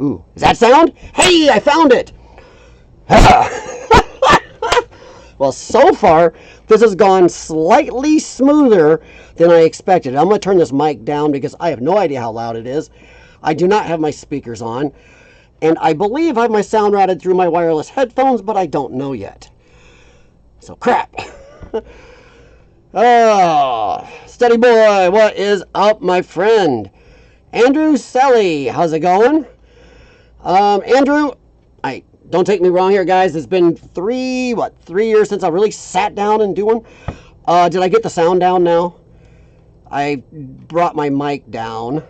Ooh, is that sound? Hey, I found it! Well, so far, this has gone slightly smoother than I expected. I'm going to turn this mic down because I have no idea how loud it is. I do not have my speakers on. And I believe I have my sound routed through my wireless headphones, but I don't know yet. So, crap. Oh, steady boy, what is up, my friend? Andrew Selly, how's it going? Andrew, don't take me wrong here, guys. It's been 3 years since I really sat down and doing. Did I get the sound down now? I brought my mic down.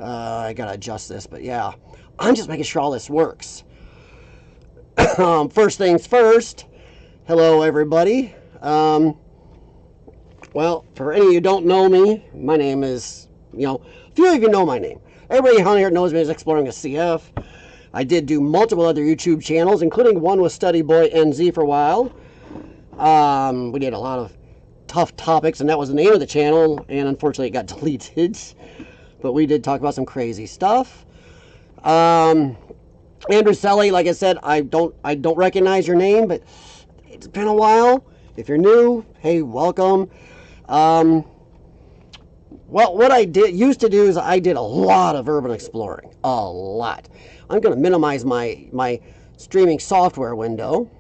I gotta adjust this, but yeah. I'm just making sure all this works. First things first. Hello, everybody. Well, for any of you who don't know me, my name is, a few of you know my name. Everybody on here knows me as Exploring a CF. I did do multiple other YouTube channels, including one with Study Boy NZ for a while. We did a lot of tough topics, and that was the name of the channel, and unfortunately it got deleted. But we did talk about some crazy stuff. Andrew Selly, like I said, I don't recognize your name, but it's been a while. If you're new, hey, welcome. Well, what I used to do is I did a lot of urban exploring. A lot. I'm going to minimize my streaming software window.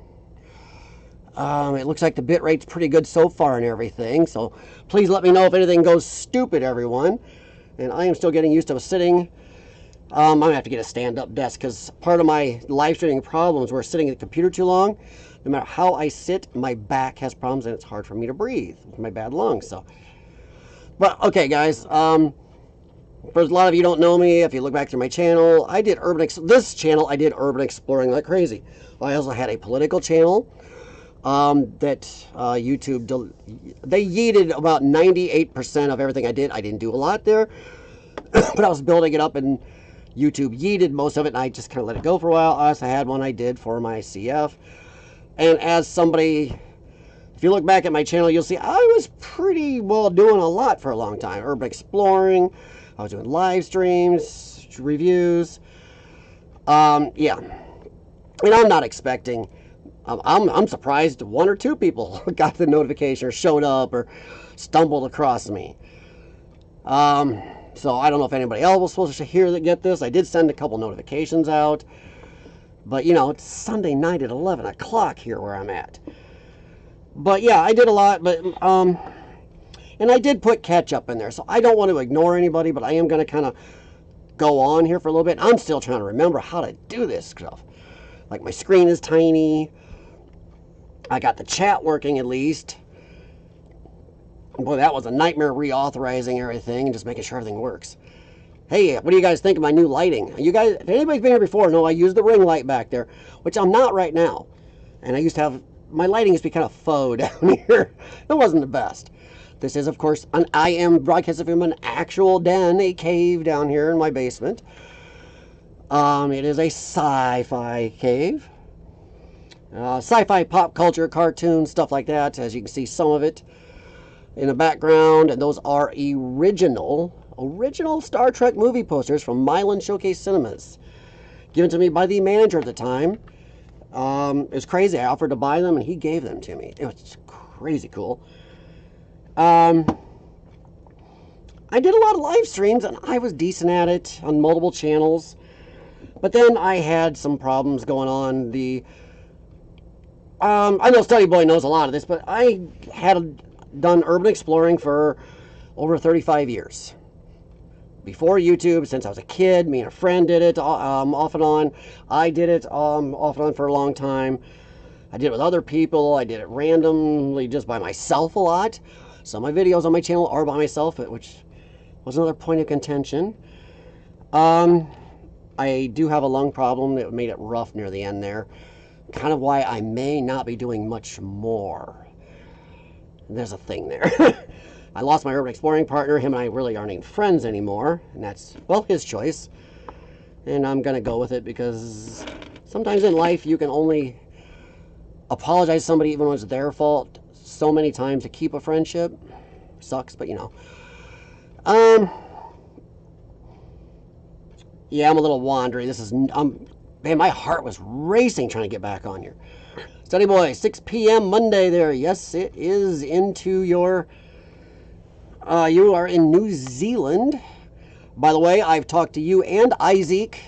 It looks like the bit rate's pretty good so far and everything. So please let me know if anything goes stupid, everyone. And I am still getting used to sitting. I'm going to have to get a stand-up desk because part of my live streaming problems were sitting at the computer too long. No matter how I sit, my back has problems and it's hard for me to breathe with my bad lungs. So. But, okay, guys, for a lot of you don't know me, if you look back through my channel, I did urban exploring like crazy. I also had a political channel that YouTube, they yeeted about 98% of everything I did. I didn't do a lot there, but I was building it up, and YouTube yeeted most of it, and I just kind of let it go for a while. I also had one I did for my CF, and as somebody... If you look back at my channel, you'll see I was pretty well doing a lot for a long time. Urban exploring, I was doing live streams, reviews. Yeah. And I'm not expecting, I'm surprised 1 or 2 people got the notification or showed up or stumbled across me. So I don't know if anybody else was supposed to hear that get this. I did send a couple notifications out. But, it's Sunday night at 11 o'clock here where I'm at. But yeah, I did a lot, but and I did put catch-up in there, so I don't want to ignore anybody, but I am going to kind of go on here for a little bit. I'm still trying to remember how to do this stuff. Like, my screen is tiny. I got the chat working at least. Boy, that was a nightmare reauthorizing everything and just making sure everything works. Hey, what do you guys think of my new lighting? You guys, if anybody's been here before, know I use the ring light back there, which I'm not right now. And I used to have... My lighting has been kind of faux down here. It wasn't the best. This is, of course, I am broadcasting from an actual den, a cave down here in my basement. It is a sci-fi cave. Sci-fi pop culture, cartoons, stuff like that. As you can see, some of it in the background. And those are original Star Trek movie posters from Milan Showcase Cinemas. Given to me by the manager at the time. It was crazy. I offered to buy them, and he gave them to me. It was crazy cool. I did a lot of live streams, and I was decent at it on multiple channels. But then I had some problems going on. I know Study Boy knows a lot of this, but I had done urban exploring for over 35 years. Before YouTube, since I was a kid, me and a friend did it off and on. I did it off and on for a long time. I did it with other people. I did it randomly just by myself a lot. Some of my videos on my channel are by myself, which was another point of contention. I do have a lung problem that made it rough near the end there. Kind of why I may not be doing much more. There's a thing there. I lost my urban exploring partner. Him and I really aren't even friends anymore. And that's, well, his choice. And I'm going to go with it because sometimes in life you can only apologize to somebody even when it's their fault so many times to keep a friendship. Sucks, but Yeah, I'm a little wandery. This is, man, my heart was racing trying to get back on here. Study Boy, 6 p.m. Monday there. Yes, it is into your, you are in New Zealand. By the way, I've talked to you and Isaac.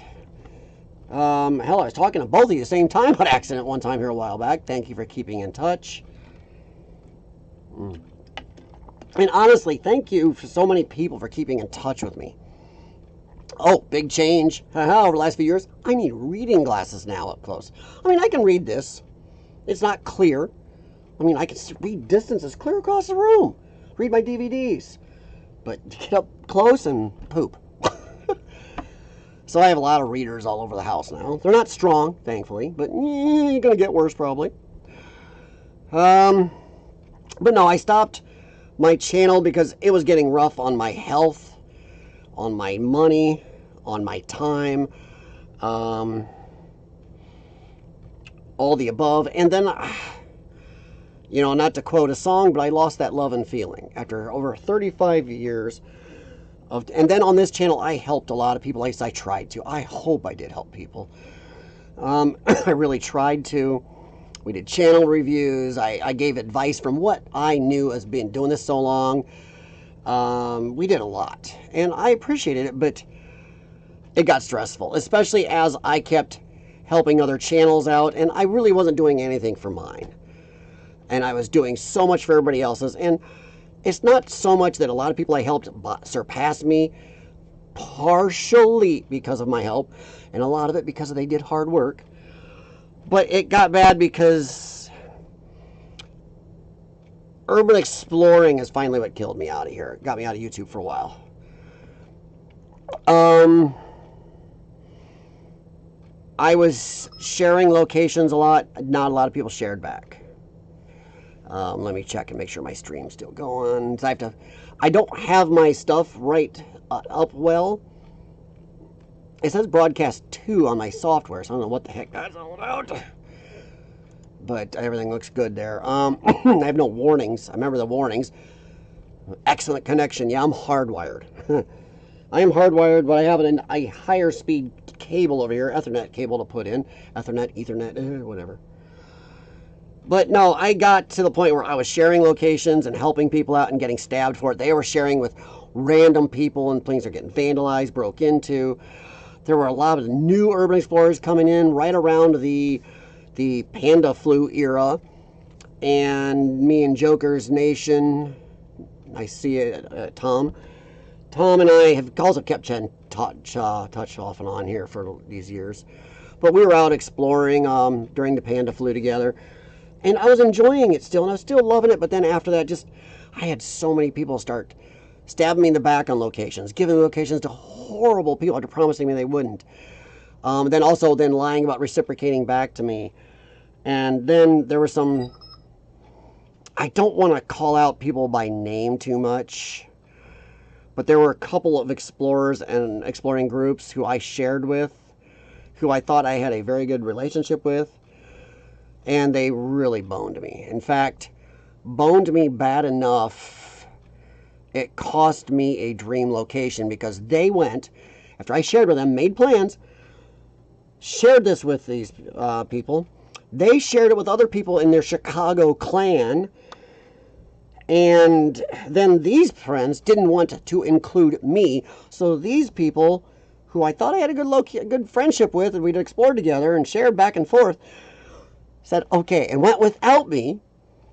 Hell, I was talking to both of you at the same time on accident one time here a while back. Thank you for keeping in touch. And honestly, thank you for so many people for keeping in touch with me. Oh, big change. Over the last few years, I need reading glasses now up close. I mean, I can read this. It's not clear. I mean, I can read distances clear across the room. Read my DVDs. But get up close and poop. So I have a lot of readers all over the house now. They're not strong, thankfully, but you're going to get worse probably. But no, I stopped my channel because it was getting rough on my health, on my money, on my time, all the above. And then, you know, not to quote a song, but I lost that love and feeling after over 35 years. And then on this channel, I helped a lot of people. At least I tried to. I hope I did help people. I really tried to. We did channel reviews. I gave advice from what I knew as being doing this so long. We did a lot. And I appreciated it, but it got stressful, especially as I kept helping other channels out, and I really wasn't doing anything for mine. And I was doing so much for everybody else's, and it's not so much that a lot of people I helped surpassed me, partially because of my help, and a lot of it because they did hard work. But it got bad because urban exploring is finally what killed me out of here. It got me out of YouTube for a while. I was sharing locations a lot. Not a lot of people shared back. Let me check and make sure my stream's still going. So I don't have my stuff right up well. It says broadcast 2 on my software, so I don't know what the heck that's all about. But everything looks good there. I have no warnings. I remember the warnings. Excellent connection. Yeah, I'm hardwired. I am hardwired, but I have a higher speed cable over here, Ethernet cable to put in. Ethernet, whatever. But no, I got to the point where I was sharing locations and helping people out and getting stabbed for it. They were sharing with random people and things are getting vandalized, broke into. There were a lot of new urban explorers coming in right around the panda flu era. And me and Joker's Nation, I see it, Tom. Tom and I have also kept touch off and on here for these years. But we were out exploring during the panda flu together. And I was enjoying it still, and I was still loving it. But then after that, I had so many people start stabbing me in the back on locations, giving locations to horrible people after promising me they wouldn't. Then lying about reciprocating back to me. And then there were some, I don't want to call out people by name too much, but there were a couple of explorers and exploring groups who I shared with, who I thought I had a very good relationship with. And they really boned me. In fact, boned me bad enough, it cost me a dream location because they went, after I shared with them, made plans, shared this with these people. They shared it with other people in their Chicago clan. And then these friends didn't want to include me. So these people, who I thought I had a good friendship with, and we'd explored together and shared back and forth, said, okay, and went without me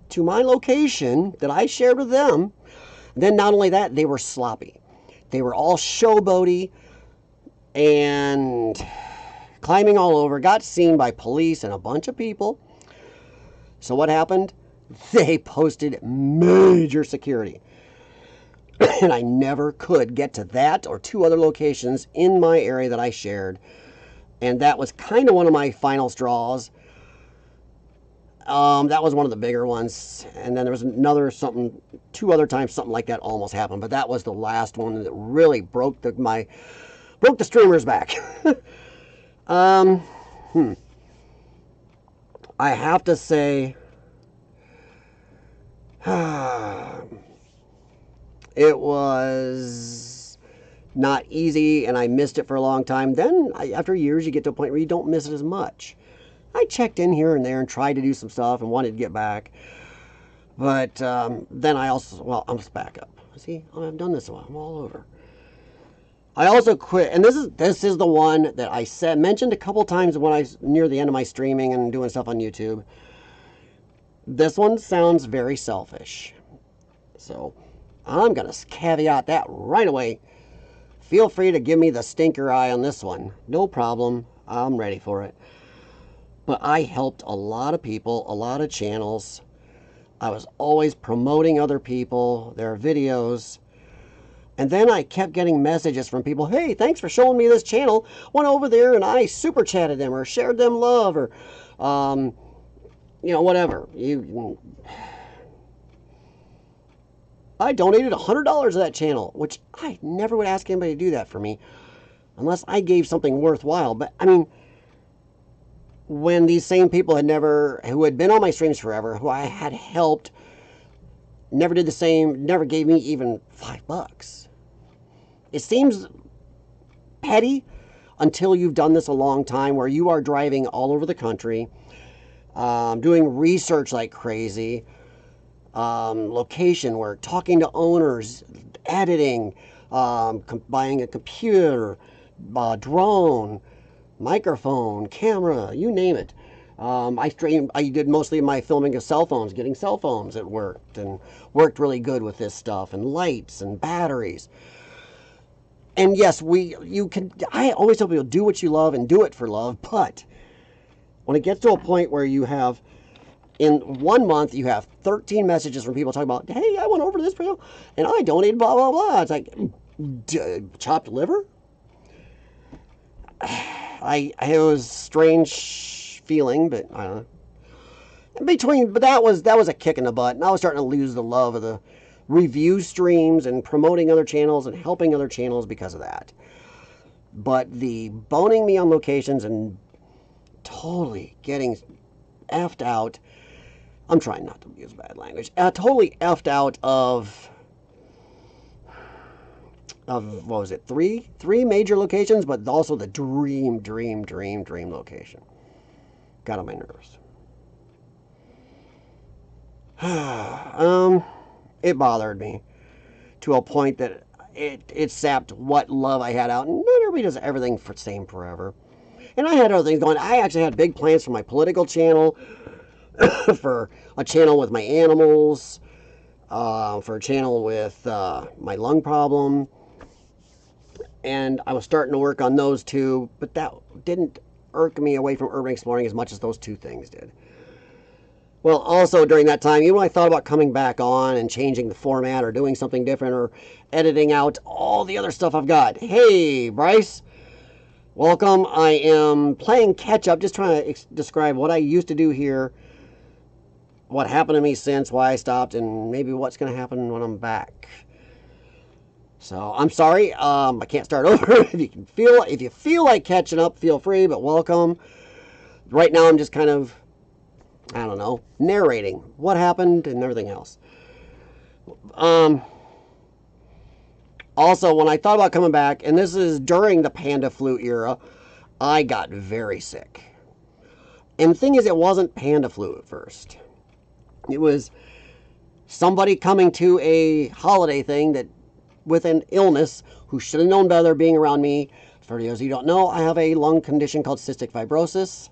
to my location that I shared with them. Then not only that, they were sloppy. They were all showboaty and climbing all over, got seen by police and a bunch of people. So what happened? They posted major security. And I never could get to that or 2 other locations in my area that I shared. And that was kind of one of my final straws. That was one of the bigger ones, and then there was another 2 other times something like that almost happened, but that was the last one that really broke the streamer's back. I have to say, it was not easy and I missed it for a long time. Then after years, you get to a point where you don't miss it as much. I checked in here and there and tried to do some stuff and wanted to get back. But then I also, well, I'm just back up. See, I've done this a while. I'm all over. I also quit, and this is the one that I mentioned a couple times when I near the end of my streaming and doing stuff on YouTube. This one sounds very selfish, so I'm gonna caveat that right away. Feel free to give me the stinker eye on this one. No problem. I'm ready for it. But I helped a lot of people, a lot of channels. I was always promoting other people, their videos. And then I kept getting messages from people, hey, thanks for showing me this channel. Went over there and I super chatted them or shared them love or, whatever. I donated $100 to that channel, which I never would ask anybody to do that for me unless I gave something worthwhile. But, I mean, when these same people who had been on my streams forever, who I had helped, never did the same, never gave me even $5. It seems petty until you've done this a long time, where you are driving all over the country, doing research like crazy, location work, talking to owners, editing, buying a computer, drone, microphone, camera, you name it. I did mostly my filming of cell phones, getting cell phones that worked, and worked really good with this stuff, and lights and batteries. And yes, I always tell people, do what you love and do it for love, but when it gets to a point where you have, in 1 month, you have 13 messages from people talking about, hey, I went over to this place and I donated blah, blah, blah. It's like, chopped liver? It was a strange feeling, but I don't know. But that was a kick in the butt, and I was starting to lose the love of the review streams and promoting other channels and helping other channels because of that. But the boning me on locations and totally getting effed out, I'm trying not to use bad language, totally effed out of what was it, three major locations, but also the dream location. Got on my nerves. It bothered me to a point that it sapped what love I had out. And not everybody does everything for same forever. And I had other things going. I actually had big plans for my political channel, for a channel with my animals, for a channel with my lung problem. And I was starting to work on those two, but that didn't irk me away from urban exploring as much as those two things did. Well, also during that time, even when I thought about coming back on and changing the format or doing something different or editing out all the other stuff I've got. Hey, Bryce, welcome. I am playing catch-up, just trying to describe what I used to do here, what happened to me since, why I stopped, and maybe what's going to happen when I'm back. So I'm sorry, I can't start over. If you feel like catching up, feel free, but welcome. Right now I'm just kind of, I don't know, narrating what happened and everything else. Also, when I thought about coming back, and this is during the panda flu era, I got very sick. And the thing is, it wasn't panda flu at first. It was somebody coming to a holiday thing that with an illness who should have known better being around me. For those of you who don't know, I have a lung condition called cystic fibrosis.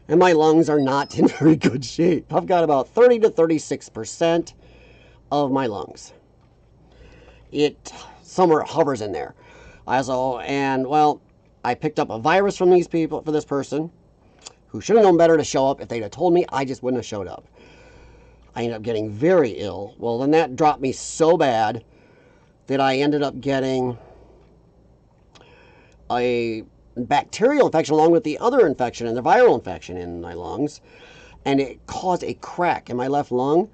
And my lungs are not in very good shape. I've got about 30 to 36% of my lungs. It somewhere hovers in there. I picked up a virus from these people, for this person, who should have known better to show up. If they'd have told me, I just wouldn't have showed up. I ended up getting very ill. Well, then that dropped me so bad that I ended up getting a bacterial infection along with the other infection and the viral infection in my lungs, and it caused a crack in my left lung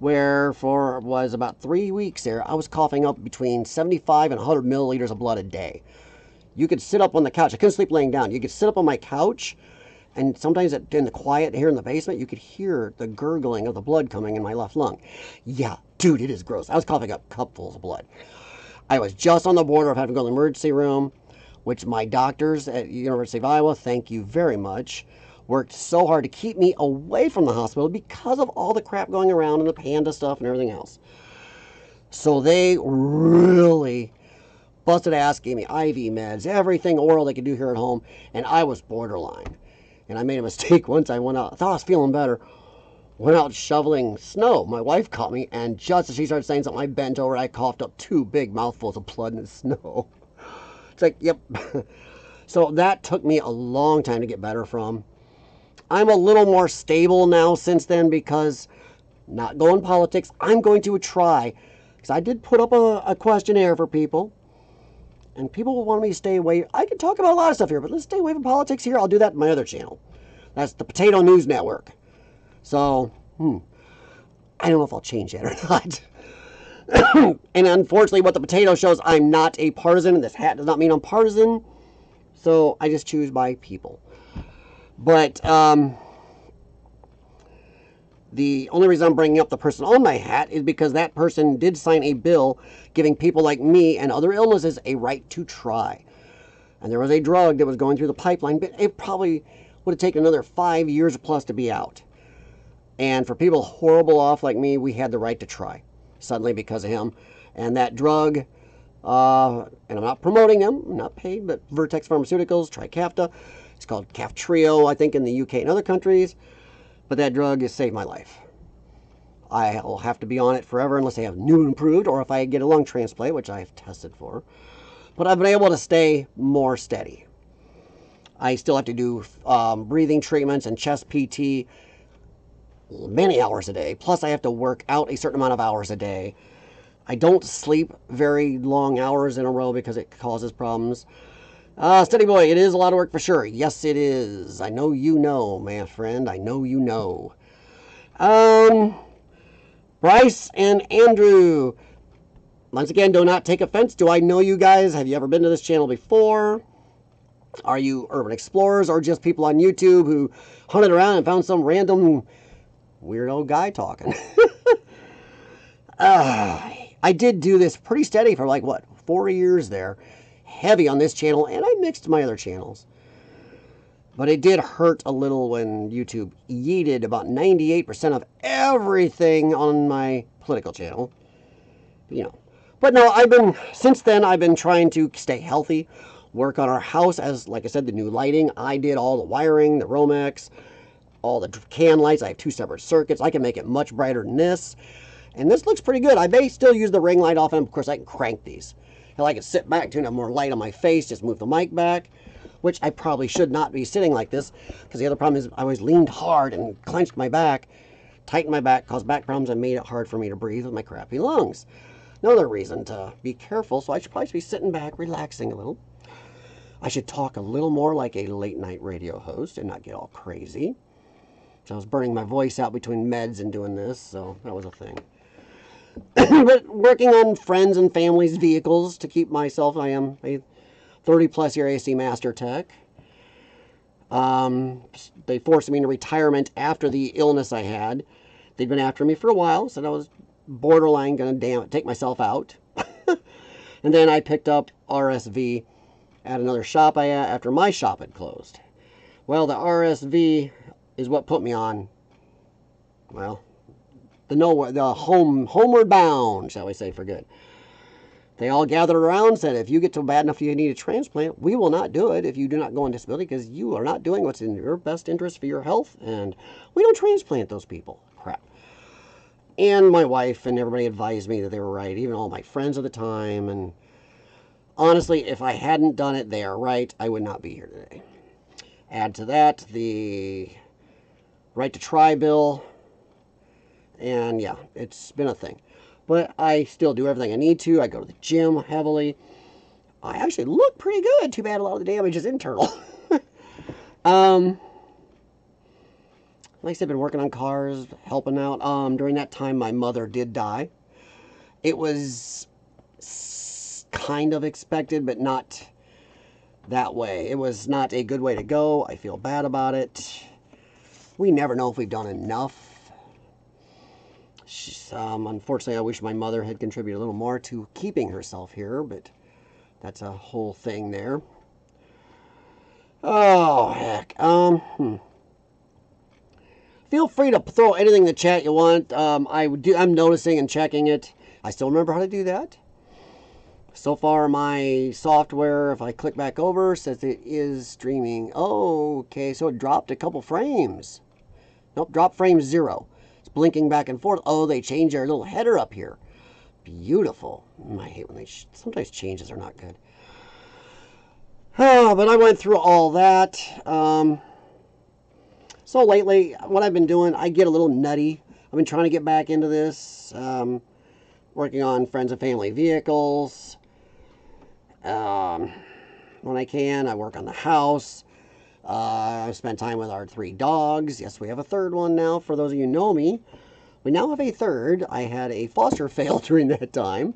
where was about 3 weeks there I was coughing up between 75 and 100 milliliters of blood a day. You could sit up on the couch. I couldn't sleep laying down. You could sit up on my couch, and sometimes in the quiet here in the basement you could hear the gurgling of the blood coming in my left lung. Yeah, dude, it is gross. I was coughing up cupfuls of blood. I was just on the border of having to go to the emergency room, which my doctors at University of Iowa, thank you very much, worked so hard to keep me away from the hospital because of all the crap going around and the panda stuff and everything else. So they really busted ass, gave me IV meds, everything oral they could do here at home, and I was borderline. And I made a mistake once. I went out, I thought I was feeling better, went out shoveling snow. My wife caught me, and just as she started saying something, I bent over, I coughed up 2 big mouthfuls of blood and snow. It's like, yep. So that took me a long time to get better from. I'm a little more stable now since then because not going politics. I'm going to try, because I did put up a questionnaire for people, and people want me to stay away. I can talk about a lot of stuff here, but let's stay away from politics here. I'll do that in my other channel. That's the Potato News Network. So, I don't know if I'll change that or not. And unfortunately, what the potato shows, I'm not a partisan, and this hat does not mean I'm partisan. So I just choose my people. But the only reason I'm bringing up the person on my hat is because that person did sign a bill giving people like me and other illnesses a right to try. And there was a drug that was going through the pipeline, but it probably would have taken another 5 years plus to be out. And for people horrible off like me, we had the right to try suddenly because of him. And that drug, and I'm not promoting them, I'm not paid, but Vertex Pharmaceuticals, Trikafta, it's called Kaftrio, I think, in the UK and other countries. But that drug has saved my life. I'll have to be on it forever unless I have new and improved, or if I get a lung transplant, which I have tested for. But I've been able to stay more steady. I still have to do breathing treatments and chest PT many hours a day. Plus, I have to work out a certain amount of hours a day. I don't sleep very long hours in a row because it causes problems. Steady boy, it is a lot of work for sure. Yes, it is. I know you know, my friend. I know you know. Bryce and Andrew. Once again, do not take offense. Do I know you guys? Have you ever been to this channel before? Are you urban explorers or just people on YouTube who hunted around and found some random weirdo guy talking? I did do this pretty steady for like, what, 4 years there. Heavy on this channel, and I mixed my other channels. But it did hurt a little when YouTube yeeted about 98% of everything on my political channel. You know. But no, since then, I've been trying to stay healthy, work on our house, as, like I said, the new lighting. I did all the wiring, the Romex, all the can lights. I have 2 separate circuits. I can make it much brighter than this. And this looks pretty good. I may still use the ring light off, and of course, I can crank these. Hell, I can sit back, tune up more light on my face, just move the mic back, which I probably should not be sitting like this, because the other problem is I always leaned hard and clenched my back, tightened my back, caused back problems, and made it hard for me to breathe with my crappy lungs. Another reason to be careful, so I should probably be sitting back, relaxing a little. I should talk a little more like a late-night radio host and not get all crazy. So I was burning my voice out between meds and doing this, so that was a thing. But working on friends and family's vehicles to keep myself, I am a 30-plus year AC Master Tech. They forced me into retirement after the illness I had. They'd been after me for a while, so I was borderline going to take myself out. And then I picked up RSV at another shop after my shop had closed. Well, the RSV is what put me on, well, the homeward bound, shall we say, for good. They all gathered around and said, if you get to bad enough you need a transplant, we will not do it if you do not go on disability, because you are not doing what's in your best interest for your health, and we don't transplant those people. Crap. And my wife and everybody advised me that they were right, even all my friends at the time, and honestly, if I hadn't done it, they are right, I would not be here today. Add to that the right to try bill, and yeah, it's been a thing. But I still do everything I need to. I go to the gym heavily. I actually look pretty good. Too bad a lot of the damage is internal. Like I said, been working on cars, helping out. During that time, my mother did die. It was kind of expected, but not that way. It was not a good way to go. I feel bad about it. We never know if we've done enough. Unfortunately, I wish my mother had contributed a little more to keeping herself here, but that's a whole thing there. Oh, heck. Feel free to throw anything in the chat you want. I'm noticing and checking it. I still remember how to do that. So far, my software, if I click back over, says it is streaming. Oh, okay, so it dropped a couple frames. Nope, drop frame 0. It's blinking back and forth. Oh, they changed their little header up here. Beautiful. I hate when they sometimes changes are not good. Oh, but I went through all that. So lately, what I've been doing, I get a little nutty. I've been trying to get back into this. Working on friends and family vehicles. When I can, I work on the house. I spend time with our 3 dogs. Yes, we have a third one now. For those of you who know me, we now have a third. I had a foster fail during that time.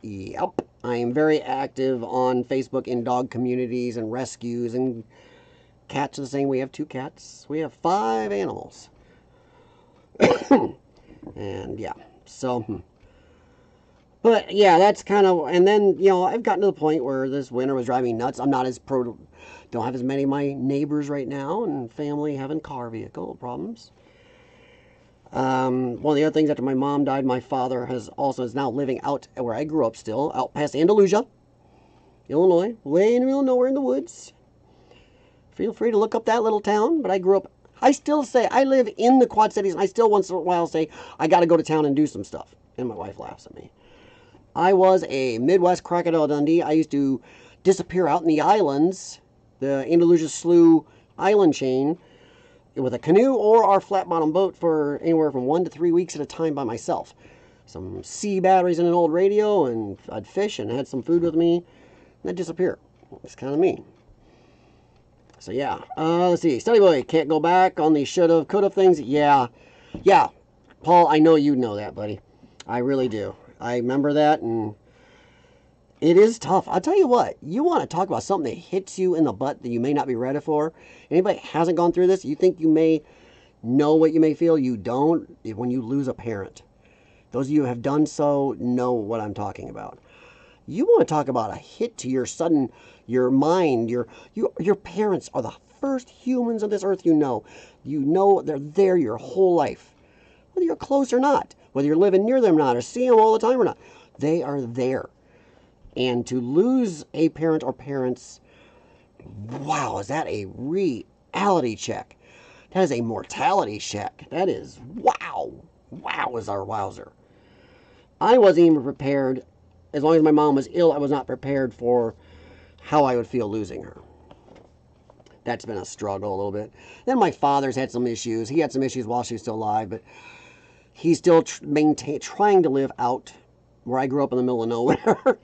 Yep. I am very active on Facebook in dog communities and rescues, and cats are the same. We have 2 cats. We have 5 animals. And yeah, so... But yeah, that's kind of, and then, you know, I've gotten to the point where this winter was driving me nuts. I'm not as don't have as many of my neighbors right now and family having car vehicle problems. One of the other things, after my mom died, my father is now living out where I grew up still, out past Andalusia, Illinois, way in the middle of nowhere in the woods. Feel free to look up that little town, but I still say, I live in the Quad Cities, and I still once in a while say, I got to go to town and do some stuff. And my wife laughs at me. I was a Midwest Crocodile Dundee. I used to disappear out in the islands, the Andalusia Slough island chain, with a canoe or our flat bottom boat for anywhere from 1 to 3 weeks at a time by myself. Some C batteries and an old radio, and I'd fish and had some food with me, and I'd disappear. It's kind of me. So yeah, let's see. Study boy, can't go back on the shoulda, coulda things. Yeah, Paul, I know you know that, buddy. I really do. I remember that, and it is tough. I'll tell you what, you want to talk about something that hits you in the butt that you may not be ready for. Anybody hasn't gone through this, you think you may know what you may feel. You don't when you lose a parent. Those of you who have done so know what I'm talking about. You want to talk about a hit to your mind. Your parents are the first humans on this earth you know. You know they're there your whole life. Whether you're close or not. Whether you're living near them or not, or see them all the time or not. They are there. And to lose a parent or parents, wow, is that a reality check? That is a mortality check. That is, wow. Wow is our wowzer. I wasn't even prepared. As long as my mom was ill, I was not prepared for how I would feel losing her. That's been a struggle a little bit. Then my father's had some issues. He had some issues while she was still alive, but he's still trying to live out where I grew up in the middle of nowhere.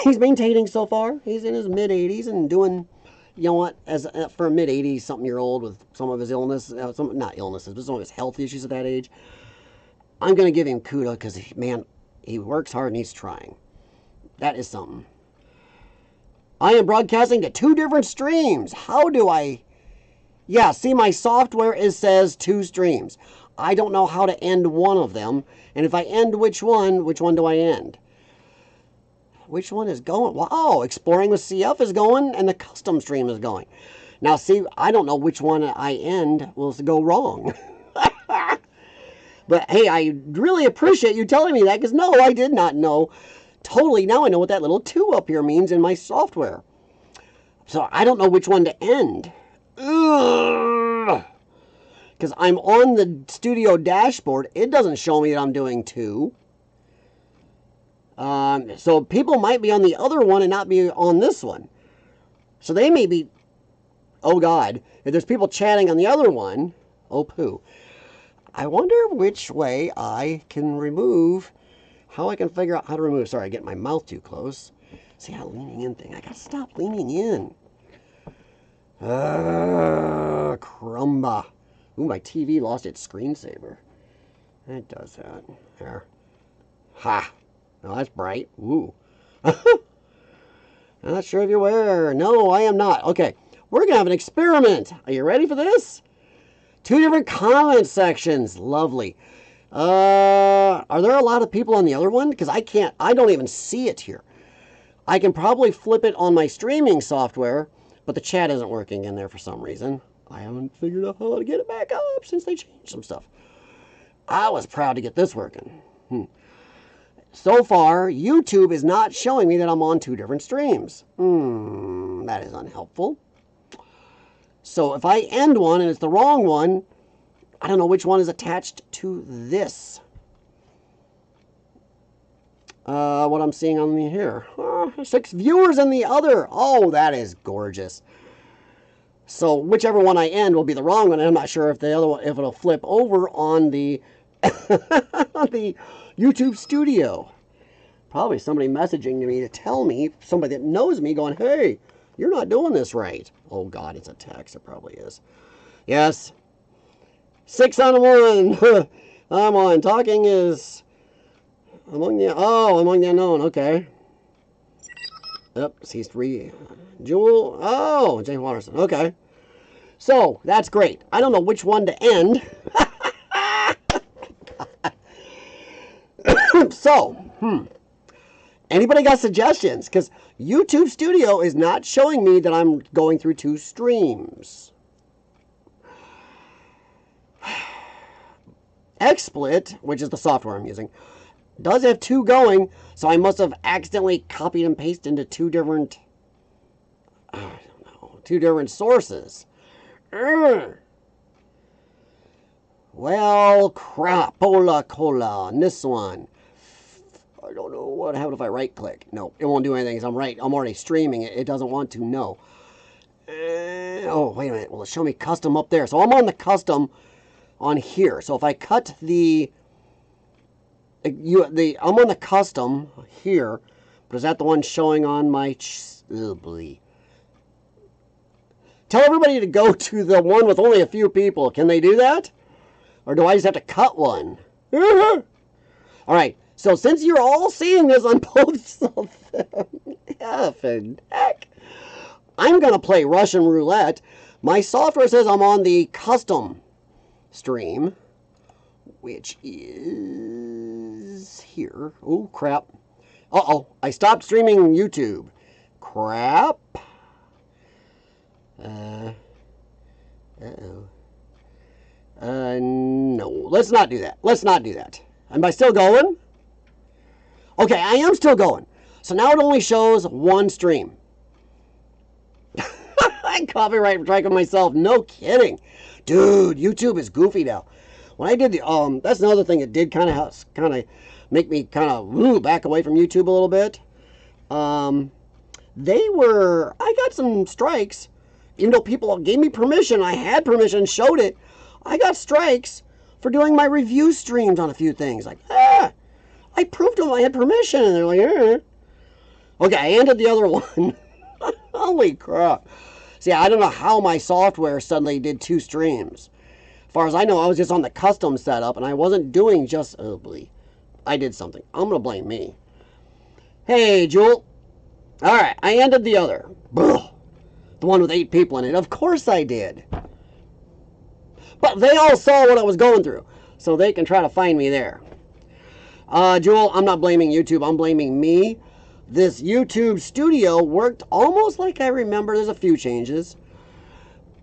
He's maintaining so far. He's in his mid-80s and doing, you know what, as for a mid-80-something-year-old with some of his illness, not illnesses, but some of his health issues at that age, I'm going to give him kudos because, man, he works hard and he's trying. That is something. I am broadcasting to 2 different streams. How do I... Yeah, see, my software says 2 streams. I don't know how to end one of them. And if I end which one do I end? Which one is going? Wow, Exploring with CF is going and the custom stream is going. Now, see, I don't know which one I end will go wrong. But, hey, I really appreciate you telling me that because, no, I did not know. Totally, now I know what that little 2 up here means in my software. So I don't know which one to end. Ugh. Because I'm on the studio dashboard. It doesn't show me that I'm doing 2. So people might be on the other one and not be on this one. So they may be, oh God, if there's people chatting on the other one, oh poo. I wonder which way I can remove, how I can figure out how to remove. Sorry, I get my mouth too close. See how leaning in thing. I gotta stop leaning in. Crumba. Ooh, my TV lost its screensaver. It does that. There. Ha. Oh, that's bright. Ooh. I'm not sure if you're aware. No, I am not. Okay. We're going to have an experiment. Are you ready for this? 2 different comment sections. Lovely. Are there a lot of people on the other one? Because I don't even see it here. I can probably flip it on my streaming software, but the chat isn't working in there for some reason. I haven't figured out how to get it back up since they changed some stuff. I was proud to get this working. So far, YouTube is not showing me that I'm on 2 different streams. That is unhelpful. So if I end one and it's the wrong one, I don't know which one is attached to this. What I'm seeing on the here. 6 viewers in the other. Oh, that is gorgeous. So whichever one I end will be the wrong one. And I'm not sure if the other one, if it'll flip over on the the YouTube Studio. Probably somebody messaging me to tell me, somebody that knows me going, hey, you're not doing this right. Oh God, it's a text. It probably is. Yes. 6 on 1. I'm on. Talking is among the unknown. Okay. Yep. He's 3. Jewel. Oh, Jay Watterson. Okay. So that's great. I don't know which one to end. So, anybody got suggestions? Because YouTube Studio is not showing me that I'm going through 2 streams. XSplit, which is the software I'm using, does have 2 going, so I must have accidentally copied and pasted into 2 different, I don't know, 2 different sources. Well, crapola cola on this one. I don't know what happened if I right click. No, it won't do anything. I'm already streaming it. It doesn't want to know. Oh, wait a minute. Well, show me custom up there. So I'm on the custom on here. So if I cut I'm on the custom here, but is that the one showing on my? Oh, boy. Tell everybody to go to the one with only a few people. Can they do that? Or do I just have to cut one? All right. So since you're all seeing this on both of them, effing heck, I'm going to play Russian roulette. My software says I'm on the custom stream, which is here. Oh, crap. Uh-oh. I stopped streaming YouTube. Crap. Uh-oh. No. Let's not do that. Let's not do that. Am I still going? Okay, I am still going. So now it only shows 1 stream. I copyright striking myself. No kidding. Dude, YouTube is goofy now. When I did the, that's another thing that did kind of make me kind of back away from YouTube a little bit. I got some strikes. Even though people gave me permission, I had permission, showed it. I got strikes for doing my review streams on a few things. Like, I proved to them I had permission. And they're like, Okay, I ended the other one. Holy crap. See, I don't know how my software suddenly did 2 streams. As far as I know, I was just on the custom setup, and I wasn't doing just, oh boy, I did something. I'm going to blame me. Hey, Jewel. All right, I ended the other. Blah. The one with 8 people in it. Of course I did. But they all saw what I was going through, so they can try to find me there. Jewel, I'm not blaming YouTube. I'm blaming me. This YouTube Studio worked almost like I remember. There's a few changes.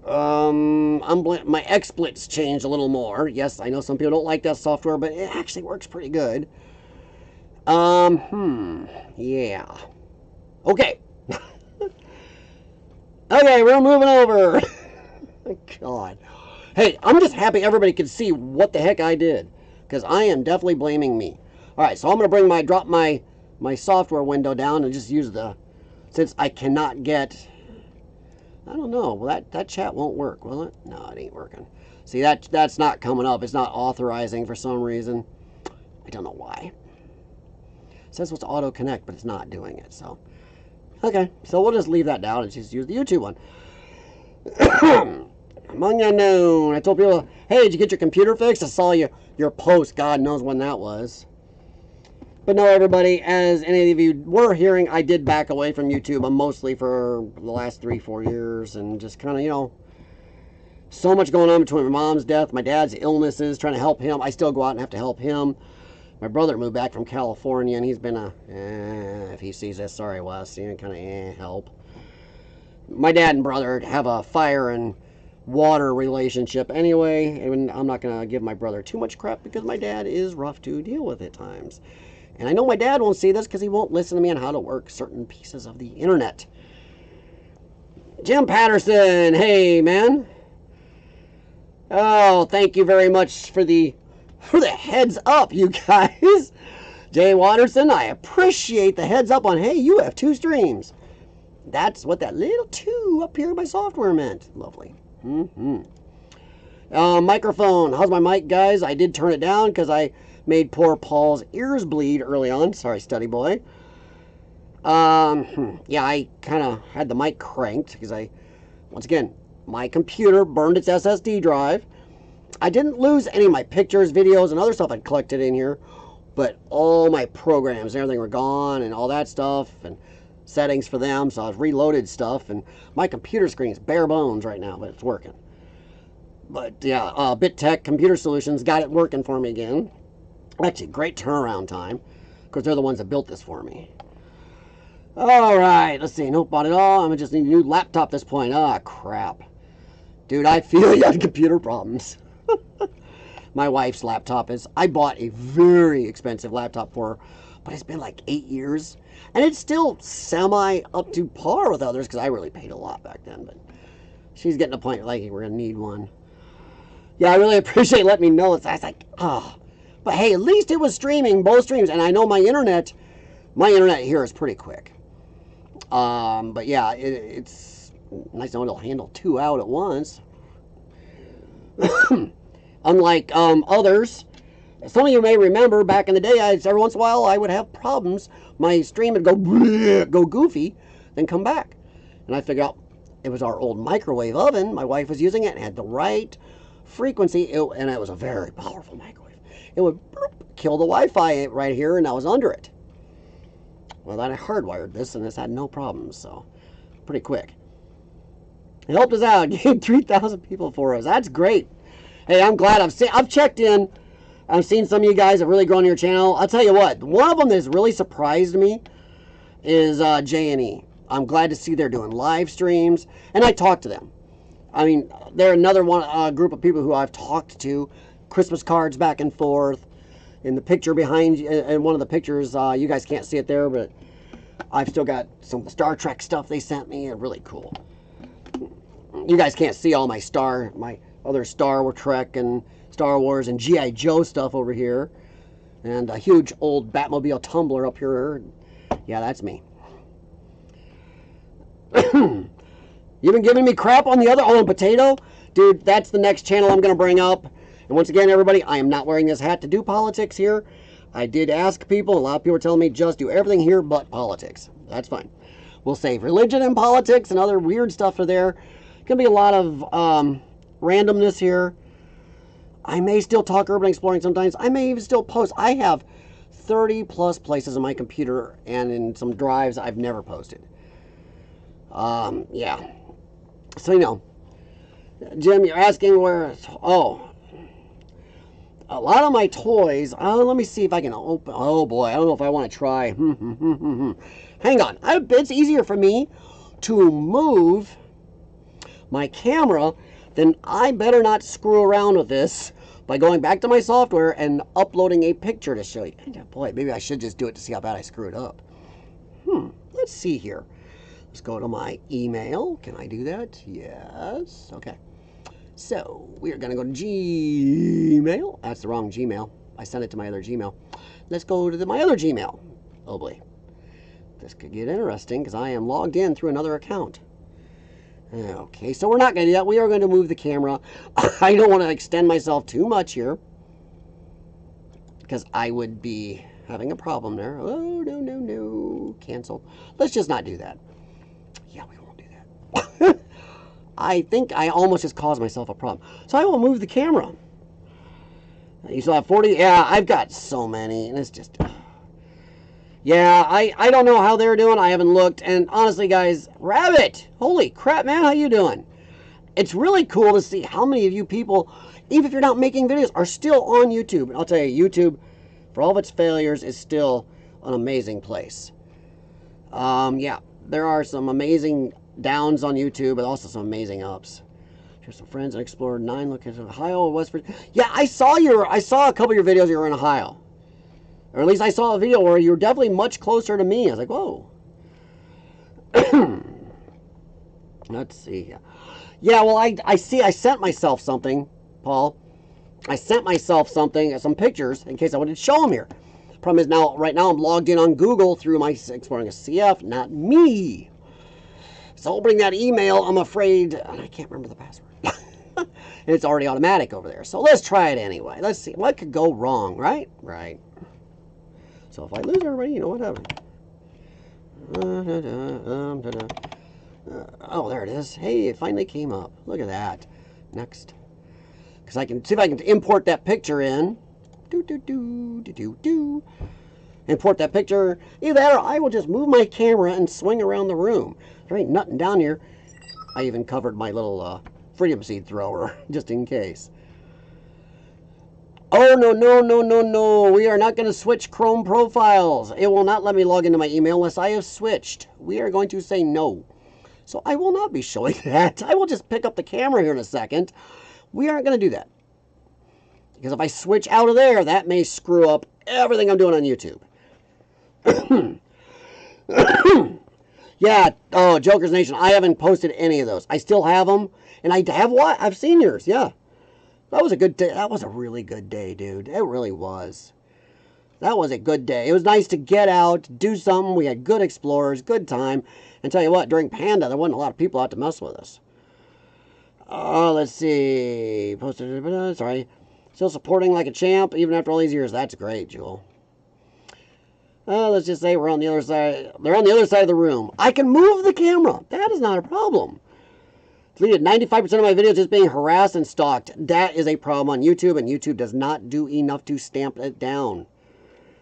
My XSplit's changed a little more. Yes, I know some people don't like that software, but it actually works pretty good. Yeah. Okay. Okay, we're moving over. God. Hey, I'm just happy everybody can see what the heck I did, because I am definitely blaming me. All right, so I'm going to drop my software window down and just use since I cannot get, I don't know, well, that chat won't work, will it? No, it ain't working. See, that's not coming up. It's not authorizing for some reason. I don't know why. It says it's auto connect, but it's not doing it, so. Okay, so we'll just leave that down and just use the YouTube one. Among the unknown. I told people, hey, did you get your computer fixed? I saw your post. God knows when that was. But no, everybody, as any of you were hearing, I did back away from YouTube mostly for the last 3-4 years and just kind of, So much going on between my mom's death, my dad's illnesses, trying to help him. I still go out and have to help him. My brother moved back from California, and he's been if he sees this, sorry, Wes, kind of help. My dad and brother have a fire and water relationship anyway, and I'm not going to give my brother too much crap because my dad is rough to deal with at times. And I know my dad won't see this because he won't listen to me on how to work certain pieces of the internet. Jim Patterson, hey, man. Oh, thank you very much for the heads up, you guys. Jay Watterson, I appreciate the heads up on, hey, you have 2 streams. That's what that little 2 up here in my software meant. Lovely. Microphone. How's my mic, guys? I did turn it down because I made poor Paul's ears bleed early on. Sorry, study boy. Yeah, I kind of had the mic cranked because once again, my computer burned its SSD drive. I didn't lose any of my pictures, videos, and other stuff I'd collected in here, but all my programs and everything were gone and all that stuff and settings for them, so I've reloaded stuff, and my computer screen is bare bones right now, but it's working. But yeah, BitTech Computer Solutions got it working for me again. Actually, great turnaround time, because they're the ones that built this for me. All right, let's see. Nope, bought it all. I'm just need a new laptop at this point. Ah, crap. Dude, I feel you had computer problems. My wife's laptop I bought a very expensive laptop for her, but it's been like 8 years. And it's still semi up to par with others because I really paid a lot back then. But she's getting to a point like we're going to need one. Yeah, I really appreciate letting me know. I was like, oh. But hey, at least it was streaming, both streams. And I know my internet here is pretty quick. But yeah, it's nice to know it'll handle 2 out at once. Unlike others. Some of you may remember back in the day, every once in a while I would have problems. My stream would go goofy, then come back. And I figured out it was our old microwave oven. My wife was using it and had the right frequency, and it was a very powerful microwave. It would kill the Wi-Fi right here, and I was under it. Well, then I hardwired this, and this had no problems, so pretty quick. It helped us out. Gained 3,000 people for us. That's great. Hey, I'm glad I've checked in. I've seen some of you guys have really grown your channel. I'll tell you what, one of them that's really surprised me is J&E. I'm glad to see they're doing live streams, and I talked to them. I mean, they're another group of people who I've talked to, Christmas cards back and forth. In the picture behind you, in one of the pictures, you guys can't see it there, but I've still got some Star Trek stuff they sent me, and really cool. You guys can't see all my other Star Trek and Star Wars and G.I. Joe stuff over here, and a huge old Batmobile tumbler up here. Yeah, that's me. You've been giving me crap on the other on potato? Dude, that's the next channel I'm going to bring up. And once again, everybody, I am not wearing this hat to do politics here. I did ask people. A lot of people are telling me just do everything here but politics. That's fine. We'll save religion and politics and other weird stuff for there. Going to be a lot of randomness here. I may still talk urban exploring sometimes. I may even still post. I have 30 plus places on my computer and in some drives I've never posted. Yeah. So, you know, Jim, you're asking where, a lot of my toys, let me see if I can open, oh boy, I don't know if I want to try. Hang on, it's easier for me to move my camera, then I better not screw around with this by going back to my software and uploading a picture to show you. Boy, maybe I should just do it to see how bad I screwed up. Let's see here. Let's go to my email. Can I do that? Yes. Okay. So we're going to go to Gmail. That's the wrong Gmail. I sent it to my other Gmail. Let's go to my other Gmail. Oh boy. This could get interesting because I am logged in through another account. Okay, so we're not going to do that. We are going to move the camera. I don't want to extend myself too much here because I would be having a problem there. Oh, no. Cancel. Let's just not do that. Yeah, we won't do that. I think I almost just caused myself a problem. So I will move the camera. You still have 40? Yeah, I've got so many. And it's just... Yeah, I don't know how they're doing. I haven't looked. And honestly, guys, Rabbit! Holy crap, man. How you doing? it's really cool to see how many of you people, even if you're not making videos, are still on YouTube. And I'll tell you, YouTube, for all of its failures, is still an amazing place. Yeah, there are some amazing downs on YouTube, but also some amazing ups. Here's some friends that explored 9 locations in Ohio, West Virginia. Yeah, I saw a couple of your videos. You were in Ohio, or at least I saw a video where you were definitely much closer to me. I was like, whoa. Let's see. Yeah, well, I see. I sent myself something, Paul. I sent myself something, some pictures, in case I wanted to show them here. Problem is now, right now, I'm logged in on Google through my Exploring a CF, not me. So I'll bring that email. I'm afraid I can't remember the password. It's already automatic over there. So let's try it anyway. Let's see what could go wrong, right? Right. So if I lose everybody, you know what happened. Oh, there it is. Hey, it finally came up. Look at that. Next. Because I can see if I can import that picture in. Import that picture. Either that or I will just move my camera and swing around the room. There ain't nothing down here. I even covered my little freedom seed thrower just in case. Oh, no. We are not going to switch Chrome profiles. It will not let me log into my email unless I have switched. We are going to say no. So I will not be showing that. I will just pick up the camera here in a second. We aren't going to do that. Because if I switch out of there, that may screw up everything I'm doing on YouTube. Yeah, oh, Joker's Nation, I haven't posted any of those. I still have them. And I have what? I've seen yours, yeah. That was a good day. That was a really good day, dude. It really was. That was a good day. It was nice to get out, do something. We had good explorers, good time. And tell you what, during Panda, there wasn't a lot of people out to mess with us. Let's see. Posted, sorry. Still supporting like a champ, even after all these years. That's great, Jewel. Let's just say we're on the other side. They're on the other side of the room. I can move the camera. That is not a problem. Deleted 95% of my videos just being harassed and stalked. That is a problem on YouTube, and YouTube does not do enough to stamp it down.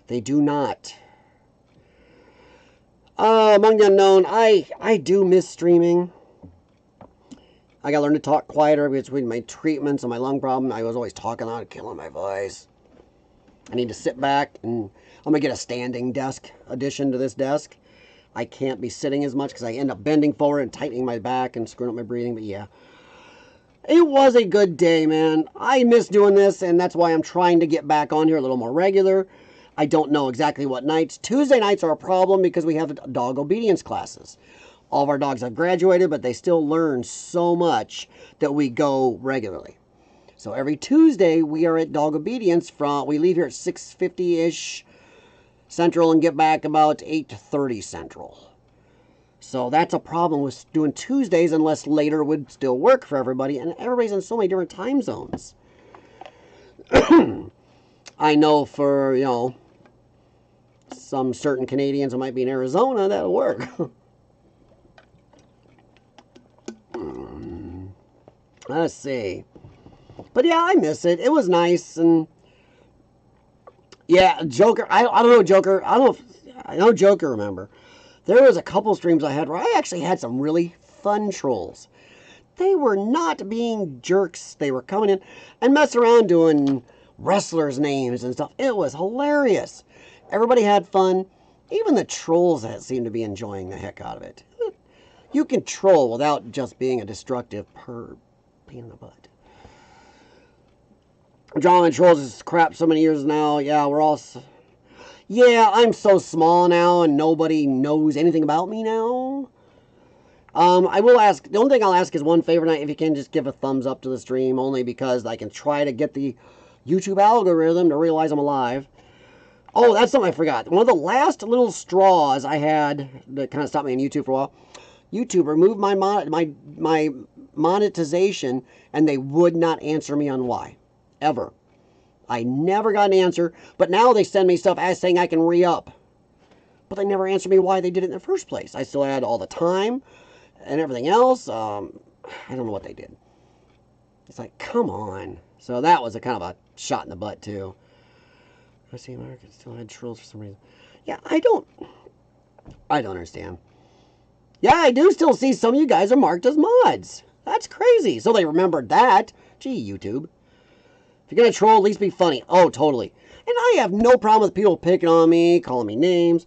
They do not. Among the unknown, I do miss streaming. I gotta learn to talk quieter between my treatments and my lung problem. I was always talking out, killing my voice. I need to sit back, and I'm gonna get a standing desk addition to this desk. I can't be sitting as much because I end up bending forward and tightening my back and screwing up my breathing. But yeah, it was a good day, man. I miss doing this, and that's why I'm trying to get back on here a little more regular. I don't know exactly what nights. Tuesday nights are a problem because we have dog obedience classes. All of our dogs have graduated, but they still learn so much that we go regularly. So every Tuesday, we are at dog obedience. We leave here at 6:50-ish Central and get back about 8:30 Central. So that's a problem with doing Tuesdays unless later would still work for everybody. And everybody's in so many different time zones. I know for, you know, some certain Canadians who might be in Arizona, that'll work. Let's see. But yeah, I miss it. It was nice. And yeah, Joker. I don't know, Joker. I know Joker, remember. There was a couple streams I had where I actually had some really fun trolls. They were not being jerks. They were coming in and messing around doing wrestlers' names and stuff. It was hilarious. Everybody had fun. Even the trolls that seemed to be enjoying the heck out of it. You can troll without just being a destructive pain in the butt. Drama and trolls is crap so many years now. Yeah, we're all... Yeah, I'm so small now and nobody knows anything about me now. I will ask... The only thing I'll ask is one favor tonight. If you can just give a thumbs up to the stream. Only because I can try to get the YouTube algorithm to realize I'm alive. Oh, that's something I forgot. One of the last little straws I had that kind of stopped me on YouTube for a while. YouTube removed my monetization and they would not answer me on why. Ever. I never got an answer, but now they send me stuff as saying I can re-up. But they never answered me why they did it in the first place. I still had all the time and everything else. I don't know what they did. It's like, come on. So that was a kind of a shot in the butt too. I see America still had trolls for some reason. Yeah, I don't understand. Yeah, I do still see some of you guys are marked as mods. That's crazy. So they remembered that. Gee, YouTube. If you're going to troll, at least be funny. Oh, totally. And I have no problem with people picking on me, calling me names.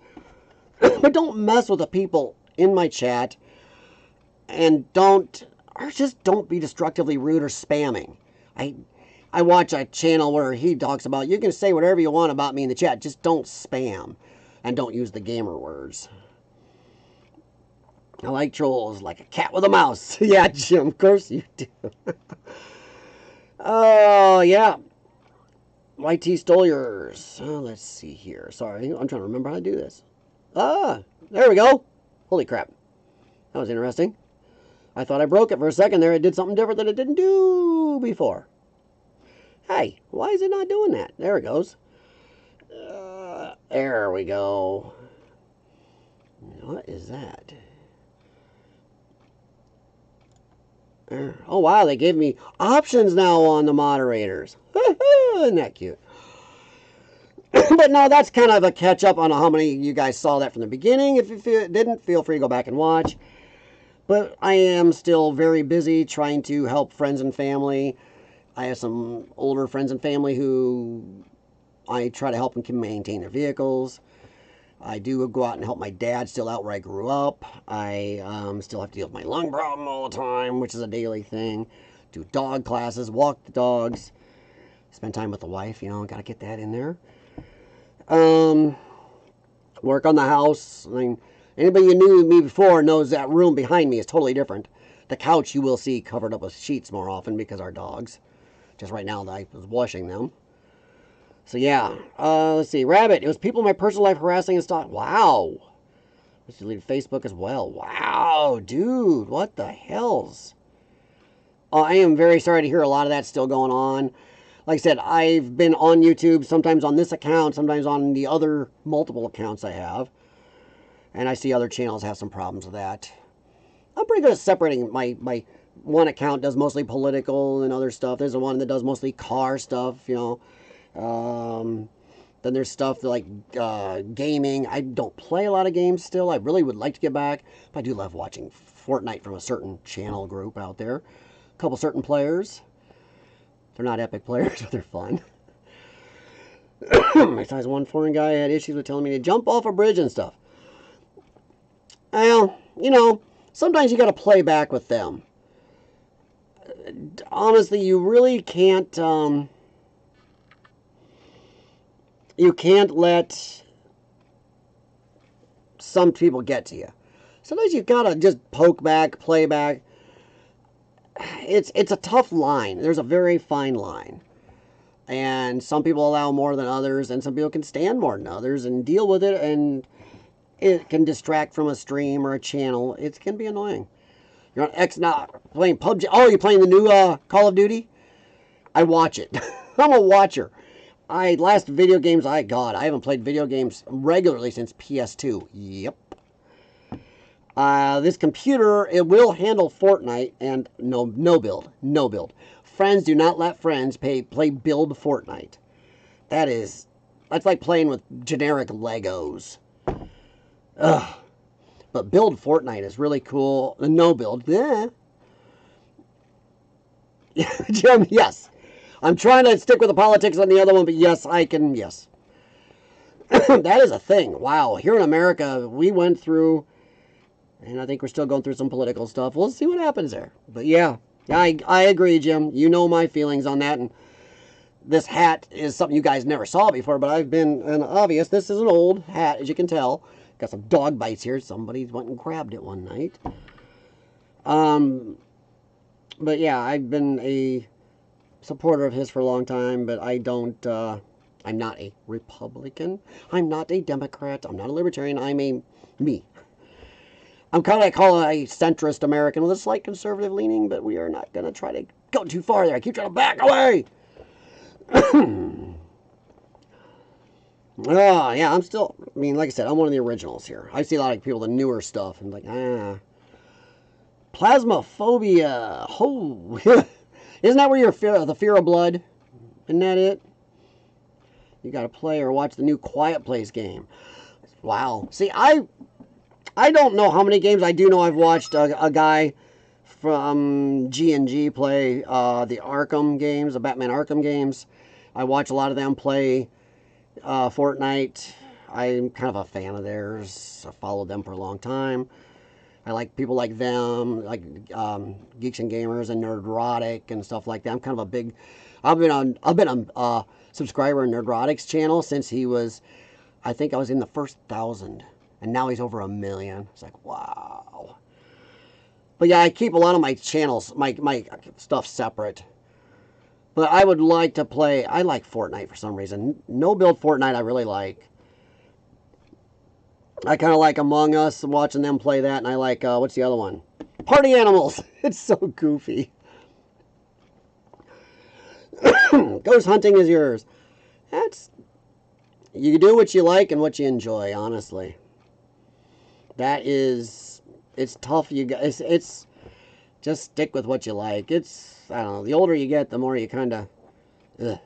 But don't mess with the people in my chat. And just don't be destructively rude or spamming. I watch a channel where he talks about, you can say whatever you want about me in the chat. Just don't spam. And don't use the gamer words. I like trolls like a cat with a mouse. Yeah, Jim, of course you do. Oh, yeah. YT stole yours. Oh, let's see here. Sorry, I'm trying to remember how to do this. Ah, there we go. Holy crap. That was interesting. I thought I broke it for a second there. It did something different that it didn't do before. Hey, why is it not doing that? There it goes. There we go. What is that? Oh, wow, they gave me options now on the moderators. Isn't that cute? But no, that's kind of a catch-up on how many of you guys saw that from the beginning. If you didn't, feel free to go back and watch. But I am still very busy trying to help friends and family. I have some older friends and family who I try to help them maintain their vehicles. I do go out and help my dad still out where I grew up. I still have to deal with my lung problem all the time, which is a daily thing. Do dog classes, walk the dogs. Spend time with the wife, you know, got to get that in there. Work on the house. I mean, anybody who knew me before knows that room behind me is totally different. The couch you will see covered up with sheets more often because our dogs. Just right now I was washing them. So yeah, let's see. Rabbit, it was people in my personal life harassing and stalking. Wow. Let's delete Facebook as well. Wow, dude, what the hells? I am very sorry to hear a lot of that still going on. Like I said, I've been on YouTube, sometimes on this account, sometimes on the other multiple accounts I have. And I see other channels have some problems with that. I'm pretty good at separating. My one account does mostly political and other stuff. There's the one that does mostly car stuff, you know. Then there's stuff like gaming. I don't play a lot of games still. I really would like to get back. But I do love watching Fortnite from a certain channel group out there. A couple certain players. They're not epic players, but they're fun. Besides, one foreign guy had issues with telling me to jump off a bridge and stuff. Well, you know, sometimes you got to play back with them. Honestly, you really can't... you can't let some people get to you. Sometimes you gotta just poke back, play back. It's a tough line. There's a very fine line. And some people allow more than others, and some people can stand more than others and deal with it, and it can distract from a stream or a channel. It can be annoying. You're on X now playing PUBG. Oh, you're playing the new Call of Duty? I watch it. I'm a watcher. Last video games I haven't played video games regularly since PS2. Yep. This computer, it will handle Fortnite and no build. Friends do not let friends play build Fortnite. That's like playing with generic Legos. Ugh. But build Fortnite is really cool. No build. Eh. Jim, yes. I'm trying to stick with the politics on the other one, but yes, I can, yes. That is a thing. Wow. Here in America, we went through, and I think we're still going through some political stuff. We'll see what happens there. But yeah, I agree, Jim. You know my feelings on that. And this hat is something you guys never saw before, but I've been, and obvious, this is an old hat, as you can tell. Got some dog bites here. Somebody went and grabbed it one night. But yeah, I've been a supporter of his for a long time, but I don't, I'm not a Republican. I'm not a Democrat. I'm not a Libertarian. I'm a me. I'm kind of like call a centrist American with a slight conservative leaning, but we are not going to try to go too far there. I keep trying to back away. Oh, yeah, I'm still, I mean, like I said, I'm one of the originals here. I see a lot of people, the newer stuff, and like, Plasmophobia. Oh, isn't that where you're the fear of blood? Isn't that it? You got to play or watch the new Quiet Place game. Wow. See, I don't know how many games. I do know I've watched a guy from G&G play the Arkham games, the Batman Arkham games. I watch a lot of them play Fortnite. I'm kind of a fan of theirs. I followed them for a long time. I like people like them, like Geeks and Gamers and Nerdrotic and stuff like that. I'm kind of a big. I've been a subscriber in Nerdrotic's channel since he was. I think I was in the first 1,000, and now he's over 1 million. It's like, wow. But yeah, I keep a lot of my channels, my stuff separate. But I would like to play. I like Fortnite for some reason. No build Fortnite I really like. I kind of like Among Us, watching them play that, and I like, what's the other one? Party Animals. It's so goofy. Ghost hunting is yours. You do what you like and what you enjoy, honestly. It's tough. It's just stick with what you like. I don't know, the older you get, the more you kind of, oh,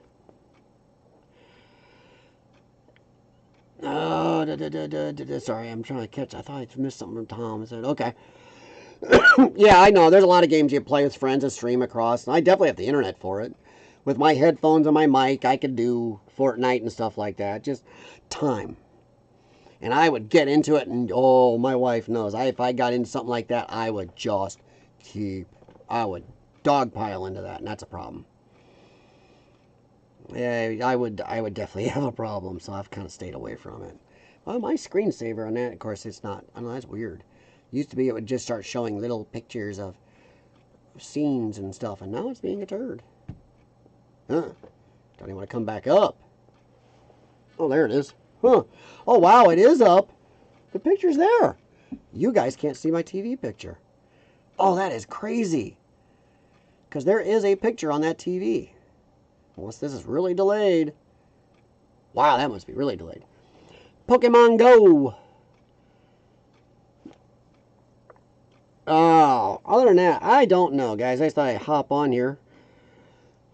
sorry, I'm trying to catch. I thought I missed something from Tom. I said, okay. Yeah, I know. There's a lot of games you play with friends and stream across, and I definitely have the internet for it. With my headphones and my mic, I could do Fortnite and stuff like that. Just time. And I would get into it, and oh, my wife knows. If I got into something like that, I would dogpile into that, and that's a problem. Yeah, I would definitely have a problem, so I've kind of stayed away from it. Well, my screensaver on that, of course, it's not. I know, that's weird. Used to be it would just start showing little pictures of scenes and stuff, and now it's being a turd. Huh. Don't even want to come back up. Oh, there it is. Huh. Oh, wow, it is up. The picture's there. You guys can't see my TV picture. Oh, that is crazy. Because there is a picture on that TV. Unless this is really delayed. Wow, that must be really delayed. Pokemon Go. Oh, other than that, I don't know, guys. I just thought I'd hop on here.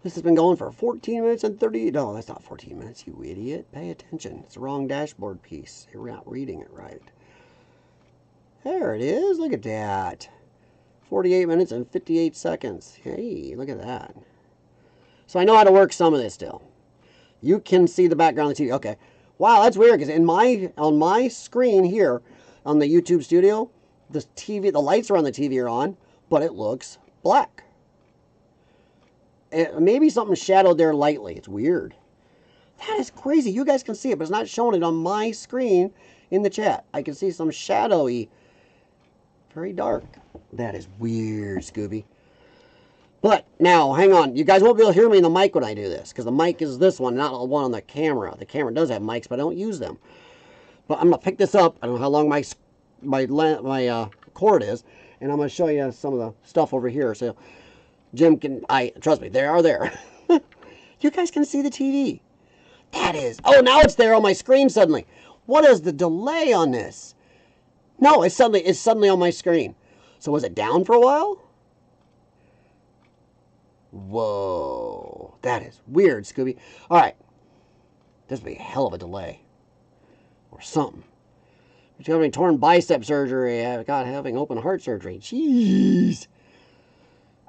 This has been going for 14 minutes and 30... No, that's not 14 minutes, you idiot. Pay attention. It's the wrong dashboard piece. You're not reading it right. There it is. Look at that. 48 minutes and 58 seconds. Hey, look at that. So I know how to work some of this still. You can see the background of the TV. Okay. Wow, that's weird because on my screen here on the YouTube studio, the lights around the TV are on, but it looks black. Maybe something shadowed there lightly. It's weird. That is crazy. You guys can see it, but it's not showing it on my screen in the chat. I can see some shadowy, very dark. That is weird, Scooby. But now, hang on. You guys won't be able to hear me in the mic when I do this, because the mic is this one, not the one on the camera. The camera does have mics, but I don't use them. But I'm going to pick this up. I don't know how long my cord is, and I'm going to show you some of the stuff over here. So Jim trust me, they are there. You guys can see the TV. That is, oh, now it's there on my screen suddenly. What is the delay on this? No, it's suddenly on my screen. So was it down for a while? Whoa, that is weird, Scooby. All right, this would be a hell of a delay, or something. But you having torn bicep surgery? Having open heart surgery. Jeez.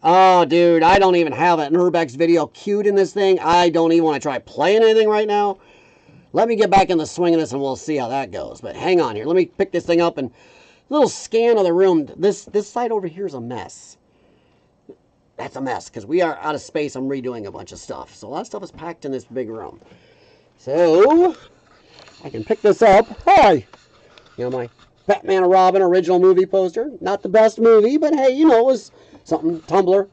Oh, dude, I don't even have an Urbex video queued in this thing. I don't even want to try playing anything right now. Let me get back in the swing of this, and we'll see how that goes. But hang on here. Let me pick this thing up and a little scan of the room. This side over here is a mess. That's a mess because we are out of space. I'm redoing a bunch of stuff. So a lot of stuff is packed in this big room. So I can pick this up. Hi! You know, my Batman and Robin original movie poster. Not the best movie, but hey, you know, it was something. Tumblr.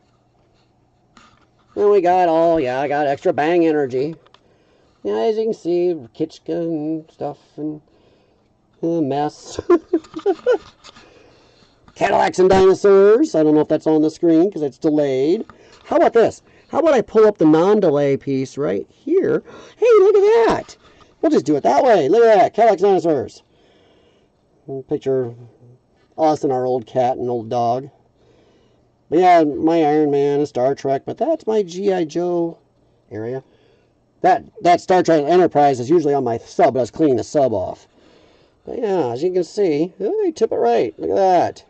And we got I got extra bang energy. Yeah, as you can see, Kitschka and stuff and a mess. Cadillacs and dinosaurs. I don't know if that's on the screen because it's delayed. How about this? How about I pull up the non-delay piece right here? Hey, look at that. We'll just do it that way. Look at that. Cadillacs and dinosaurs. Picture us and our old cat and old dog. But yeah, my Iron Man and Star Trek, but that's my G.I. Joe area. That Star Trek Enterprise is usually on my sub, but I was cleaning the sub off. But yeah, as you can see, oh, you tip it right. Look at that.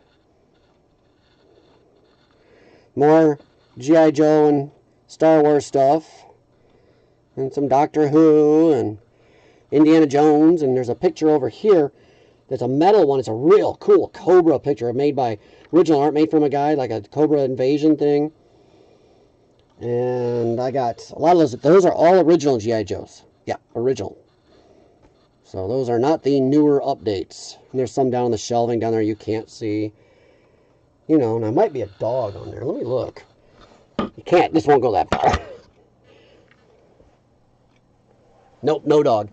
More G.I. Joe and Star Wars stuff. And some Doctor Who and Indiana Jones. And there's a picture over here. There's a metal one. It's a real cool Cobra picture made by original art, made from a guy, like a Cobra invasion thing. And I got a lot of those. Those are all original G.I. Joes. Yeah, original. So those are not the newer updates. And there's some down on the shelving down there you can't see. You know, and there might be a dog on there. Let me look. You can't. This won't go that far. Nope, no dog.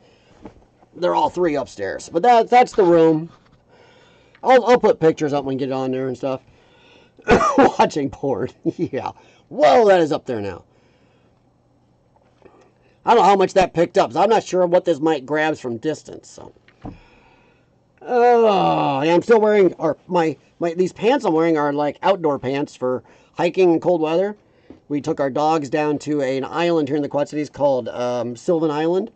They're all three upstairs. But that's the room. I'll put pictures up when we get on there and stuff. Watching porn. Yeah. Whoa, that is up there now. I don't know how much that picked up. So I'm not sure what this mic grabs from distance. So. Oh, yeah, I'm still wearing these pants I'm wearing are like outdoor pants for hiking in cold weather. We took our dogs down to an island here in the Quad Cities called Sylvan Island.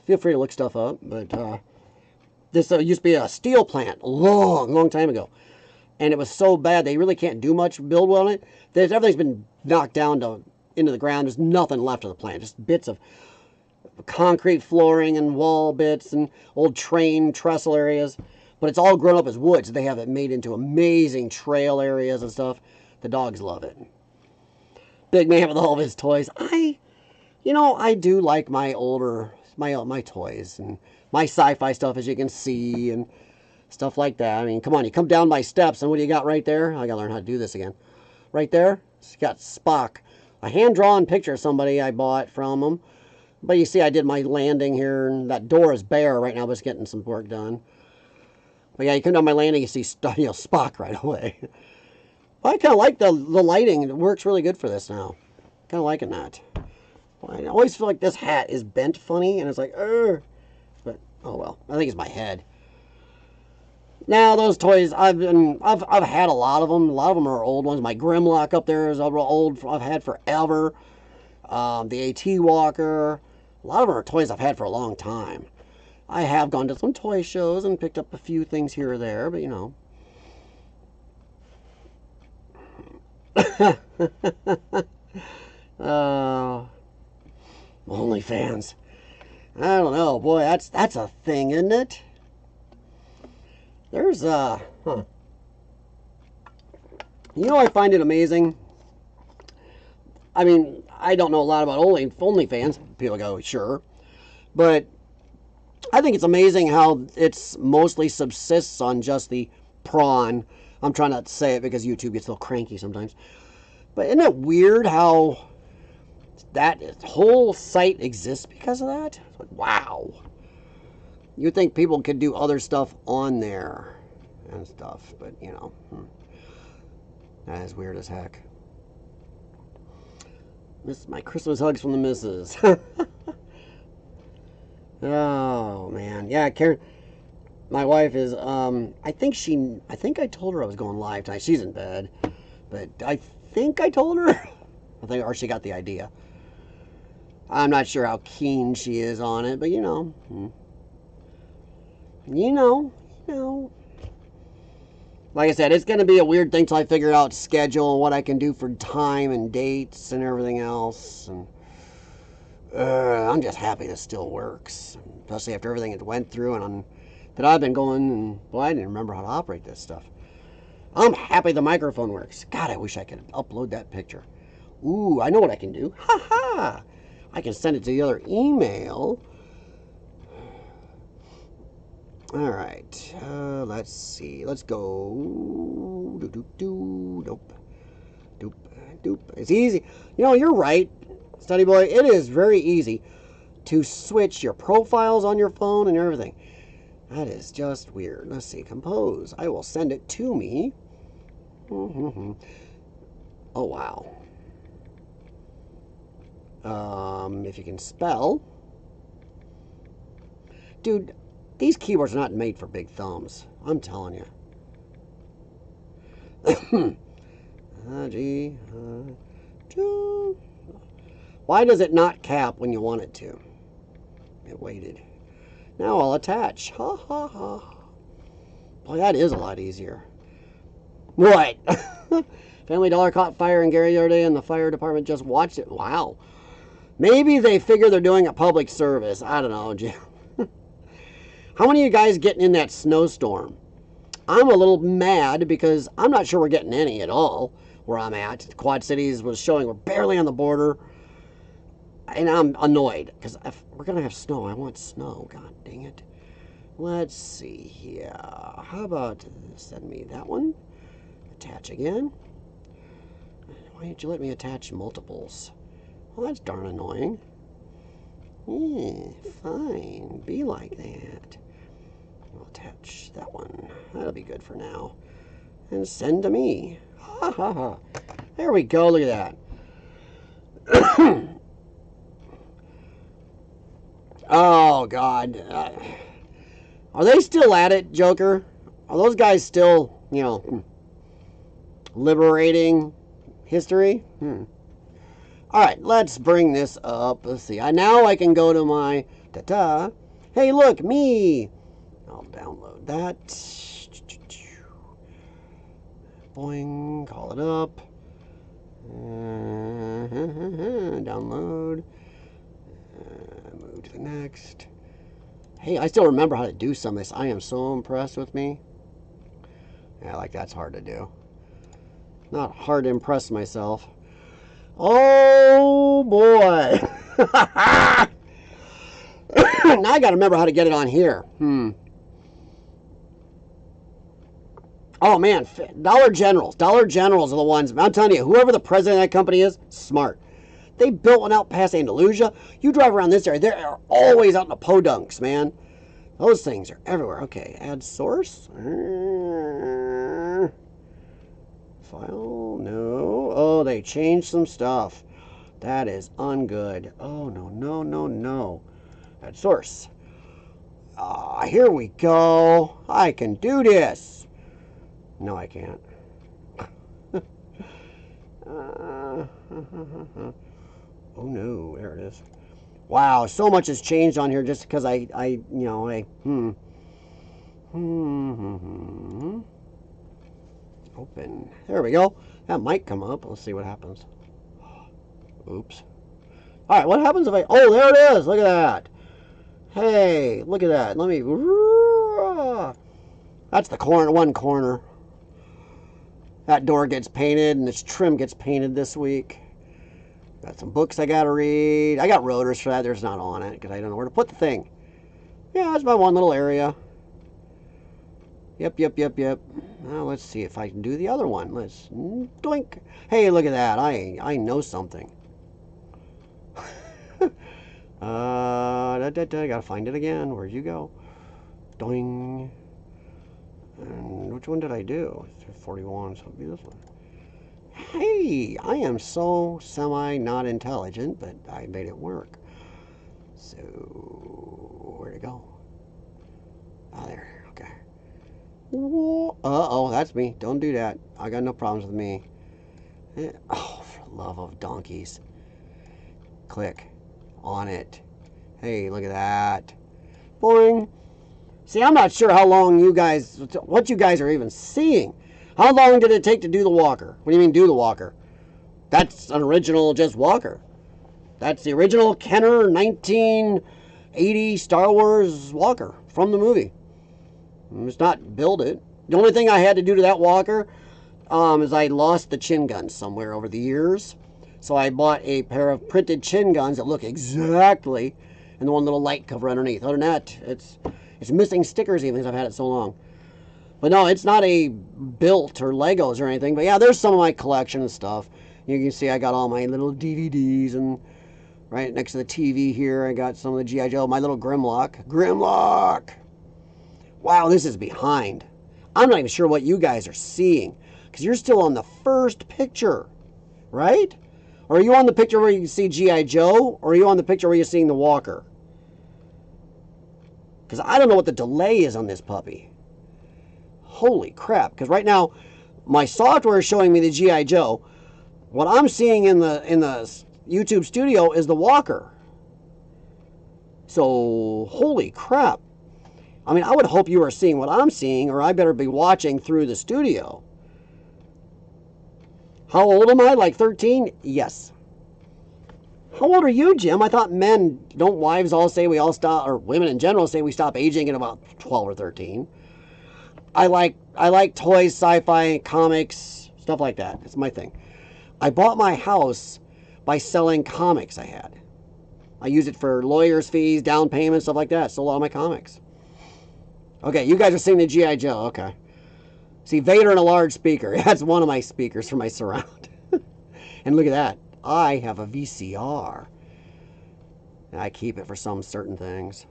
Feel free to look stuff up, but this used to be a steel plant a long time ago. And it was so bad they really can't do much build on it. Everything's been knocked down into the ground. There's nothing left of the plant, just bits of concrete flooring and wall bits and old train trestle areas. But it's all grown up as wood, so they have it made into amazing trail areas and stuff. The dogs love it. Big man with all of his toys. I do like my older, my toys and my sci-fi stuff, as you can see, and stuff like that. I mean, come on, you come down my steps, and what do you got right there? I gotta learn how to do this again. Right there, it's got Spock. A hand-drawn picture of somebody I bought from him. But you see, I did my landing here, and that door is bare right now, but it's getting some work done. But yeah, you come down my landing, you see Spock right away. I kind of like the lighting. It works really good for this now. Kind of liking that. I always feel like this hat is bent funny, and it's like, but oh well. I think it's my head. Now those toys, I've had a lot of them. A lot of them are old ones. My Grimlock up there is old. I've had forever. The AT Walker. A lot of them are toys I've had for a long time. I have gone to some toy shows and picked up a few things here or there, but you know. OnlyFans. I don't know, boy. That's a thing, isn't it? There's I find it amazing. I mean, I don't know a lot about OnlyFans. People go, sure, but I think it's amazing how it's mostly subsists on just the prawn. I'm trying not to say it because YouTube gets a little cranky sometimes. But isn't it weird how that whole site exists because of that? It's like, wow. You'd think people could do other stuff on there and stuff, but you know, that is weird as heck. This is my Christmas hugs from the missus. Oh man, yeah, Karen. My wife is. I think I told her I was going live tonight. She's in bed, but I think I told her. Or she got the idea. I'm not sure how keen she is on it, but you know. You know. Like I said, it's going to be a weird thing till I figure out schedule and what I can do for time and dates and everything else. And I'm just happy this still works, especially after everything it went through and that I've been going. And well, I didn't remember how to operate this stuff. I'm happy the microphone works. God, I wish I could upload that picture. Ooh, I know what I can do. Ha ha! I can send it to the other email. All right, let's see. Let's go. Nope. Doop. It's easy. You know, you're right, Study Boy. It is very easy to switch your profiles on your phone and everything. That is just weird. Let's see. Compose. I will send it to me. Oh, wow. If you can spell. Dude, these keyboards are not made for big thumbs. I'm telling you. Why does it not cap when you want it to? It waited. Now I'll attach. Ha ha ha. Boy, that is a lot easier. What? Family Dollar caught fire in Gary the other day and the fire department just watched it. Wow. Maybe they figure they're doing a public service. I don't know. How many of you guys getting in that snowstorm? I'm a little mad because I'm not sure we're getting any at all where I'm at. Quad Cities was showing we're barely on the border. And I'm annoyed because if we're going to have snow, I want snow. God dang it. Let's see here. How about send me that one? Attach again. Why didn't you let me attach multiples? Well, that's darn annoying. Yeah, fine. Be like that. I'll attach that one. That'll be good for now. And send to me. Ha ha ha. There we go. Look at that. Oh, God. Are they still at it, Joker? Are those guys still, you know, liberating history? All right, let's bring this up. Let's see. Now I can go to my ta-ta. Hey, look, me. I'll download that. Boing, call it up. Download. Move to the next. Hey, I still remember how to do some of this. I am so impressed with me. Yeah, like that's hard to do. Not hard to impress myself. Oh boy. Now I got to remember how to get it on here. Oh man, Dollar Generals. Dollar Generals are the ones. I'm telling you, whoever the president of that company is, smart. They built one out past Andalusia. You drive around this area, they're always out in the podunks, man. Those things are everywhere. Okay, add source. File, no. Oh, they changed some stuff. That is ungood. Oh, no, no, no, no. Add source. Here we go. I can do this. No, I can't. Oh no, there it is. Wow, so much has changed on here just because open. There we go. That might come up. Let's see what happens. Oops. All right, what happens if I... Oh, there it is. Look at that. Hey, look at that. Let me... That's the corner, one corner. That door gets painted and this trim gets painted this week. Got some books I got to read. I got rotors for that. There's not on it because I don't know where to put the thing. Yeah, that's my one little area. Yep. Now let's see if I can do the other one. Let's doink. Hey, look at that. I know something. I gotta find it again. Where'd you go? Doing. And which one did I do? 41, so it'll be this one. Hey, I am so not intelligent, but I made it work. So, where'd it go? Oh, there. Okay. Uh-oh, that's me. Don't do that. I got no problems with me. Oh, for the love of donkeys. Click on it. Hey, look at that. Boing. See, I'm not sure how long what you guys are even seeing. How long did it take to do the walker? What do you mean do the walker? That's an original just walker. That's the original Kenner 1980 Star Wars walker from the movie. It's not build it. The only thing I had to do to that walker is I lost the chin guns somewhere over the years. So I bought a pair of printed chin guns that look exactly, and the one little light cover underneath. Other than that, it's missing stickers even because I've had it so long. But no, it's not a built or Legos or anything. But yeah, there's some of my collection and stuff. You can see I got all my little DVDs, and right next to the TV here, I got some of the G.I. Joe, my little Grimlock. Wow, this is behind. I'm not even sure what you guys are seeing because you're still on the first picture, right? Or are you on the picture where you can see G.I. Joe, or are you on the picture where you're seeing the walker? Because I don't know what the delay is on this puppy. Holy crap. Because right now, my software is showing me the G.I. Joe. What I'm seeing in the YouTube studio is the walker. So, holy crap. I mean, I would hope you are seeing what I'm seeing, or I better be watching through the studio. How old am I? Like 13? Yes. How old are you, Jim? I thought men, don't wives all say we all stop, or women in general say we stop aging at about 12 or 13. I like toys, sci-fi, comics, stuff like that. It's my thing. I bought my house by selling comics I had. I used it for lawyers' fees, down payments, stuff like that. Sold all my comics. Okay, you guys are seeing the G.I. Joe. Okay. See, Vader and a large speaker. That's one of my speakers for my surround. And look at that. I have a VCR. And I keep it for some certain things.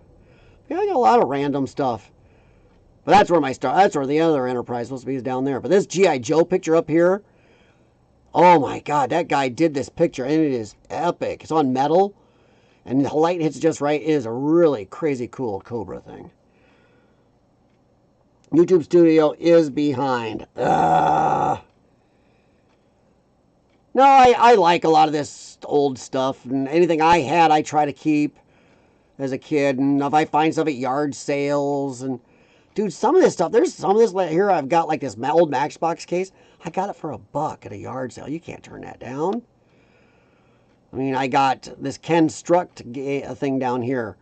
Yeah, I got a lot of random stuff. But that's where that's where the other enterprise is supposed to be, is down there. But this G.I. Joe picture up here, oh my God, that guy did this picture and it is epic. It's on metal and the light hits just right. It is a really crazy cool Cobra thing. YouTube Studio is behind. No, I like a lot of this old stuff, and anything I had I try to keep as a kid. And if I find stuff at yard sales, and dude, some of this stuff, there's some of this here I've got, like this old Matchbox case. I got it for $1 at a yard sale. You can't turn that down. I mean, I got this Ken Struct thing down here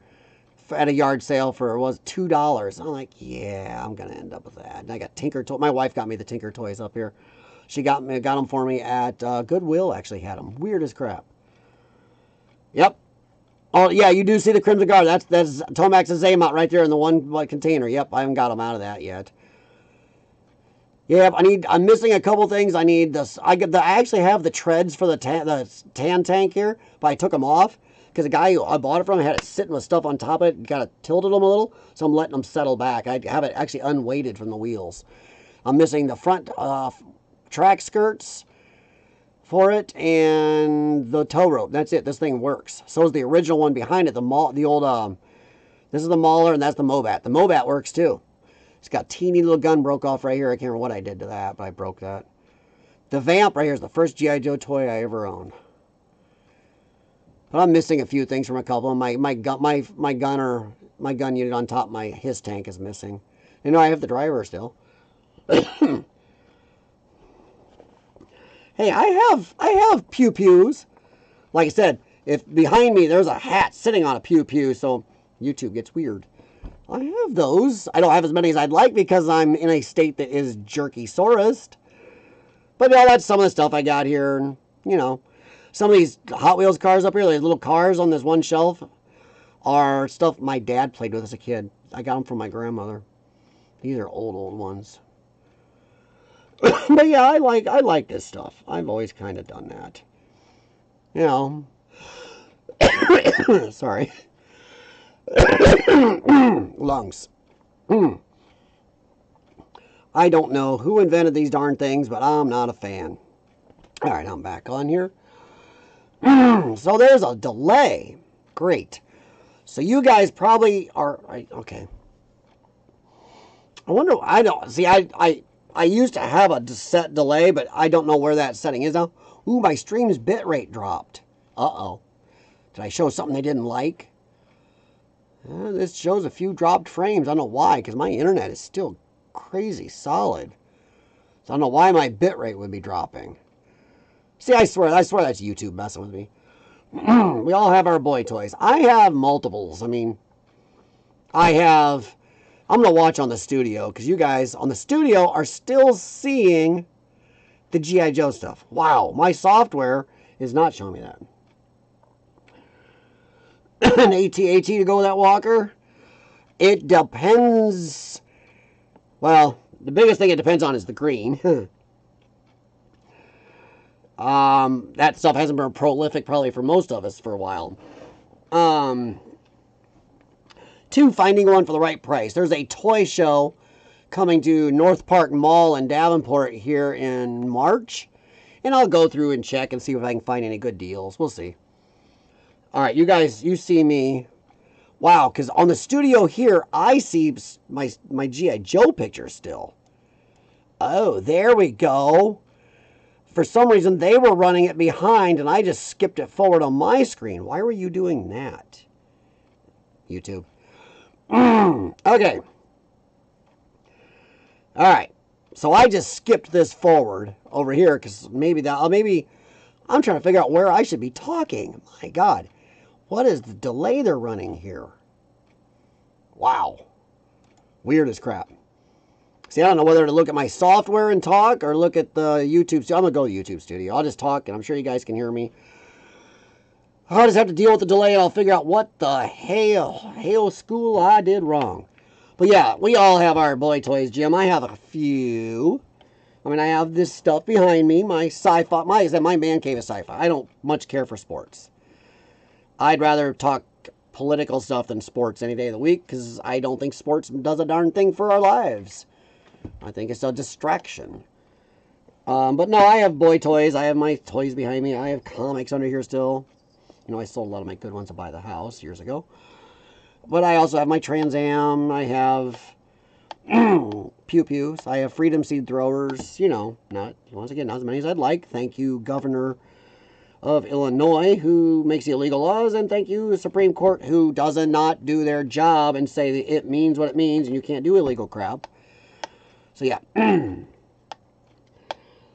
at a yard sale for, was $2. I'm like, yeah, I'm gonna end up with that. And I got Tinker Toys. My wife got me the Tinker Toys up here. She got them for me at Goodwill. Actually had them. Weird as crap. Yep. Oh yeah, you do see the Crimson Guard. That's Tomax and Zaymot right there in the one container. Yep, I haven't got them out of that yet. Yeah, I'm missing a couple things. I need this. I actually have the treads for the tan tank here, but I took them off because the guy who I bought it from had it sitting with stuff on top of it. Kind of tilted them a little, so I'm letting them settle back. I have it actually unweighted from the wheels. I'm missing the front track skirts for it and the tow rope. That's it. This thing works. So is the original one behind it. This is the Mauler and that's the Mobat. The Mobat works too. It's got a teeny little gun broke off right here. I can't remember what I did to that, but I broke that. The Vamp right here is the first G.I. Joe toy I ever owned. But I'm missing a few things from a couple. My gun unit on top of his tank is missing. You know, I have the driver still. Hey, I have pew pews. Like I said, if behind me there's a hat sitting on a pew pew, so YouTube gets weird. I have those. I don't have as many as I'd like because I'm in a state that is jerky-saurused. But yeah, that's some of the stuff I got here. And, you know, some of these Hot Wheels cars up here, these little cars on this one shelf, are stuff my dad played with as a kid. I got them from my grandmother. These are old ones. But yeah, I like this stuff. I've always kind of done that. You know. Sorry. Lungs. I don't know who invented these darn things, but I'm not a fan. All right, I'm back on here. So there's a delay. Great. So you guys probably are okay. I wonder. I don't see. I used to have a set delay, but I don't know where that setting is now. Ooh, my stream's bitrate dropped. Uh-oh. Did I show something they didn't like? This shows a few dropped frames. I don't know why, because my internet is still crazy solid. So I don't know why my bitrate would be dropping. See, I swear that's YouTube messing with me. We all have our boy toys. I have multiples. I mean, I'm going to watch on the studio, because you guys on the studio are still seeing the G.I. Joe stuff. Wow, my software is not showing me that. An AT-AT to go with that walker? It depends. Well, the biggest thing it depends on is the green. That stuff hasn't been prolific probably for most of us for a while. 2, finding one for the right price. There's a toy show coming to North Park Mall in Davenport here in March. And I'll go through and check and see if I can find any good deals. We'll see. All right, you guys, you see me. Wow, because on the studio here, I see my G.I. Joe picture still. Oh, there we go. For some reason, they were running it behind, and I just skipped it forward on my screen. Why were you doing that? YouTube. Okay. All right. So I just skipped this forward over here because maybe I'm trying to figure out where I should be talking. My God, what is the delay they're running here? Wow, weird as crap. See, I don't know whether to look at my software and talk or look at the YouTube. I'm going to go to YouTube Studio. I'll just talk, and I'm sure you guys can hear me. I'll just have to deal with the delay, and I'll figure out what the hell school I did wrong. But yeah, we all have our boy toys, Jim. I have a few. I mean, I have this stuff behind me, my sci-fi. My man cave is sci-fi. I don't much care for sports. I'd rather talk political stuff than sports any day of the week because I don't think sports does a darn thing for our lives. I think it's a distraction. But no, I have boy toys. I have my toys behind me. I have comics under here still. You know, I sold a lot of my good ones to buy the house years ago. But I also have my Trans Am. I have Pew Pews. I have Freedom Seed Throwers. You know, once again, not as many as I'd like. Thank you, Governor of Illinois, who makes the illegal laws. And thank you, the Supreme Court, who does not do their job and say that it means what it means and you can't do illegal crap. So yeah.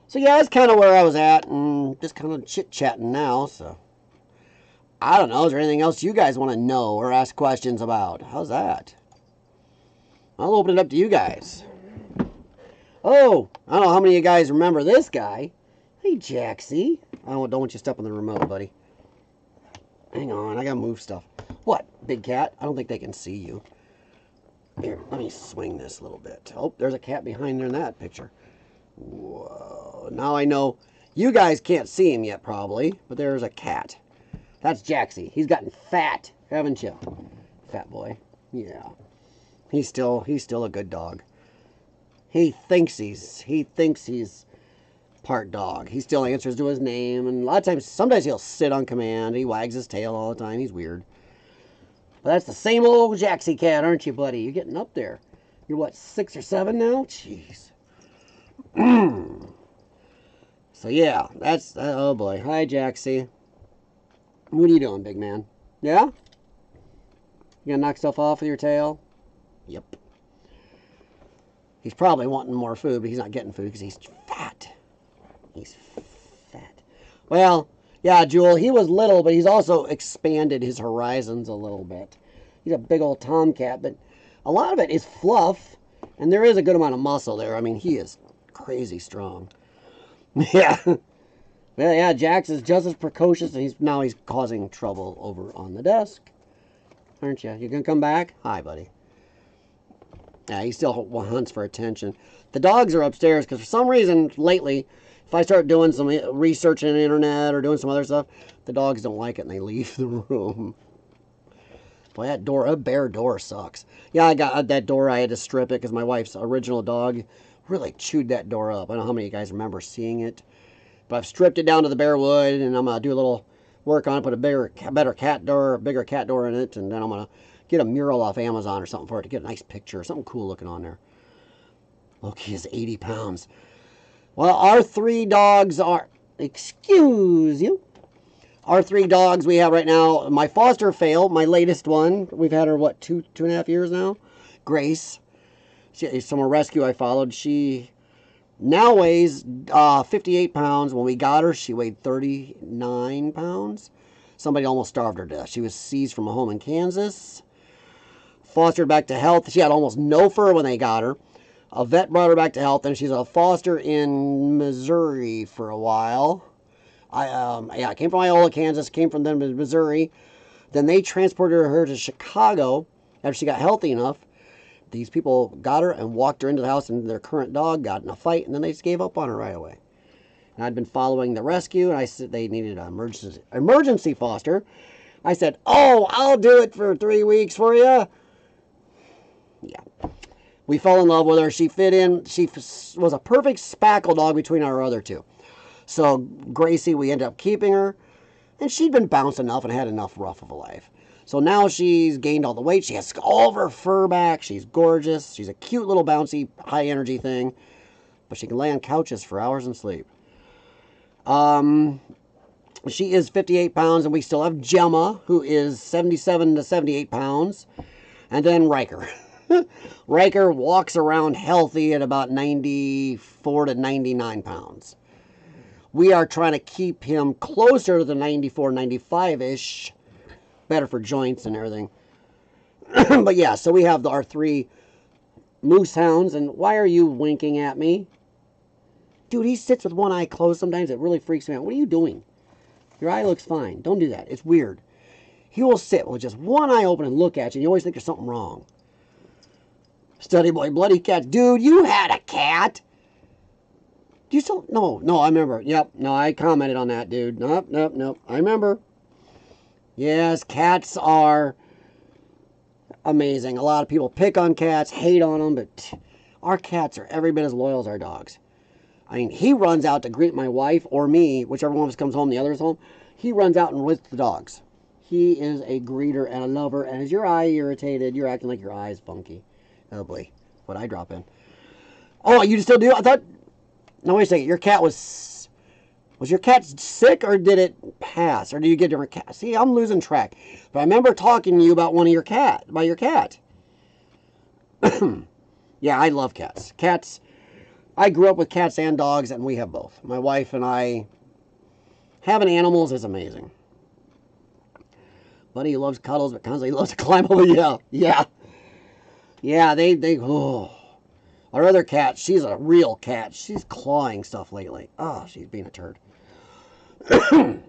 So yeah, that's kind of where I was at, and just kind of chit-chatting now, so. I don't know, is there anything else you guys want to know or ask questions about? How's that? I'll open it up to you guys. Oh, I don't know how many of you guys remember this guy. Hey, Jaxie. I don't want you to step on the remote, buddy. Hang on, I gotta move stuff. What, big cat? I don't think they can see you. Here, let me swing this a little bit. Oh, there's a cat behind there in that picture. Whoa. Now I know you guys can't see him yet, probably, but there's a cat. That's Jaxie. He's gotten fat, haven't you? Fat boy. Yeah. He's still a good dog. He thinks he's part dog. He still answers to his name, and a lot of times, sometimes he'll sit on command. He wags his tail all the time. He's weird. But that's the same old Jaxie cat, aren't you, buddy? You're getting up there. You're what, 6 or 7 now? Jeez. So yeah, that's, oh boy. Hi, Jaxie. What are you doing, big man? Yeah? You gonna knock stuff off with your tail? Yep. He's probably wanting more food, but he's not getting food because he's fat. He's fat. Well, yeah, Jewel, he was little, but he's also expanded his horizons a little bit. He's a big old tomcat, but a lot of it is fluff, and there is a good amount of muscle there. I mean, he is crazy strong. Yeah. Well, yeah, Jax is just as precocious, and he's causing trouble over on the desk. Aren't you? You gonna come back? Hi, buddy. Yeah, he still hunts for attention. The dogs are upstairs because for some reason lately, if I start doing some research on the internet or doing some other stuff, the dogs don't like it and they leave the room. Boy, that bare door sucks. Yeah, I got that door. I had to strip it because my wife's original dog really chewed that door up. I don't know how many of you guys remember seeing it. But I've stripped it down to the bare wood, and I'm going to do a little work on it, put a bigger cat door in it, and then I'm going to get a mural off Amazon or something for it to get a nice picture, something cool looking on there. Loki is 80 pounds. Well, our 3 dogs are, excuse you, our 3 dogs we have right now, my foster failed, my latest one, we've had her, what, 2.5 years now? Grace. She's from a rescue I followed. She now weighs 58 pounds. When we got her, she weighed 39 pounds. Somebody almost starved her to death. She was seized from a home in Kansas. Fostered back to health. She had almost no fur when they got her. A vet brought her back to health, and she's a foster in Missouri for a while. I came from Iola, Kansas, came from them to Missouri. Then they transported her to Chicago after she got healthy enough. These people got her and walked her into the house, and their current dog got in a fight, and then they just gave up on her right away. And I'd been following the rescue, and I said they needed an emergency foster. I said, oh, I'll do it for 3 weeks for you. Yeah. We fell in love with her. She fit in. She was a perfect spackle dog between our other 2. So Gracie, we ended up keeping her, and she'd been bounced enough and had enough rough of a life. So now she's gained all the weight. She has all of her fur back. She's gorgeous. She's a cute little bouncy, high energy thing. But she can lay on couches for hours and sleep. She is 58 pounds, and we still have Gemma, who is 77 to 78 pounds. And then Riker. Riker walks around healthy at about 94 to 99 pounds. We are trying to keep him closer to the 94, 95-ish. Better for joints and everything. But yeah, so we have our 3 moose hounds. And why are you winking at me? Dude, he sits with one eye closed sometimes. It really freaks me out. What are you doing? Your eye looks fine. Don't do that. It's weird. He will sit with just one eye open and look at you. And you always think there's something wrong. Study boy, bloody cat. Dude, you had a cat. Do you still? No, I remember. Yep. No, I commented on that, dude. Nope. I remember. Yes, cats are amazing. A lot of people pick on cats, hate on them, but our cats are every bit as loyal as our dogs. I mean, he runs out to greet my wife or me, whichever one of us comes home, the other is home. He runs out and with the dogs. He is a greeter and a lover. And is your eye irritated? You're acting like your eye is funky. Oh boy, what I drop in. Oh, you still do? I thought. No, wait a second. Your cat was your cat sick or did it pass? Or do you get different cats? See, I'm losing track. But I remember talking to you about your cat. Yeah, I love cats. Cats, I grew up with cats and dogs, and we have both. My wife and I, having animals is amazing. Buddy loves cuddles, but constantly loves to climb over. Yeah, oh. Our other cat, she's a real cat. She's clawing stuff lately. Oh, she's being a turd. No,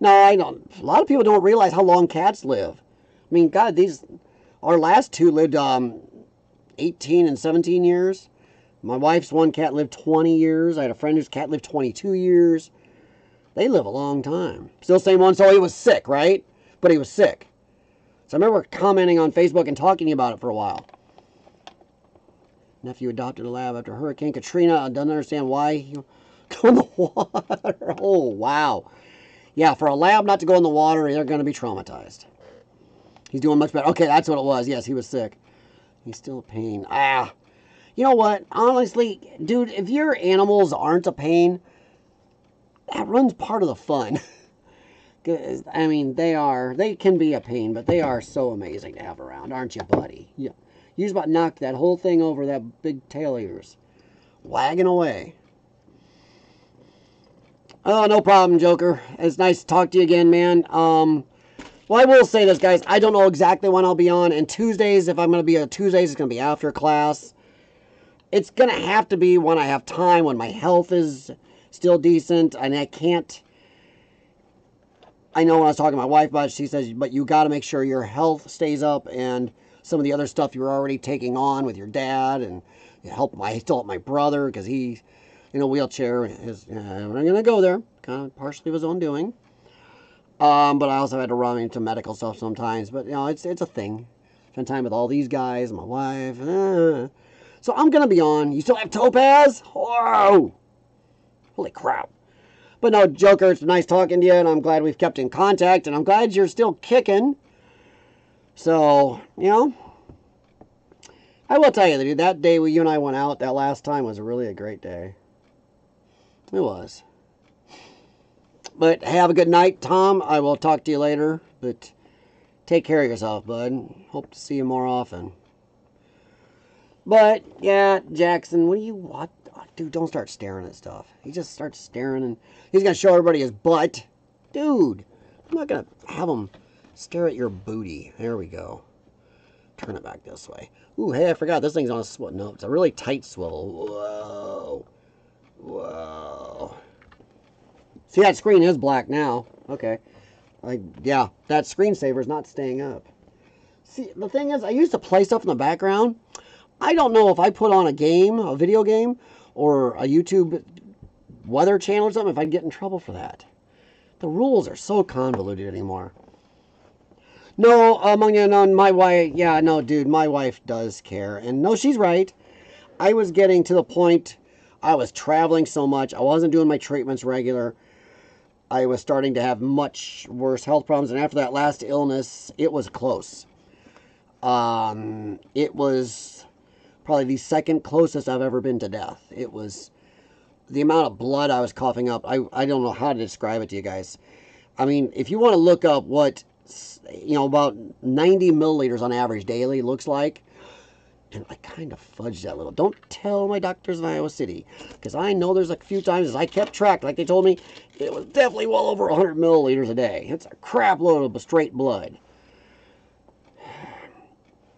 I don't. A lot of people don't realize how long cats live. I mean, God, our last 2 lived 18 and 17 years. My wife's one cat lived 20 years. I had a friend whose cat lived 22 years. They live a long time. Still same one, so he was sick, right? But he was sick. So I remember commenting on Facebook and talking to you about it for a while. Nephew adopted a lab after Hurricane Katrina. I don't understand why he go in the water. Oh, wow. Yeah, for a lab not to go in the water, they're going to be traumatized. He's doing much better. Okay, that's what it was. Yes, he was sick. He's still a pain. You know what? Honestly, dude, if your animals aren't a pain, that runs part of the fun. I mean, they can be a pain, but they are so amazing to have around, aren't you, buddy? Yeah. You just about knocked that whole thing over, that big tail of yours. Wagging away. Oh, no problem, Joker. It's nice to talk to you again, man. Well, I will say this, guys. I don't know exactly when I'll be on. And Tuesdays, if I'm going to be on Tuesdays, it's going to be after class. It's going to have to be when I have time, when my health is still decent. And I can't... I know when I was talking to my wife about it, she says, but you got to make sure your health stays up and some of the other stuff you're already taking on with your dad and still help my brother because he's in a wheelchair. I'm not going to go there. Kind of partially of his own doing. But I also had to run into medical stuff sometimes. But, it's a thing. Spend time with all these guys, my wife. So I'm going to be on. You still have Topaz? Whoa! Holy crap. But no, Joker, it's nice talking to you, and I'm glad we've kept in contact, and I'm glad you're still kicking. So, I will tell you, dude, that day you and I went out, that last time was really a great day. It was. But have a good night, Tom. I will talk to you later, but take care of yourself, bud. Hope to see you more often. But, yeah, Jackson, what? Dude, don't start staring at stuff. He just starts staring, and he's going to show everybody his butt. Dude, I'm not going to have him stare at your booty. There we go. Turn it back this way. Ooh, hey, I forgot. This thing's on a swivel. No, it's a really tight swivel. Whoa. See, that screen is black now. Okay. Yeah, that screensaver's not staying up. See, the thing is, I used to play stuff in the background. I don't know if I put on a video game, or a YouTube weather channel or something, if I'd get in trouble for that. The rules are so convoluted anymore. No, my wife, yeah, no, dude, my wife does care. And no, she's right. I was getting to the point, I was traveling so much, I wasn't doing my treatments regular. I was starting to have much worse health problems, and after that last illness, it was close. It was probably the second closest I've ever been to death. It was the amount of blood I was coughing up. I don't know how to describe it to you guys. I mean, if you want to look up what, about 90 milliliters on average daily looks like, And I kind of fudged that a little. Don't tell my doctors in Iowa City, because I know there's a few times as I kept track, like they told me, it was definitely well over 100 milliliters a day. It's a crap load of straight blood.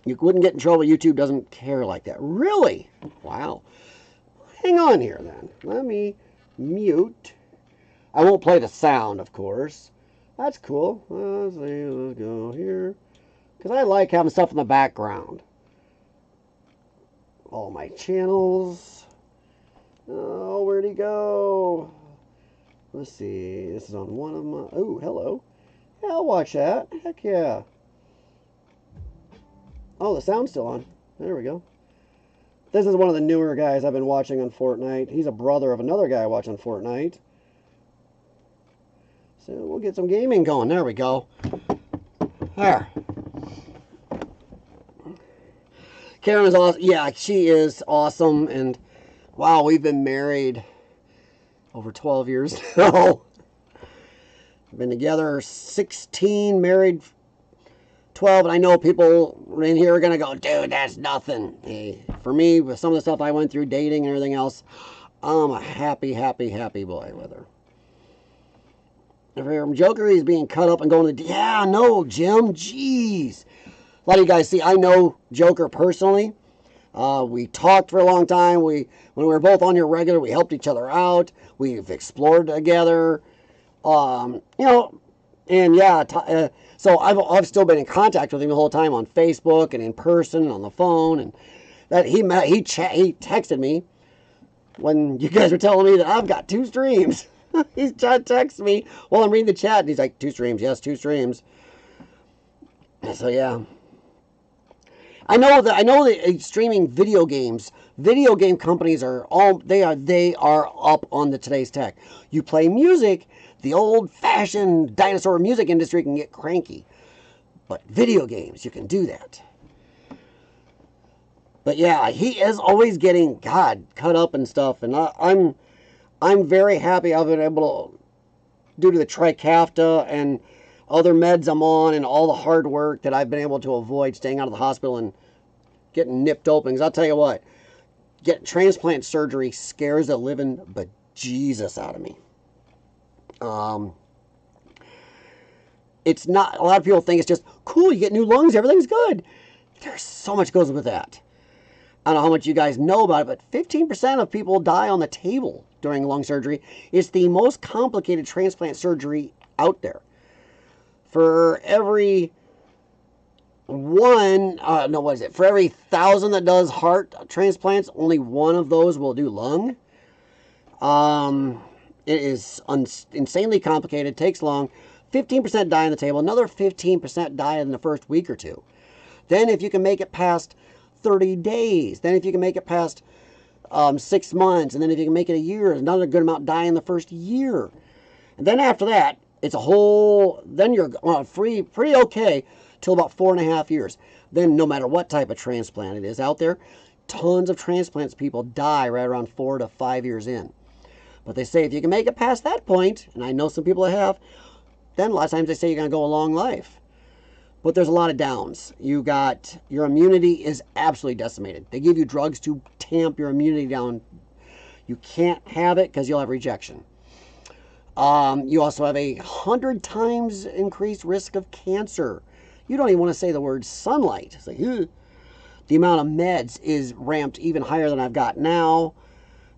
You wouldn't get in trouble. YouTube doesn't care like that. Really? Wow. Hang on here then. Let me mute. I won't play the sound, of course. That's cool. Let's see. Let's go here. Because I like having stuff in the background. All my channels. Oh, where'd he go? Let's see. This is on one of my... Oh, hello. Yeah, I'll watch that. Heck yeah. Oh, the sound's still on. There we go. This is one of the newer guys I've been watching on Fortnite. He's a brother of another guy I watch on Fortnite. So we'll get some gaming going. There we go. There. Karen is awesome. Yeah, she is awesome. And wow, we've been married over 12 years now. Been together 16, married 12. And I know people in here are going to go, dude, that's nothing. Hey, for me, with some of the stuff I went through, dating and everything else, I'm a happy, happy, happy boy with her. If Joker is being cut up and going to the... Yeah, no, Jim, jeez. A lot of you guys see, I know Joker personally. We talked for a long time. When we were both on your regular, we helped each other out. We've explored together. You know, and yeah, so I've still been in contact with him the whole time on Facebook and in person and on the phone. And that he texted me when you guys were telling me that I've got 2 streams. He's trying to text me while I'm reading the chat, and he's like, 2 streams, yes, 2 streams. So yeah. I know that streaming video games, video game companies are up on today's tech. You play music, the old-fashioned dinosaur music industry can get cranky. But video games, you can do that. But yeah, he is always getting, God, cut up and stuff. And I'm very happy I've been able to, due to the Trikafta and other meds I'm on and all the hard work that I've been able to avoid staying out of the hospital and getting nipped open. Because I'll tell you what, getting transplant surgery scares the living bejesus out of me. It's not, a lot of people think it's just, cool, you get new lungs, everything's good. There's so much goes with that. I don't know how much you guys know about it, but 15% of people die on the table during lung surgery. It's the most complicated transplant surgery out there. For every for every 1,000 that does heart transplants, only 1 of those will do lung. It is insanely complicated, takes long. 15% die on the table, another 15% die in the first week or 2. Then if you can make it past 30 days, then if you can make it past 6 months, and then if you can make it a year, another good amount die in the first year. And then after that, it's a whole, then you're pretty okay till about 4.5 years. Then no matter what type of transplant it is out there, tons of transplants people die right around 4 to 5 years in. But they say if you can make it past that point, and I know some people that have, then a lot of times they say you're going to go a long life. But there's a lot of downs. Your immunity is absolutely decimated. They give you drugs to tamp your immunity down. You can't have it because you'll have rejection. You also have 100 times increased risk of cancer. You don't even want to say the word sunlight. It's like, ugh. The amount of meds is ramped even higher than I've got now.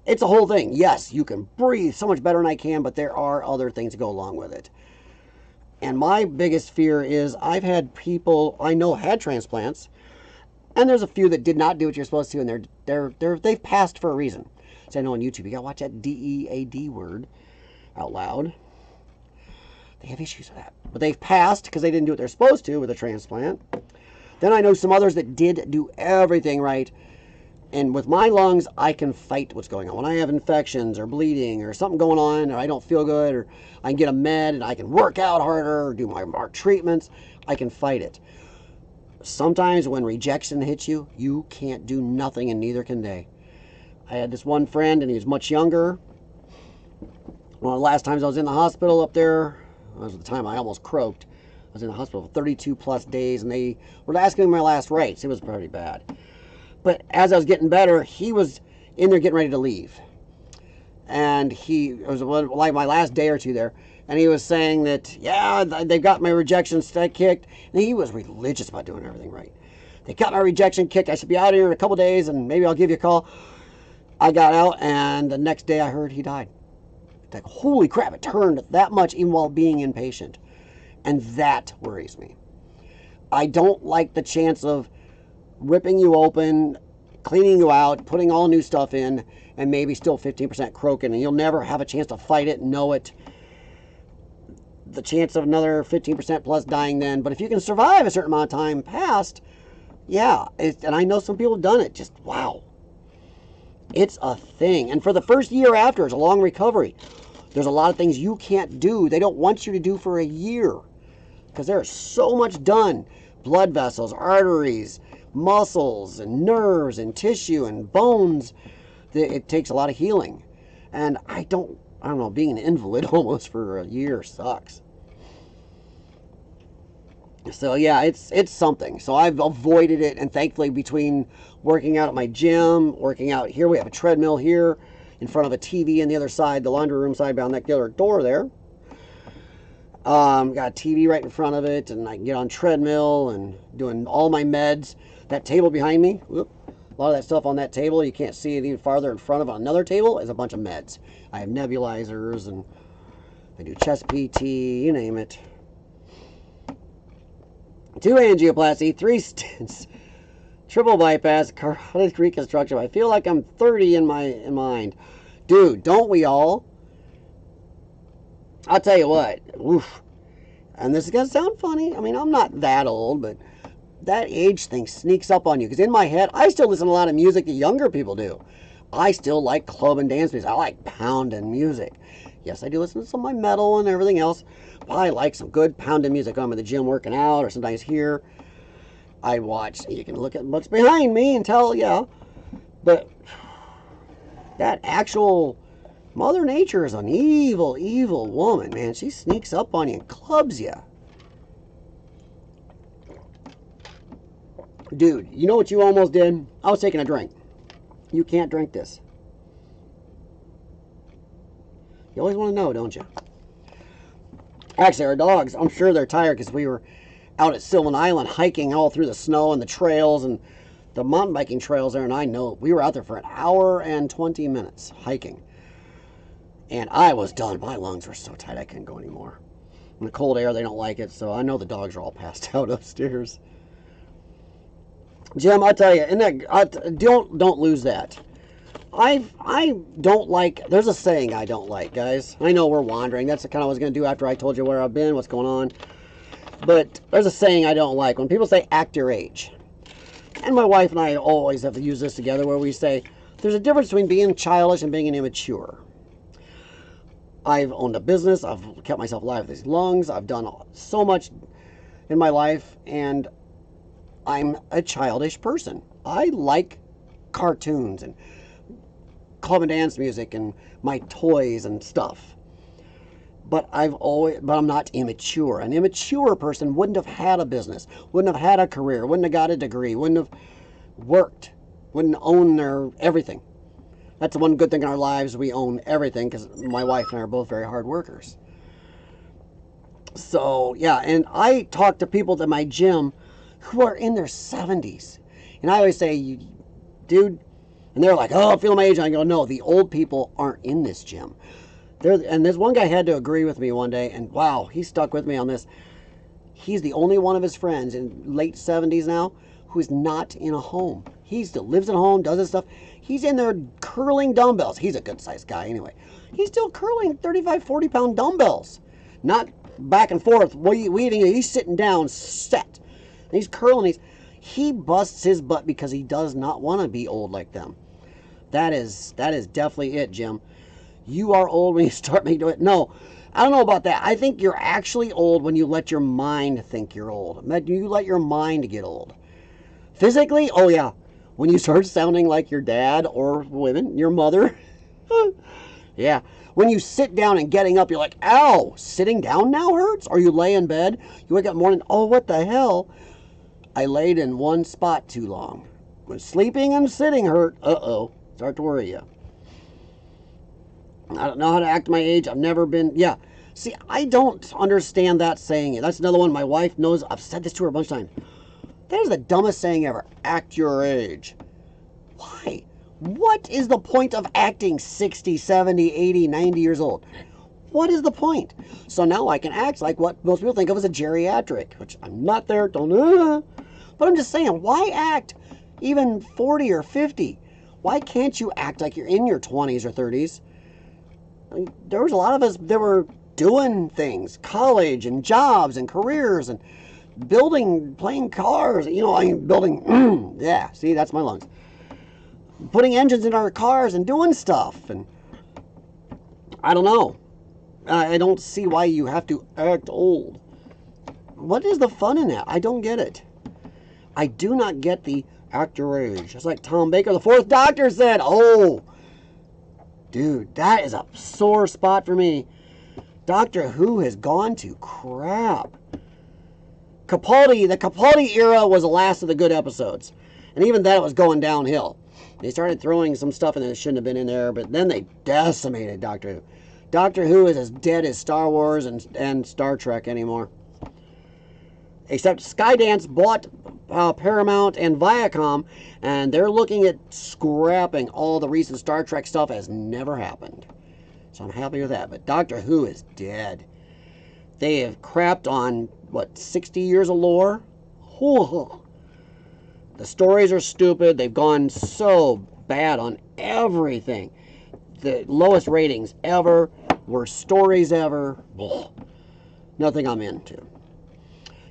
It's a whole thing. Yes, you can breathe so much better than I can, but there are other things to go along with it. And my biggest fear is I've had people I know had transplants, and there's a few that did not do what you're supposed to, and they've passed for a reason. So I know on YouTube, you gotta watch that DEAD word out loud. They have issues with that. But they've passed because they didn't do what they're supposed to with a transplant. Then I know some others that did do everything right. And with my lungs, I can fight what's going on. When I have infections or bleeding or something going on, or I don't feel good, or I can get a med and I can work out harder or do more treatments, I can fight it. Sometimes when rejection hits you, you can't do nothing, and neither can they. I had this one friend, and he was much younger. One of the last times I was in the hospital up there, that was the time I almost croaked. I was in the hospital for 32 plus days, and they were asking me my last rites. It was pretty bad. But as I was getting better, he was in there getting ready to leave. And it was like my last day or two there. And he was saying that, yeah, they got my rejection kicked. And he was religious about doing everything right. They got my rejection kicked. I should be out here in a couple days and maybe I'll give you a call. I got out and the next day I heard he died. Like, holy crap, it turned that much even while being inpatient. And that worries me. I don't like the chance of ripping you open, cleaning you out, putting all new stuff in, and maybe still 15% croaking, and you'll never have a chance to fight it and know it. The chance of another 15% plus dying then. But if you can survive a certain amount of time past, yeah. And I know some people have done it. Just, wow. It's a thing. And for the first year after, it's a long recovery. There's a lot of things you can't do. They don't want you to do for a year. Because there's so much done. Blood vessels, arteries, muscles, and nerves, and tissue, and bones. It takes a lot of healing. And I don't know, being an invalid almost for a year sucks. So yeah, it's something. So I've avoided it, and thankfully between working out at my gym, working out here, we have a treadmill here in front of a TV on the other side, the laundry room side behind that other door there. Got a TV right in front of it, and I can get on treadmill and doing all my meds. That table behind me, whoop, a lot of that stuff on that table, you can't see it even farther in front of another table, is a bunch of meds. I have nebulizers, and I do chest PT, you name it. 2 angioplasty, 3 stents, triple bypass, carotid reconstruction. I feel like I'm 30 in my mind. Dude, don't we all? I'll tell you what. Oof. And this is going to sound funny. I mean, I'm not that old, but that age thing sneaks up on you. Because in my head, I still listen to a lot of music that younger people do. I still like club and dance music. I like pounding music. Yes, I do listen to some of my metal and everything else. But I like some good pounding music. I'm in the gym working out or sometimes here. I watch. You can look at what's behind me and tell, yeah. But that actual Mother Nature is an evil, evil woman, man. She sneaks up on you and clubs you. Dude, you know what you almost did? I was taking a drink. You can't drink this. You always want to know, don't you? Actually, our dogs, I'm sure they're tired because we were out at Sylvan Island hiking all through the snow and the trails and the mountain biking trails there. And I know we were out there for 1 hour and 20 minutes hiking. And I was done. My lungs were so tight I couldn't go anymore. In the cold air, they don't like it. So I know the dogs are all passed out upstairs. Jim, I'll tell you, and that, don't lose that. I don't like, there's a saying I don't like, guys. I know we're wandering. That's the kind of what I was going to do after I told you where I've been, what's going on. But there's a saying I don't like. When people say act your age. And my wife and I always have to use this together where we say, there's a difference between being childish and being an immature. I've owned a business. I've kept myself alive with these lungs. I've done so much in my life. And I'm a childish person. I like cartoons and club and dance music and my toys and stuff. But I'm not immature. An immature person wouldn't have had a business, wouldn't have had a career, wouldn't have got a degree, wouldn't have worked, wouldn't own their everything. That's the one good thing in our lives. We own everything because my wife and I are both very hard workers. So, yeah, and I talk to people at my gym who are in their 70s. And I always say, dude, and they're like, oh, I'm feeling my age. And I go, no, the old people aren't in this gym. And this one guy had to agree with me one day, and wow, he stuck with me on this. He's the only one of his friends in late 70s now who is not in a home. He still lives at home, does his stuff. He's in there curling dumbbells. He's a good-sized guy anyway. He's still curling 35, 40-pound dumbbells. Not back and forth. He's sitting down, set. And he's curling. He busts his butt because he does not want to be old like them. That is definitely it, Jim. You are old when you start making it. No, I don't know about that. I think you're actually old when you let your mind think you're old. You let your mind get old. Physically, oh yeah. When you start sounding like your dad or women, your mother. Yeah. When you sit down and getting up, you're like, ow, sitting down now hurts? Or you lay in bed, you wake up in the morning, oh, what the hell? I laid in one spot too long. When sleeping and sitting hurt, uh-oh, start to worry you. I don't know how to act my age. I've never been, yeah. See, I don't understand that saying. That's another one my wife knows. I've said this to her a bunch of times. That is the dumbest saying ever. Act your age. Why? What is the point of acting 60, 70, 80, 90 years old? What is the point? So now I can act like what most people think of as a geriatric, which I'm not there. Don't. But I'm just saying, why act even 40 or 50? Why can't you act like you're in your 20s or 30s? I mean, there was a lot of us that were doing things, college and jobs and careers and building, playing cars. You know, I mean, building, yeah, see, that's my lungs. Putting engines in our cars and doing stuff. And I don't know. I don't see why you have to act old. What is the fun in that? I don't get it. I do not get the act your age. It's like Tom Baker, the fourth Doctor, said. Oh, dude, that is a sore spot for me. Doctor Who has gone to crap. The Capaldi era was the last of the good episodes. And even that was going downhill. They started throwing some stuff in there that shouldn't have been in there, but then they decimated Doctor Who. Doctor Who is as dead as Star Wars and Star Trek anymore. Except Skydance bought Paramount and Viacom, and they're looking at scrapping all the recent Star Trek stuff as never happened. So I'm happy with that. But Doctor Who is dead. They have crapped on, 60 years of lore? The stories are stupid. They've gone so bad on everything. The lowest ratings ever, worst stories ever. Nothing I'm into.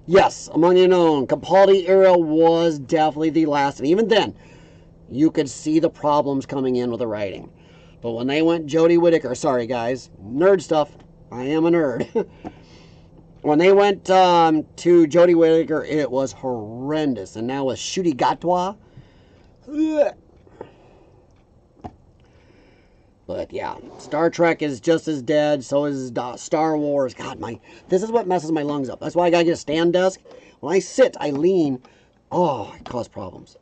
Yes, among the unknown, Capaldi era was definitely the last. And even then, you could see the problems coming in with the writing. But when they went Jodie Whittaker, sorry guys, nerd stuff. I am a nerd. When they went to Jodie Whittaker, it was horrendous. And now with Ncuti Gatwa. But yeah, Star Trek is just as dead. So is Star Wars. God, this is what messes my lungs up. That's why I gotta get a stand desk. When I sit, I lean. Oh, it causes problems.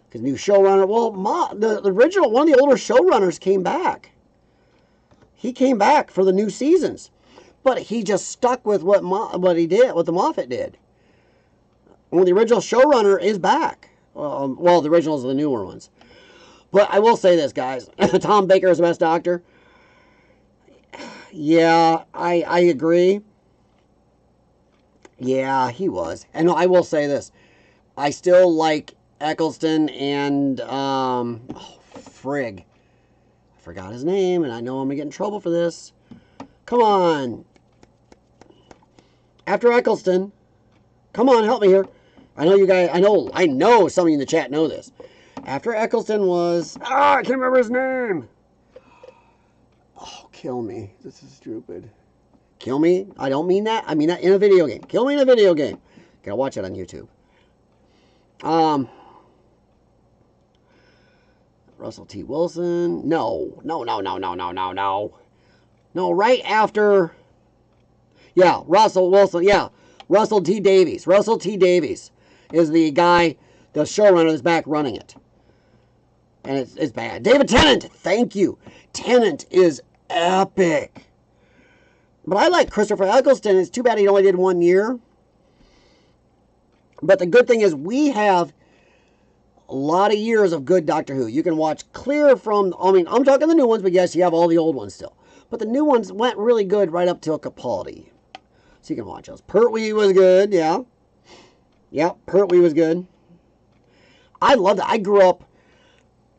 Because new showrunner. Well, the original, one of the older showrunners came back. He came back for the new seasons. But he just stuck with what he did, what the Moffat did. Well, the original showrunner is back. Well, the originals are the newer ones. But I will say this, guys. Tom Baker is the best Doctor. Yeah, I agree. Yeah, he was. And I will say this. I still like Eccleston and, frig. I forgot his name, and I know I'm going to get in trouble for this. Come on. After Eccleston. Come on, help me here. I know you guys, I know some of you in the chat know this. After Eccleston was, I can't remember his name. Oh, kill me. This is stupid. Kill me? I don't mean that. I mean that in a video game. Kill me in a video game. Gotta watch it on YouTube. Russell T. Wilson. No, right after. Yeah, Russell Wilson. Yeah, Russell T. Davies. Russell T. Davies is the guy, the showrunner that's back running it. And it's bad. David Tennant. Thank you. Tennant is epic. But I like Christopher Eccleston. It's too bad he only did 1 year. But the good thing is we have a lot of years of good Doctor Who. You can watch clear from, I'm talking the new ones, but yes, you have all the old ones still. But the new ones went really good right up till Capaldi. So you can watch those. Pertwee was good, yeah. Yeah, Pertwee was good. I love that. I grew up,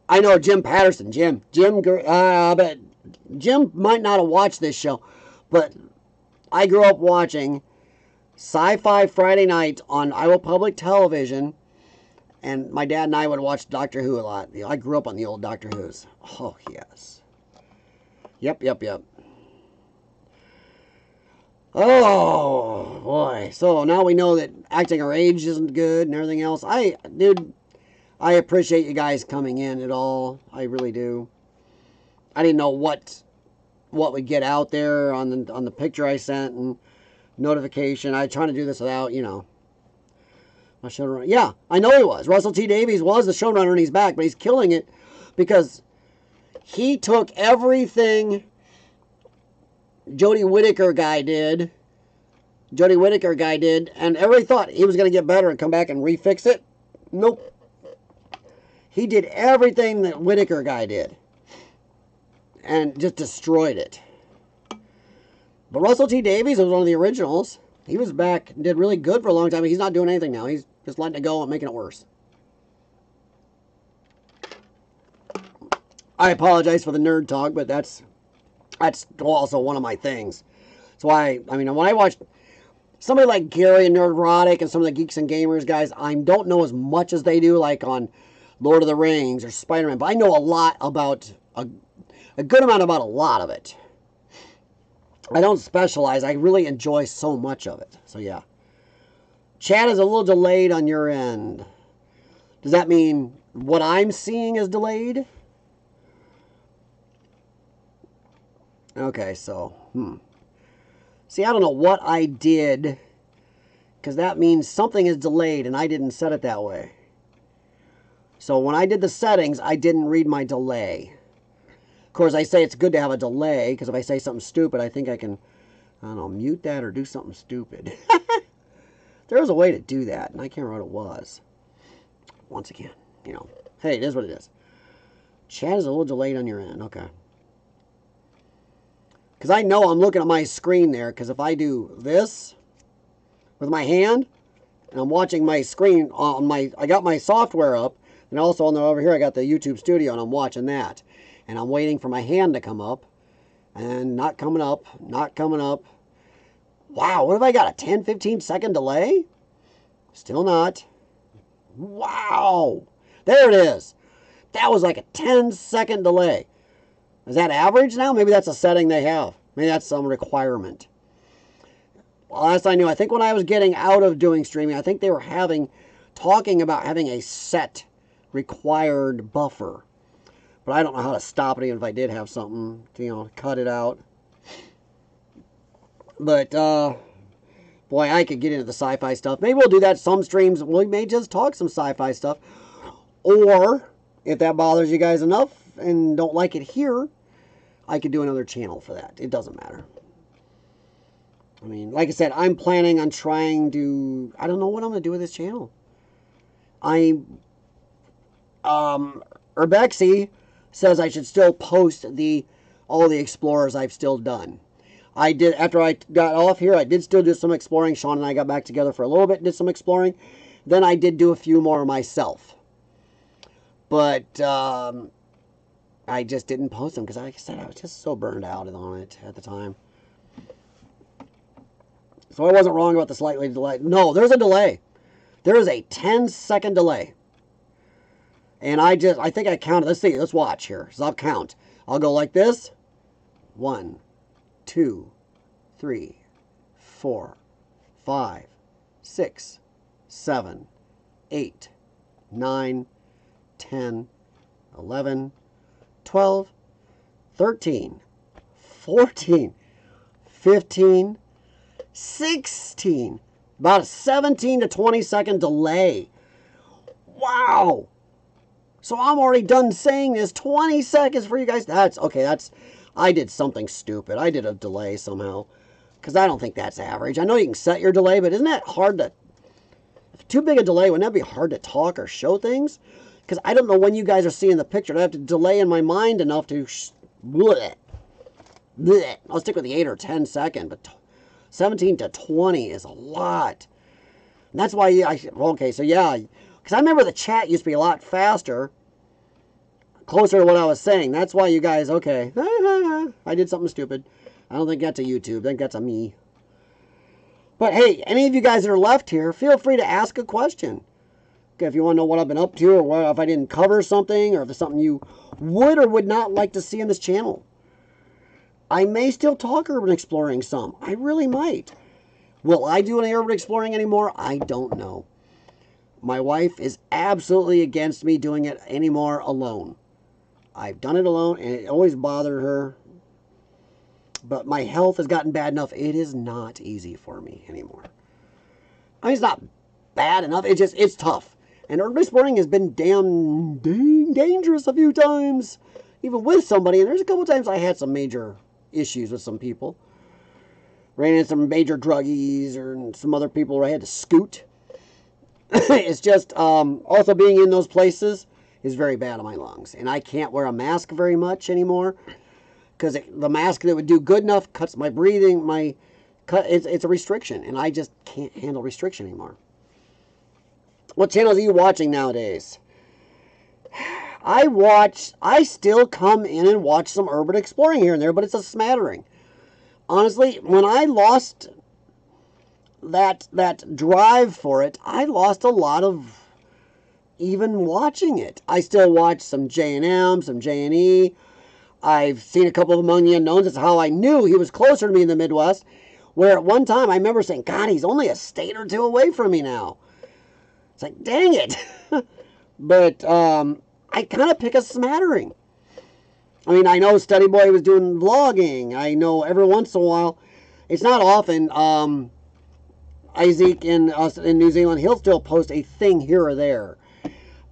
I know Jim Patterson. But Jim might not have watched this show, but I grew up watching Sci-Fi Friday night on Iowa Public Television, and my dad and I would watch Doctor Who a lot. I grew up on the old Doctor Who's. Oh, yes. Yep. Oh, boy. So now we know that acting our age isn't good and everything else. I appreciate you guys coming in at all. I really do. I didn't know what would get out there on the picture I sent and notification. I try to do this without, A showrunner. Yeah, I know he was. Russell T Davies was the showrunner and he's back, but he's killing it because he took everything Jodie Whittaker guy did, and everybody thought he was going to get better and come back and refix it. Nope. He did everything that Whittaker guy did and just destroyed it. But Russell T Davies was one of the originals. He was back and did really good for a long time. He's not doing anything now. He's just letting it go and making it worse. I apologize for the nerd talk, but that's also one of my things. That's why, I mean, when I watch somebody like Gary and Nerdrotic and some of the Geeks and Gamers guys, I don't know as much as they do, like on Lord of the Rings or Spider-Man, but I know a lot about, a good amount about a lot of it. I don't specialize. I really enjoy so much of it. So, yeah. Chat is a little delayed on your end. Does that mean what I'm seeing is delayed? Okay, so, See, I don't know what I did, because that means something is delayed, and I didn't set it that way. So when I did the settings, I didn't read my delay. Of course, I say it's good to have a delay, because if I say something stupid, I think I can, I don't know, mute that or do something stupid. There was a way to do that, and I can't remember what it was. Once again, you know, hey, it is what it is. Chat is a little delayed on your end, okay. Because I know I'm looking at my screen there, because if I do this with my hand, and I'm watching my screen on I got my software up, and also on the over here I got the YouTube Studio, and I'm watching that. And I'm waiting for my hand to come up, and not coming up, not coming up. Wow, what have I got, a 10, 15 second delay? Still not. Wow, there it is. That was like a 10-second delay. Is that average now? Maybe that's a setting they have. Maybe that's some requirement. Well, last I knew, I think when I was getting out of doing streaming, I think they were talking about having a set required buffer. But I don't know how to stop it, even if I did have something to, you know, cut it out. But, boy, I could get into the sci-fi stuff. Maybe we'll do that some streams. We may just talk some sci-fi stuff. Or, if that bothers you guys enough and don't like it here, I could do another channel for that. It doesn't matter. I mean, like I said, I'm planning on trying to... I don't know what I'm going to do with this channel. Urbexy says I should still post all the explorers I've still done. I did, after I got off here, I did still do some exploring. Sean and I got back together for a little bit and did some exploring. Then I did do a few more myself. But I just didn't post them because, like I said, I was just so burned out on it at the time. So I wasn't wrong about the slightly delayed. No, there's a delay. There is a 10-second delay. And I think I counted. Let's see. Let's watch here. So I'll count. I'll go like this. 1, 2, 3, 4, 5, 6, 7, 8, 9, 10, 11, 12, 13, 14, 15, 16. About a 17 to 20 second delay. Wow. So I'm already done saying this. 20 seconds for you guys. I did something stupid. I did a delay somehow. Because I don't think that's average. I know you can set your delay, but isn't that hard to... If too big a delay, wouldn't that be hard to talk or show things? Because I don't know when you guys are seeing the picture. I have to delay in my mind enough to... Bleh. Bleh. I'll stick with the 8 or 10 second, but 17 to 20 is a lot. And that's why okay, so yeah... Because I remember the chat used to be a lot faster, closer to what I was saying. That's why you guys, okay, I did something stupid. I don't think that's a YouTube. I think that's a me. But hey, any of you guys that are left here, feel free to ask a question. Okay, if you want to know what I've been up to, or what, if I didn't cover something, or if there's something you would or would not like to see in this channel. I may still talk urban exploring some. I really might. Will I do any urban exploring anymore? I don't know. My wife is absolutely against me doing it anymore alone. I've done it alone, and it always bothered her. But my health has gotten bad enough. It is not easy for me anymore. I mean, it's not bad enough. It's tough. And urban exploring has been damn dangerous a few times, even with somebody. And there's a couple times I had some major issues with some people. Ran into some major druggies or some other people where I had to scoot. It's just also being in those places is very bad on my lungs. And I can't wear a mask very much anymore because the mask that would do good enough cuts my breathing. It's a restriction, and I just can't handle restriction anymore. What channels are you watching nowadays? I still come in and watch some urban exploring here and there, but it's a smattering. Honestly, when I lost that drive for it, I lost a lot of even watching it. I still watch some J&M, some J&E. I've seen a couple of Among the Unknowns. That's how I knew he was closer to me in the Midwest, where at one time I remember saying, God, he's only a state or two away from me now. It's like, dang it. But I kind of pick a smattering. I mean, I know Study Boy was doing vlogging. I know every once in a while, it's not often, Isaac in New Zealand, he'll still post a thing here or there.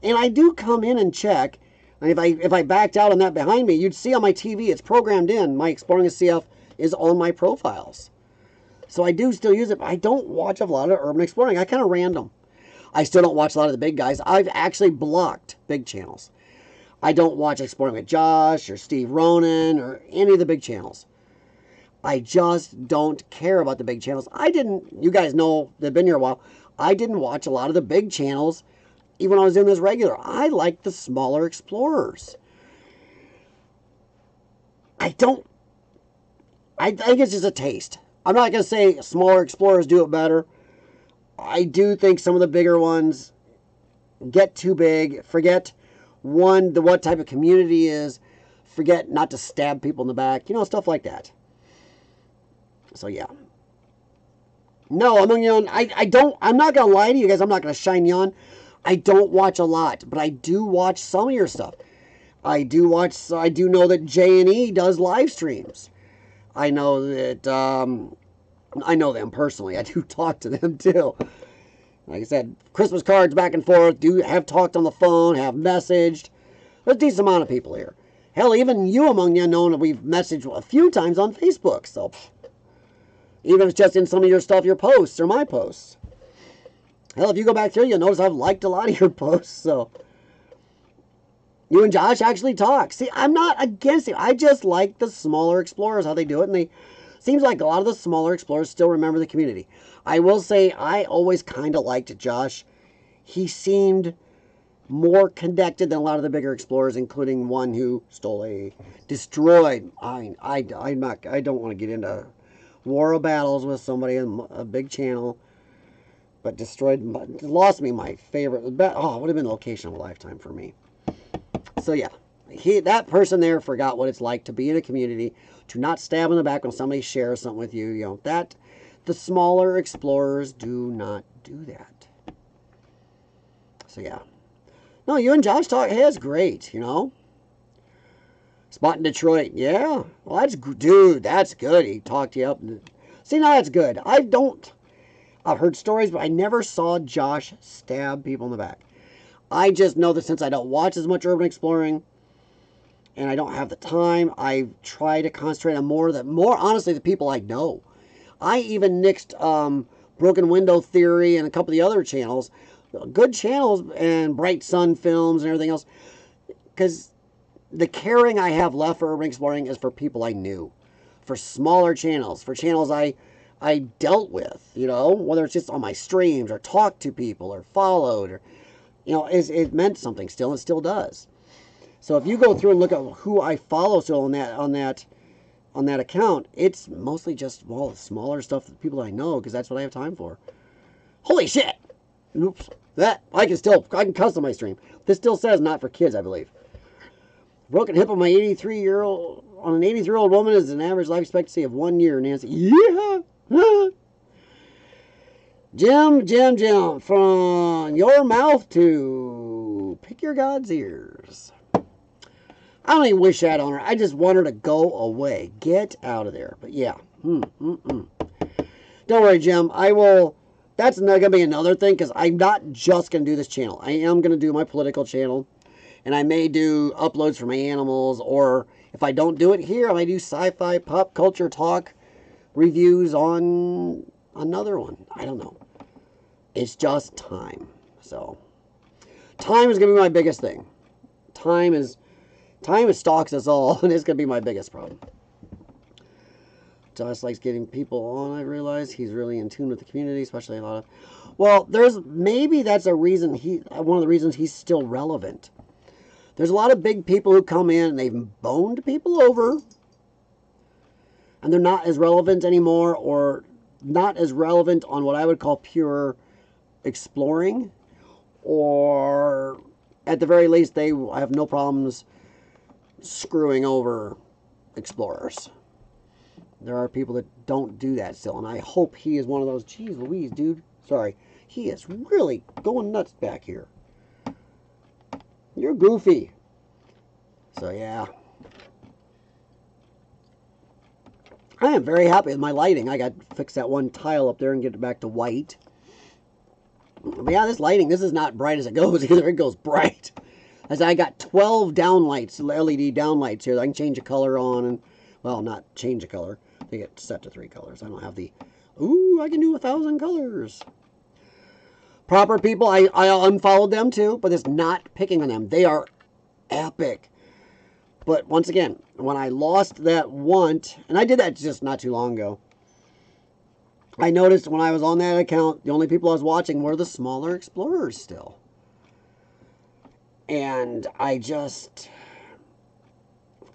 And I do come in and check. And if I backed out on that behind me, you'd see on my TV, it's programmed in. My Exploring the CF is on my profiles. So I do still use it, but I don't watch a lot of urban exploring. I kind of random. I still don't watch a lot of the big guys. I've actually blocked big channels. I don't watch Exploring with Josh or Steve Ronan or any of the big channels. I just don't care about the big channels. You guys know, they've been here a while, I didn't watch a lot of the big channels even when I was doing this regular. I like the smaller explorers. I think it's just a taste. I'm not going to say smaller explorers do it better. I do think some of the bigger ones get too big, forget what type of community is, forget not to stab people in the back, stuff like that. So yeah. No, I'm not going to lie to you guys, I'm not going to shine you on. I don't watch a lot, but I do watch some of your stuff. I do know that J&E does live streams. I know that, I know them personally. I do talk to them too. Like I said, Christmas cards back and forth, have talked on the phone, have messaged. There's a decent amount of people here. Hell, even you Among the Unknown, we've messaged a few times on Facebook. So, even if it's just in some of your stuff, your posts or my posts. Hell, if you go back through, you'll notice I've liked a lot of your posts. So, you and Josh actually talk. See, I'm not against it. I just like the smaller explorers, how they do it. And seems like a lot of the smaller explorers still remember the community. I will say I always kind of liked Josh. He seemed more connected than a lot of the bigger explorers, including one who destroyed. I don't want to get into war of battles with somebody in a big channel, but lost me my favorite. It would have been the location of a lifetime for me. So yeah, that person there forgot what it's like to be in a community, to not stab in the back when somebody shares something with you. That the smaller explorers do not do that. So yeah. No, you and Josh talk. Hey, that's great, Spot in Detroit. Yeah. Well, that's good. He talked you up. See, now that's good. I've heard stories, but I never saw Josh stab people in the back. I just know that since I don't watch as much urban exploring and I don't have the time, I try to concentrate on more honestly, the people I know. I even nixed Broken Window Theory and a couple of the other channels, good channels, and Bright Sun Films and everything else, because the caring I have left for urban exploring is for people I knew, for smaller channels, for channels I dealt with, whether it's just on my streams or talked to people or followed, or it meant something still, and it still does. So if you go through and look at who I follow still on that account, it's mostly just smaller stuff, people I know, because that's what I have time for. Holy shit! Oops. I can custom my stream. This still says not for kids, I believe. Broken hip on an 83-year-old woman is an average life expectancy of 1 year, Nancy. Yeah! Jim, from your mouth to pick your God's ears. I don't even wish that on her. I just want her to go away. Get out of there. But yeah. Don't worry, Jim. I will that's going to be another thing, because I'm not just going to do this channel. I am going to do my political channel, and I may do uploads for my animals, or if I don't do it here, I may do sci-fi, pop culture talk reviews on another one. I don't know. It's just time. So time is going to be my biggest thing. Time stalks us all, and it's going to be my biggest problem. Josh likes getting people on, I realize. He's really in tune with the community, especially a lot of... Well, maybe that's a reason one of the reasons he's still relevant. There's a lot of big people who come in and they've boned people over, and they're not as relevant anymore, or not as relevant on what I would call pure exploring, or at the very least they have no problems screwing over explorers. There are people that don't do that still, and I hope he is one of those. Jeez Louise, dude. Sorry. He is really going nuts back here. You're goofy. So, yeah. I am very happy with my lighting. I got to fix that one tile up there and get it back to white. But yeah, this lighting, this is not bright as it goes. Either it goes bright. As I got 12 downlights, LED downlights here that I can change the color on. And, well, not change the color. They get set to 3 colors. I don't have the, ooh, I can do 1,000 colors. Proper people, I unfollowed them too, but it's not picking on them. They are epic. But once again, when I lost that want, and I did that just not too long ago, I noticed when I was on that account, the only people I was watching were the smaller explorers still. And I just...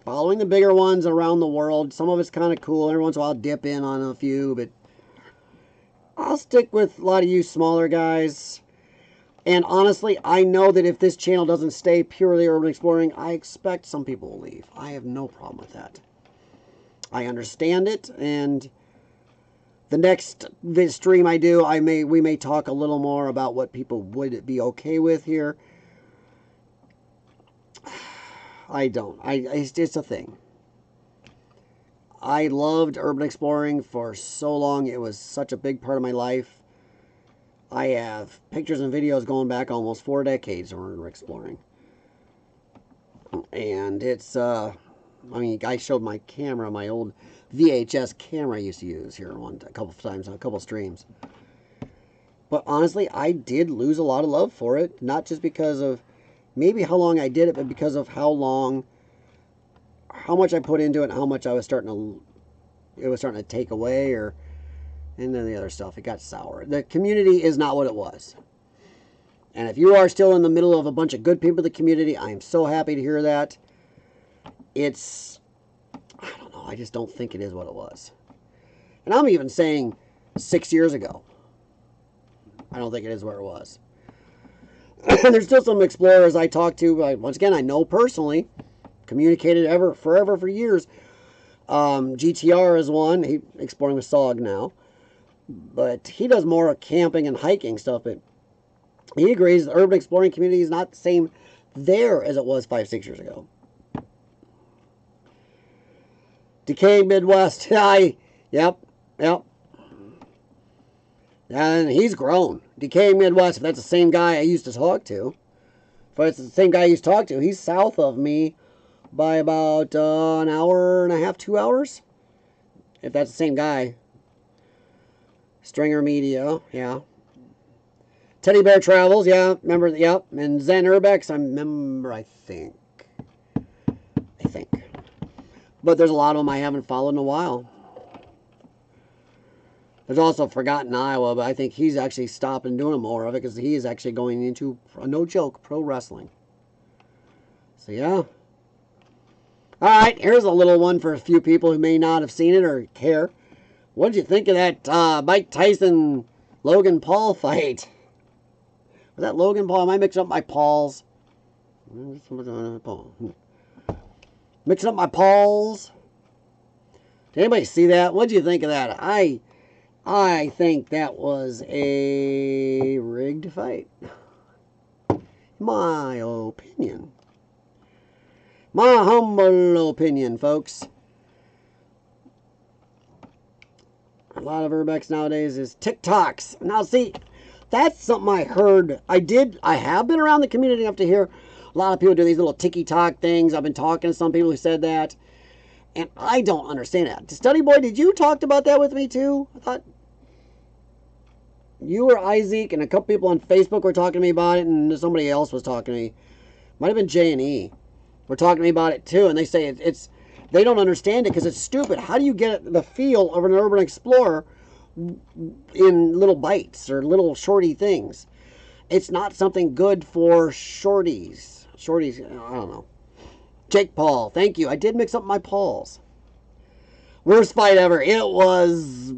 following the bigger ones around the world. Some of it's kind of cool. Every once in a while I'll dip in on a few, but I'll stick with a lot of you smaller guys. And honestly, I know that if this channel doesn't stay purely urban exploring, I expect some people will leave. I have no problem with that. I understand it, and the next stream I do, we may talk a little more about what people would be okay with here. I don't. It's a thing. I loved urban exploring for so long. It was such a big part of my life. I have pictures and videos going back almost 4 decades of urban exploring. And it's, I mean, I showed my camera, my old VHS camera I used to use here a couple of times on a couple of streams. But honestly, I did lose a lot of love for it. Not just because of maybe how long I did it, but because of how much I put into it, and how much it was starting to take away, and then the other stuff, it got sour. The community is not what it was. And if you are still in the middle of a bunch of good people in the community, I am so happy to hear that. I don't know, I just don't think it is what it was. And I'm even saying 6 years ago, I don't think it is where it was. There's still some explorers I talk to, once again, I know personally, communicated forever for years. GTR is one, he's exploring with SOG now, but he does more camping and hiking stuff, but he agrees the urban exploring community is not the same there as it was 5-6 years ago. Decaying Midwest, yep. And he's grown. Decaying Midwest, if that's the same guy I used to talk to, he's south of me by about an hour and a half, 2 hours. If that's the same guy. Stringer Media, yeah. Teddy Bear Travels, yeah, remember, yep. And Zen Urbex, I remember, I think. But there's a lot of them I haven't followed in a while. There's also Forgotten Iowa, but I think he's actually stopping doing more of it because he is actually going into, no joke, pro wrestling. So, yeah. Alright, here's a little one for a few people who may not have seen it or care. What did you think of that Mike Tyson-Logan Paul fight? Was that Logan Paul? Am I mixing up my Pauls? Mixing up my Pauls? Did anybody see that? What did you think of that? I think that was a rigged fight. My opinion. My humble opinion, folks. lot of urbex nowadays is TikToks. Now, see, that's something I heard. I have been around the community enough to hear a lot of people do these little TikTok things. I've been talking to some people who said that, and I don't understand that. Study Boy, did you talk about that with me too? I thought you or Isaac and a couple people on Facebook were talking to me about it, and somebody else was talking to me. Might have been J and E. Were talking to me about it too, and they say it's they don't understand it because it's stupid. How do you get the feel of an urban explorer in little bites or little shorty things? It's not something good for shorties. Shorties, I don't know. Jake Paul, thank you. I did mix up my Pauls. Worst fight ever. It was,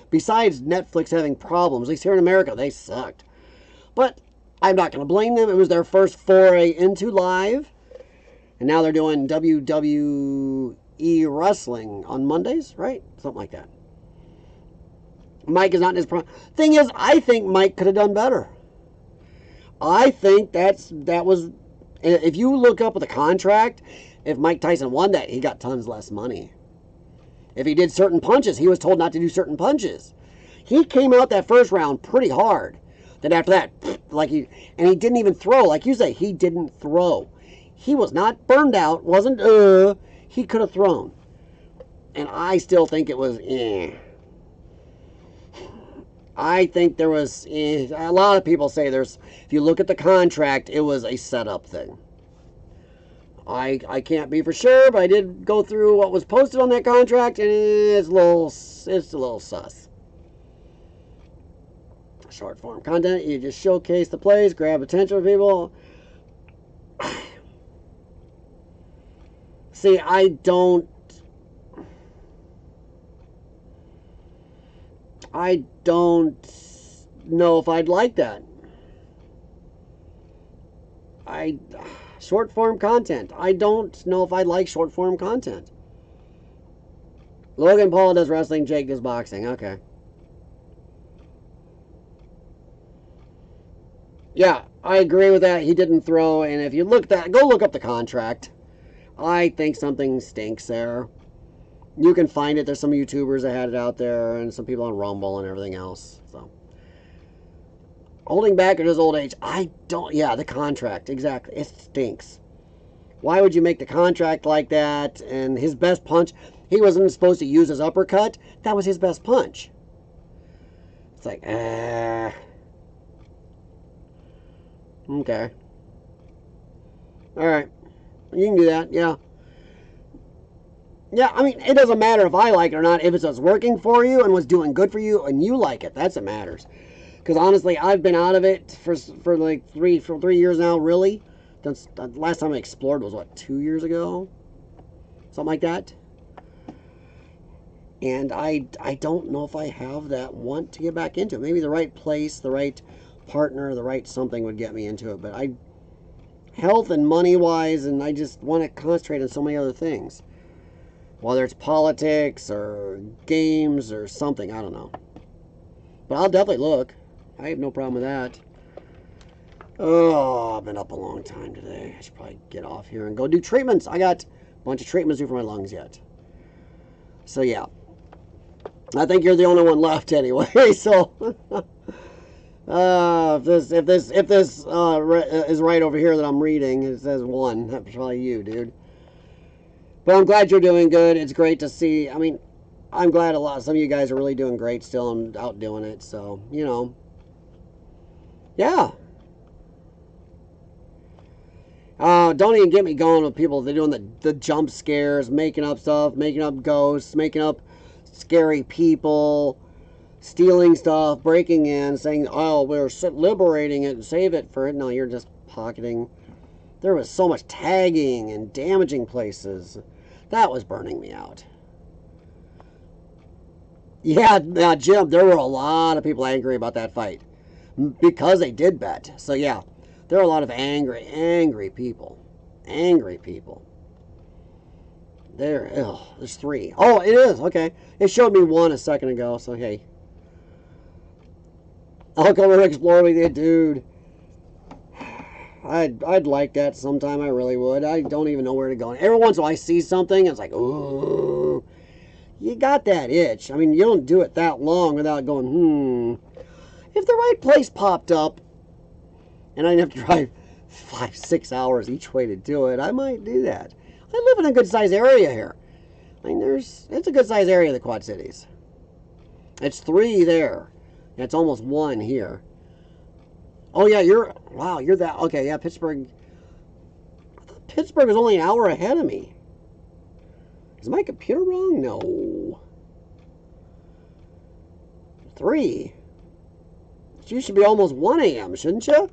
besides Netflix having problems, at least here in America, they sucked. But I'm not going to blame them. It was their first foray into live. And now they're doing WWE wrestling on Mondays, right? Something like that. Mike is not in his prime. Thing is, I think Mike could have done better. I think that was, if you look up the contract, if Mike Tyson won that, he got tons less money. If he did certain punches, he was told not to do certain punches. He came out that first round pretty hard. Then after that, he didn't even throw. Like you say, he didn't throw. He was not burned out, he could have thrown. And I still think it was, I think there was, a lot of people say if you look at the contract, it was a setup thing. I can't be for sure, but I did go through what was posted on that contract, and it's a little sus. Short form content, you just showcase the plays, grab attention of people. See, I don't know if I'd like that. Short form content. I don't know if I'd like short form content. Logan Paul does wrestling, Jake does boxing. Okay. Yeah, I agree with that. He didn't throw, and if you go look up the contract. I think something stinks there. You can find it. There's some YouTubers that had it out there, and some people on Rumble and everything else. So, holding back at his old age, the contract, exactly. It stinks. Why would you make the contract like that? And his best punch, he wasn't supposed to use his uppercut. That was his best punch. It's like, okay. All right. You can do that, yeah. Yeah, I mean, it doesn't matter if I like it or not. If it's what's working for you and what's doing good for you and you like it, that's what matters. Because honestly, I've been out of it for like 3 years now, really. The last time I explored was, 2 years ago? Something like that. And I don't know if I have that want to get back into it. Maybe the right place, the right partner, the right something would get me into it. But health and money-wise, and I just want to concentrate on so many other things. Whether it's politics or games or something, I don't know. But I'll definitely look. I have no problem with that. Oh, I've been up a long time today. I should probably get off here and go do treatments. I got a bunch of treatments to do for my lungs yet. So, yeah. I think you're the only one left anyway, so... if this is right over here that I'm reading, it says 1. That's probably you, dude. But I'm glad you're doing good. It's great to see. I mean, I'm glad some of you guys are really doing great still and out doing it. So, yeah. Don't even get me going with people. They're doing the jump scares, making up stuff, making up ghosts, making up scary people, stealing stuff, breaking in, saying, oh, we're liberating it and save it for it. No, you're just pocketing. There was so much tagging and damaging places. That was burning me out. Yeah, Jim, there were a lot of people angry about that fight because they did bet. So, yeah, there are a lot of angry people. Angry people. There's 3. Oh, it is. Okay. It showed me 1 a second ago, so hey. I'll come and explore with you, dude. I'd like that sometime. I really would. I don't even know where to go. Every once in a while I see something, it's like, ooh. you got that itch. I mean, you don't do it that long without going, If the right place popped up and I didn't have to drive 5-6 hours each way to do it, I might do that. I live in a good sized area here. I mean, it's a good sized area, the Quad Cities. It's 3 there. It's almost 1 here. Oh yeah, you're that, okay, yeah, Pittsburgh. I thought Pittsburgh was only an hour ahead of me. Is my computer wrong? No. 3. You should be almost 1 a.m., shouldn't you?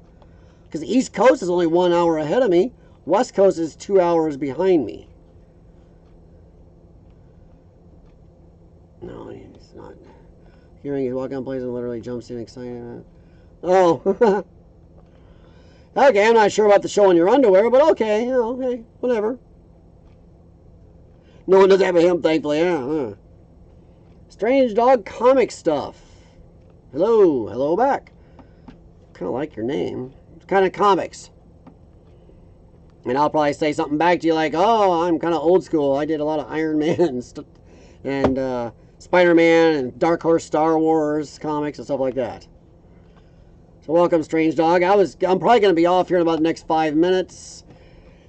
Because the East Coast is only 1 hour ahead of me. West Coast is 2 hours behind me. No, it's not. Hearing you walk on place and literally jumps in excited. Oh. Okay, I'm not sure about the show in your underwear, but okay, okay, whatever. No one does have a him, thankfully. Yeah. Strange Dog comic stuff. Hello back. Kind of like your name. It's kind of comics. And I'll probably say something back to you like, oh, I'm kind of old school. I did a lot of Iron Man and Spider-Man and Dark Horse Star Wars comics and stuff like that. So welcome, Strange Dog. I'm probably going to be off here in about the next 5 minutes.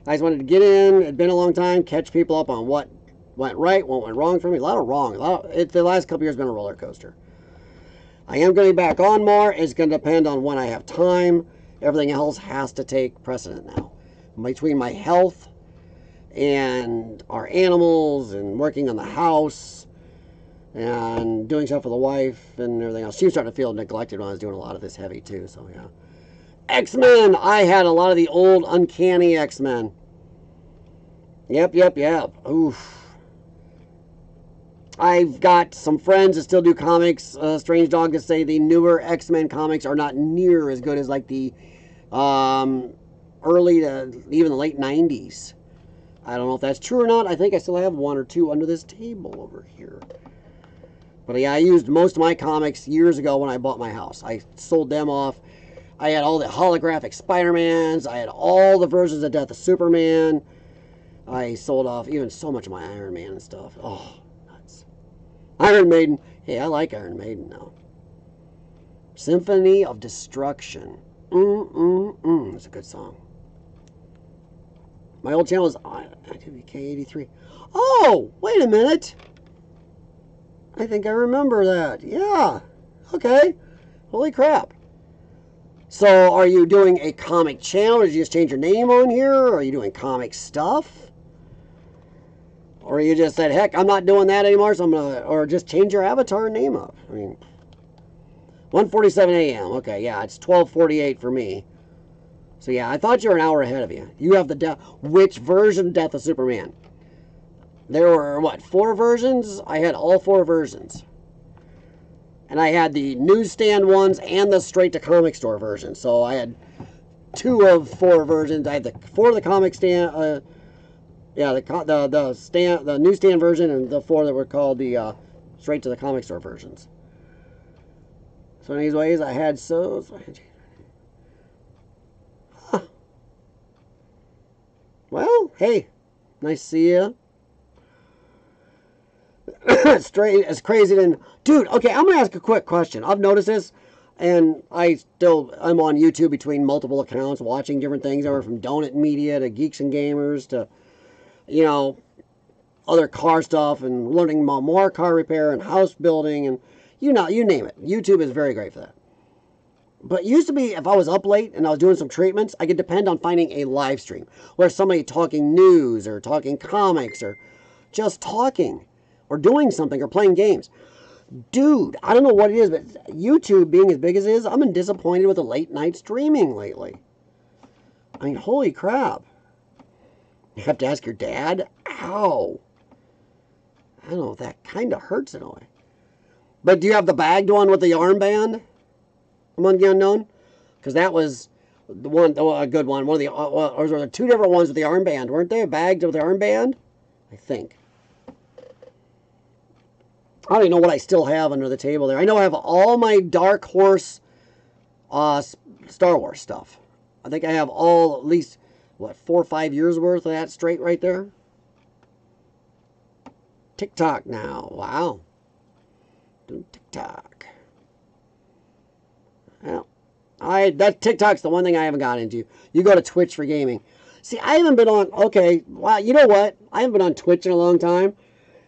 I just wanted to get in. It's been a long time. Catch people up on what went right, what went wrong for me. A lot of wrong. The last couple years has been a roller coaster. I am going to be back on more. It's going to depend on when I have time. Everything else has to take precedent now. Between my health and our animals and working on the house and doing stuff for the wife and everything else. She was starting to feel neglected when I was doing a lot of this heavy too, so yeah. X-Men! I had a lot of the old uncanny X-Men. Yep. Oof. I've got some friends that still do comics. Strange Dog to say the newer X-Men comics are not near as good as like the early to even the late 90s. I don't know if that's true or not. I think I still have 1 or 2 under this table over here. But yeah, I used most of my comics years ago when I bought my house. I sold them off. I had all the holographic Spider-Mans. I had all the versions of Death of Superman. I sold off even so much of my Iron Man and stuff. Oh, nuts. Iron Maiden. Hey, I like Iron Maiden now. Symphony of Destruction. It's a good song. My old channel is IWK83. Oh, wait a minute. I think I remember that. Yeah. Okay. Holy crap. So, are you doing a comic channel? Or did you just change your name on here? Or are you doing comic stuff? Or you just said, heck, I'm not doing that anymore, so I'm gonna, or just change your avatar name up. I mean, 1:47 a.m. Okay, yeah, it's 12:48 for me. So yeah, I thought you were an hour ahead of you. You have the which version Death of Superman? There were, what, 4 versions? I had all 4 versions. And I had the newsstand ones and the straight-to-comic store version. So I had 2 of 4 versions. I had the 4 of the comic stand, the newsstand version, and the 4 that were called the straight-to-the-comic store versions. So anyways, I had Huh. Well, hey, nice to see you. It's crazy to... Dude, okay, I'm going to ask a quick question. I've noticed this, and I'm on YouTube between multiple accounts, watching different things, over from Donut Media to Geeks and Gamers to, other car stuff, and learning more car repair and house building, and you name it. YouTube is very great for that. But it used to be, if I was up late and I was doing some treatments, I could depend on finding a live stream where somebody talking news or talking comics or just talking or doing something or playing games. Dude, I don't know what it is, but YouTube being as big as it is, I've been disappointed with the late night streaming lately. I mean, holy crap. You have to ask your dad? Ow. I don't know, that kind of hurts in a way. But do you have the bagged one with the armband among the unknown? Because that was the one, a good one. One of the, or there were 2 different ones with the armband, weren't they? Bagged with the armband? I think. I don't even know what I still have under the table there. I know I have all my Dark Horse Star Wars stuff. I think I have all, at least, 4 or 5 years worth of that straight right there. TikTok now. Wow. Doing TikTok. Well, that TikTok's the one thing I haven't got into. You go to Twitch for gaming. See, I haven't been on. Okay, wow. You know what? I haven't been on Twitch in a long time.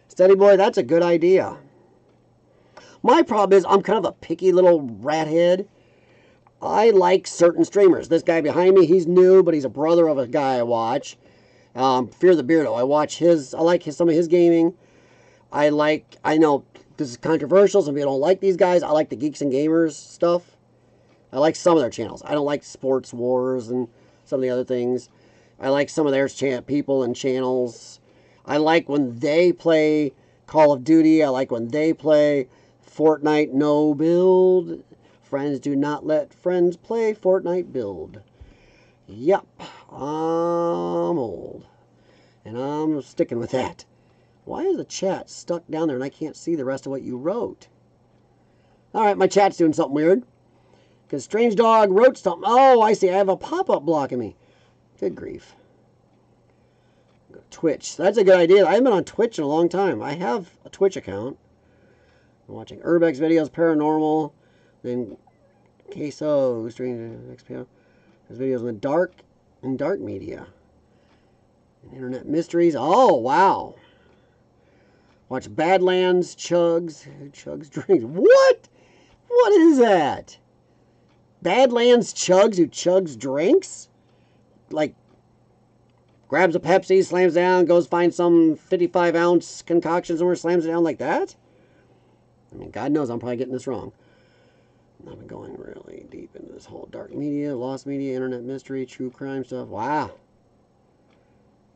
Steady boy, that's a good idea. My problem is I'm kind of a picky little rat head. I like certain streamers. This guy behind me, he's new, but he's a brother of a guy I watch. Fear the Beardo. I watch his. I like some of his gaming. I know this is controversial. Some people don't like these guys. I like the Geeks and Gamers stuff. I like some of their channels. I don't like Sports Wars and some of the other things. I like some of their people and channels. I like when they play Call of Duty. I like when they play Fortnite no build. Friends do not let friends play Fortnite build. Yep, I'm old. And I'm sticking with that. Why is the chat stuck down there and I can't see the rest of what you wrote? Alright, my chat's doing something weird. Because Strange Dog wrote something. Oh, I see. I have a pop-up blocking me. Good grief. Go to Twitch. That's a good idea. I haven't been on Twitch in a long time. I have a Twitch account. I'm watching Urbex videos, Paranormal, then Queso, Strange XPO. There's videos in dark media. And internet mysteries. Oh, wow. Watch Badlands, Chugs. Who chugs drinks? What? What is that? Badlands Chugs who chugs drinks? Like, grabs a Pepsi, slams down, goes find some 55-ounce concoction somewhere, slams it down like that? I mean, God knows I'm probably getting this wrong. I've been going really deep into this whole dark media, lost media, internet mystery, true crime stuff. Wow.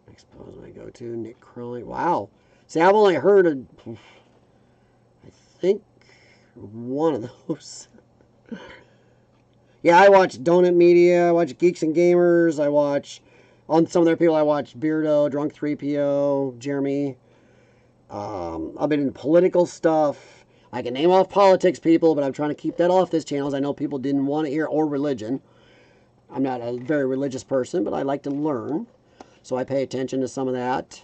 Next pose I go to, Nick Crowley. Wow. See, I've only heard of, I think, one of those. Yeah, I watch Donut Media, I watch Geeks and Gamers, I watch, on some of their people, I watch Beardo, Drunk 3PO, Jeremy. I've been in political stuff. I can name off politics people, but I'm trying to keep that off this channel, as I know people didn't want to hear, or religion. I'm not a very religious person, but I like to learn, so I pay attention to some of that.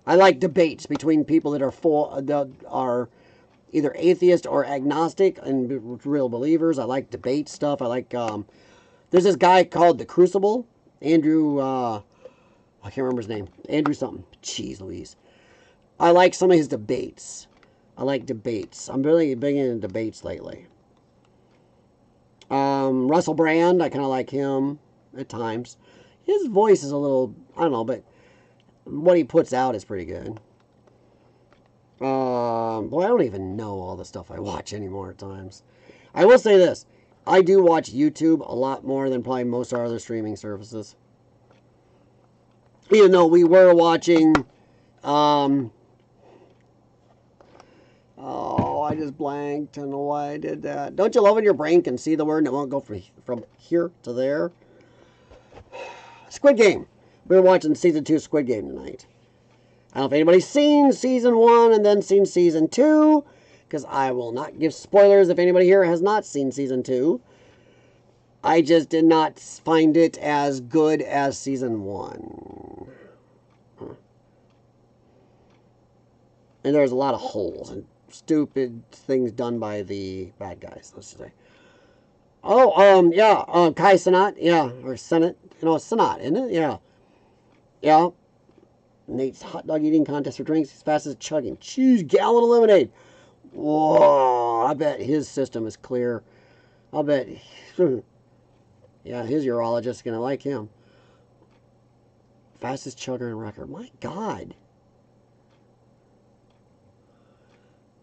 I like debates between people that are either atheist or agnostic and real believers. I like debate stuff. I like, there's this guy called The Crucible. Andrew, I can't remember his name. Andrew something. Jeez Louise. I like some of his debates. I like debates. I'm really big into debates lately. Russell Brand, I kind of like him at times. His voice is a little, I don't know, but what he puts out is pretty good. Boy, I don't even know all the stuff I watch anymore at times. I will say this. I do watch YouTube a lot more than probably most of our other streaming services. Even though we were watching, oh, I just blanked. I don't know why I did that. Don't you love when your brain can see the word and it won't go from here to there? Squid Game. We were watching Season 2 Squid Game tonight. I don't know if anybody's seen Season 1 and then seen Season 2, because I will not give spoilers if anybody here has not seen Season 2. I just did not find it as good as Season 1. And there's a lot of holes and stupid things done by the bad guys, let's say. Oh, yeah, Kai Cenat, yeah, or Senate, Cenat, isn't it? Yeah. Yeah. Nate's hot dog eating contest for drinks as fast as chugging. Cheese gallon of lemonade. Whoa, I bet his system is clear. I'll bet, yeah, his urologist is going to like him. Fastest chugger in record. My God.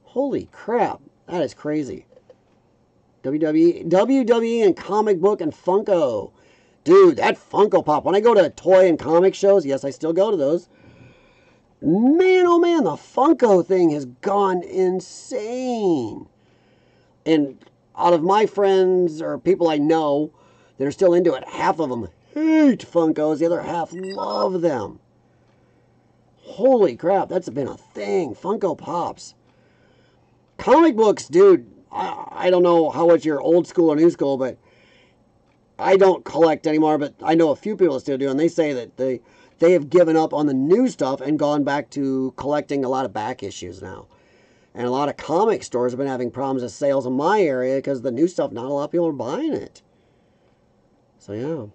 Holy crap. That is crazy. WWE and comic book and Funko. Dude, that Funko Pop. When I go to toy and comic shows, yes, I still go to those. Man, oh man, the Funko thing has gone insane. And out of my friends or people I know that are still into it, half of them hate Funkos. The other half love them. Holy crap, that's been a thing. Funko Pops. Comic books, dude, I don't know how much you're old school or new school, but I don't collect anymore, but I know a few people that still do, and they say that they have given up on the new stuff and gone back to collecting a lot of back issues now. And a lot of comic stores have been having problems with sales in my area because the new stuff, not a lot of people are buying it. So, yeah.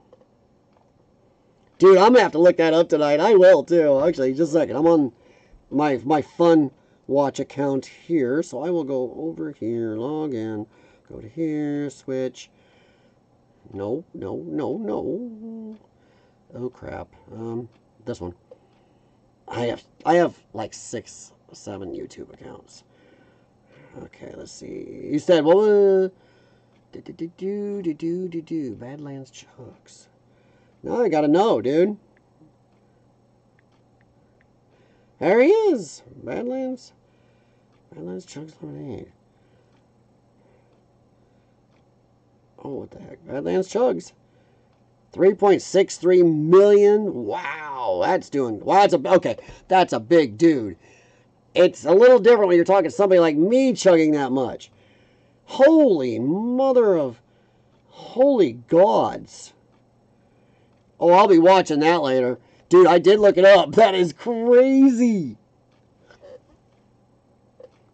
Dude, I'm going to have to look that up tonight. I will, too. Actually, just a second. I'm on my Fun Watch account here. So, I will go over here, log in, go to here, switch. No. Oh, crap. This one. I have like 6, 7 YouTube accounts. Okay, let's see. You said, what was... Badlands Chucks. Now I gotta know, dude. There he is. Badlands Chucks Lemonade. Oh, what the heck? Badlands Chugs. 3.63 million. Wow, that's doing... Wow, that's a big dude. It's a little different when you're talking to somebody like me chugging that much. Holy mother of... Holy gods. Oh, I'll be watching that later. Dude, I did look it up. That is crazy.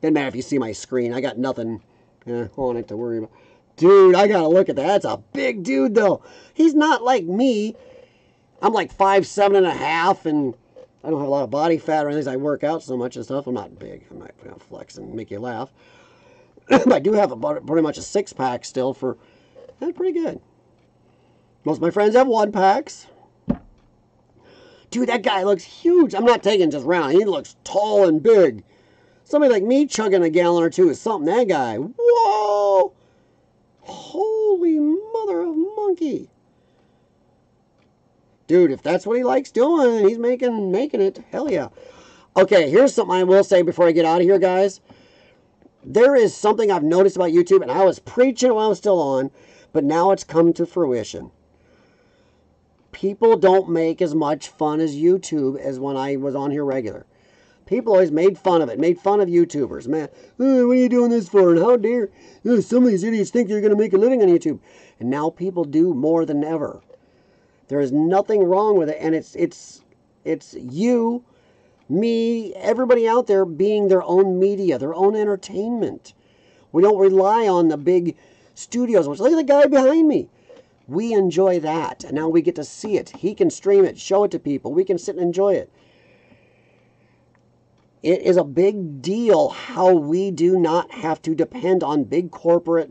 Doesn't matter if you see my screen. I got nothing on it to worry about. Dude, I gotta look at that. That's a big dude, though. He's not like me. I'm like 5'7.5", and I don't have a lot of body fat or anything. I work out so much and stuff. I'm not big. I'm not going to flex and make you laugh. But I do have pretty much a 6-pack still for... That's pretty good. Most of my friends have 1-packs. Dude, that guy looks huge. I'm not taking just round. He looks tall and big. Somebody like me chugging a gallon or two is something. That guy. Whoa! Holy mother of monkey. Dude, if that's what he likes doing, he's making it. Hell yeah. Okay, here's something I will say before I get out of here, guys. There is something I've noticed about YouTube, and I was preaching while I was still on, but now it's come to fruition. People don't make as much fun as YouTube as when I was on here regular. People always made fun of it, made fun of YouTubers. Man, what are you doing this for? And how dare some of these idiots think they're going to make a living on YouTube. And now people do more than ever. There is nothing wrong with it. And it's you, me, everybody out there being their own media, their own entertainment. We don't rely on the big studios. Look at the guy behind me. We enjoy that. And now we get to see it. He can stream it, show it to people. We can sit and enjoy it. It is a big deal how we do not have to depend on big corporate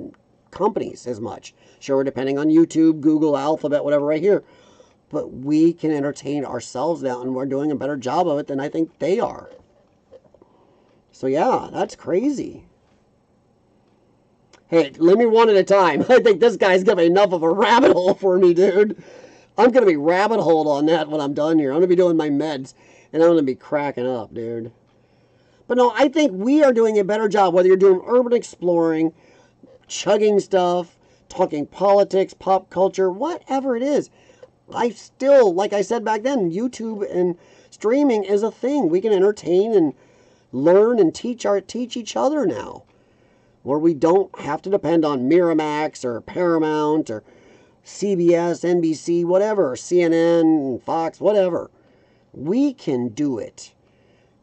companies as much. Sure, we're depending on YouTube, Google, Alphabet, whatever right here. But we can entertain ourselves now, and we're doing a better job of it than I think they are. So yeah, that's crazy. Hey, let me one at a time. I think this guy's going to be enough of a rabbit hole for me, dude. I'm going to be rabbit holed on that when I'm done here. I'm going to be doing my meds, and I'm going to be cracking up, dude. But no, I think we are doing a better job, whether you're doing urban exploring, chugging stuff, talking politics, pop culture, whatever it is. I still, like I said back then, YouTube and streaming is a thing. We can entertain and learn and teach each other now, where we don't have to depend on Miramax or Paramount or CBS, NBC, whatever, CNN, Fox, whatever. We can do it.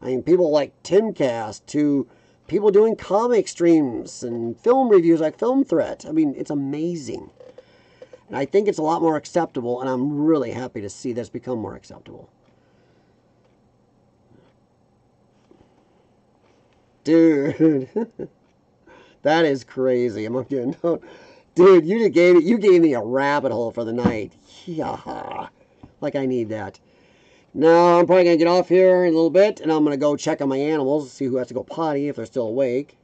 I mean, people like Timcast to people doing comic streams and film reviews like Film Threat. I mean, it's amazing. And I think it's a lot more acceptable, and I'm really happy to see this become more acceptable. Dude, that is crazy. I'm getting out. Dude, you gave me a rabbit hole for the night. Yeah, like I need that. Now, I'm probably going to get off here in a little bit, and I'm going to go check on my animals, see who has to go potty, if they're still awake.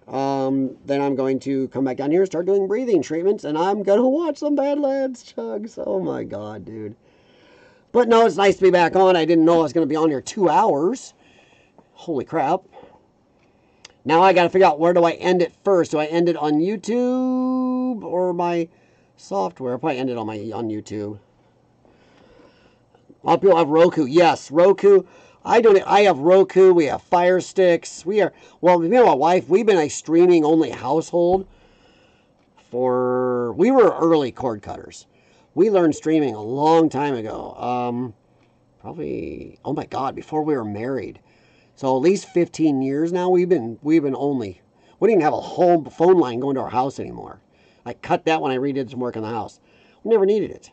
Then I'm going to come back down here and start doing breathing treatments, and I'm going to watch some Badlands Chugs. Oh, my God, dude. But no, it's nice to be back on. I didn't know I was going to be on here 2 hours. Holy crap. Now I got to figure out, where do I end it first? Do I end it on YouTube or my software? I'll probably end it on YouTube. A lot of people have Roku. Yes, Roku. I have Roku. We have Fire Sticks. We are, well, me and my wife, we've been a streaming only household we were early cord cutters. We learned streaming a long time ago. Probably, oh my God, before we were married. So at least 15 years now we've been only, we didn't have a home phone line going to our house anymore. I cut that when I redid some work in the house. We never needed it.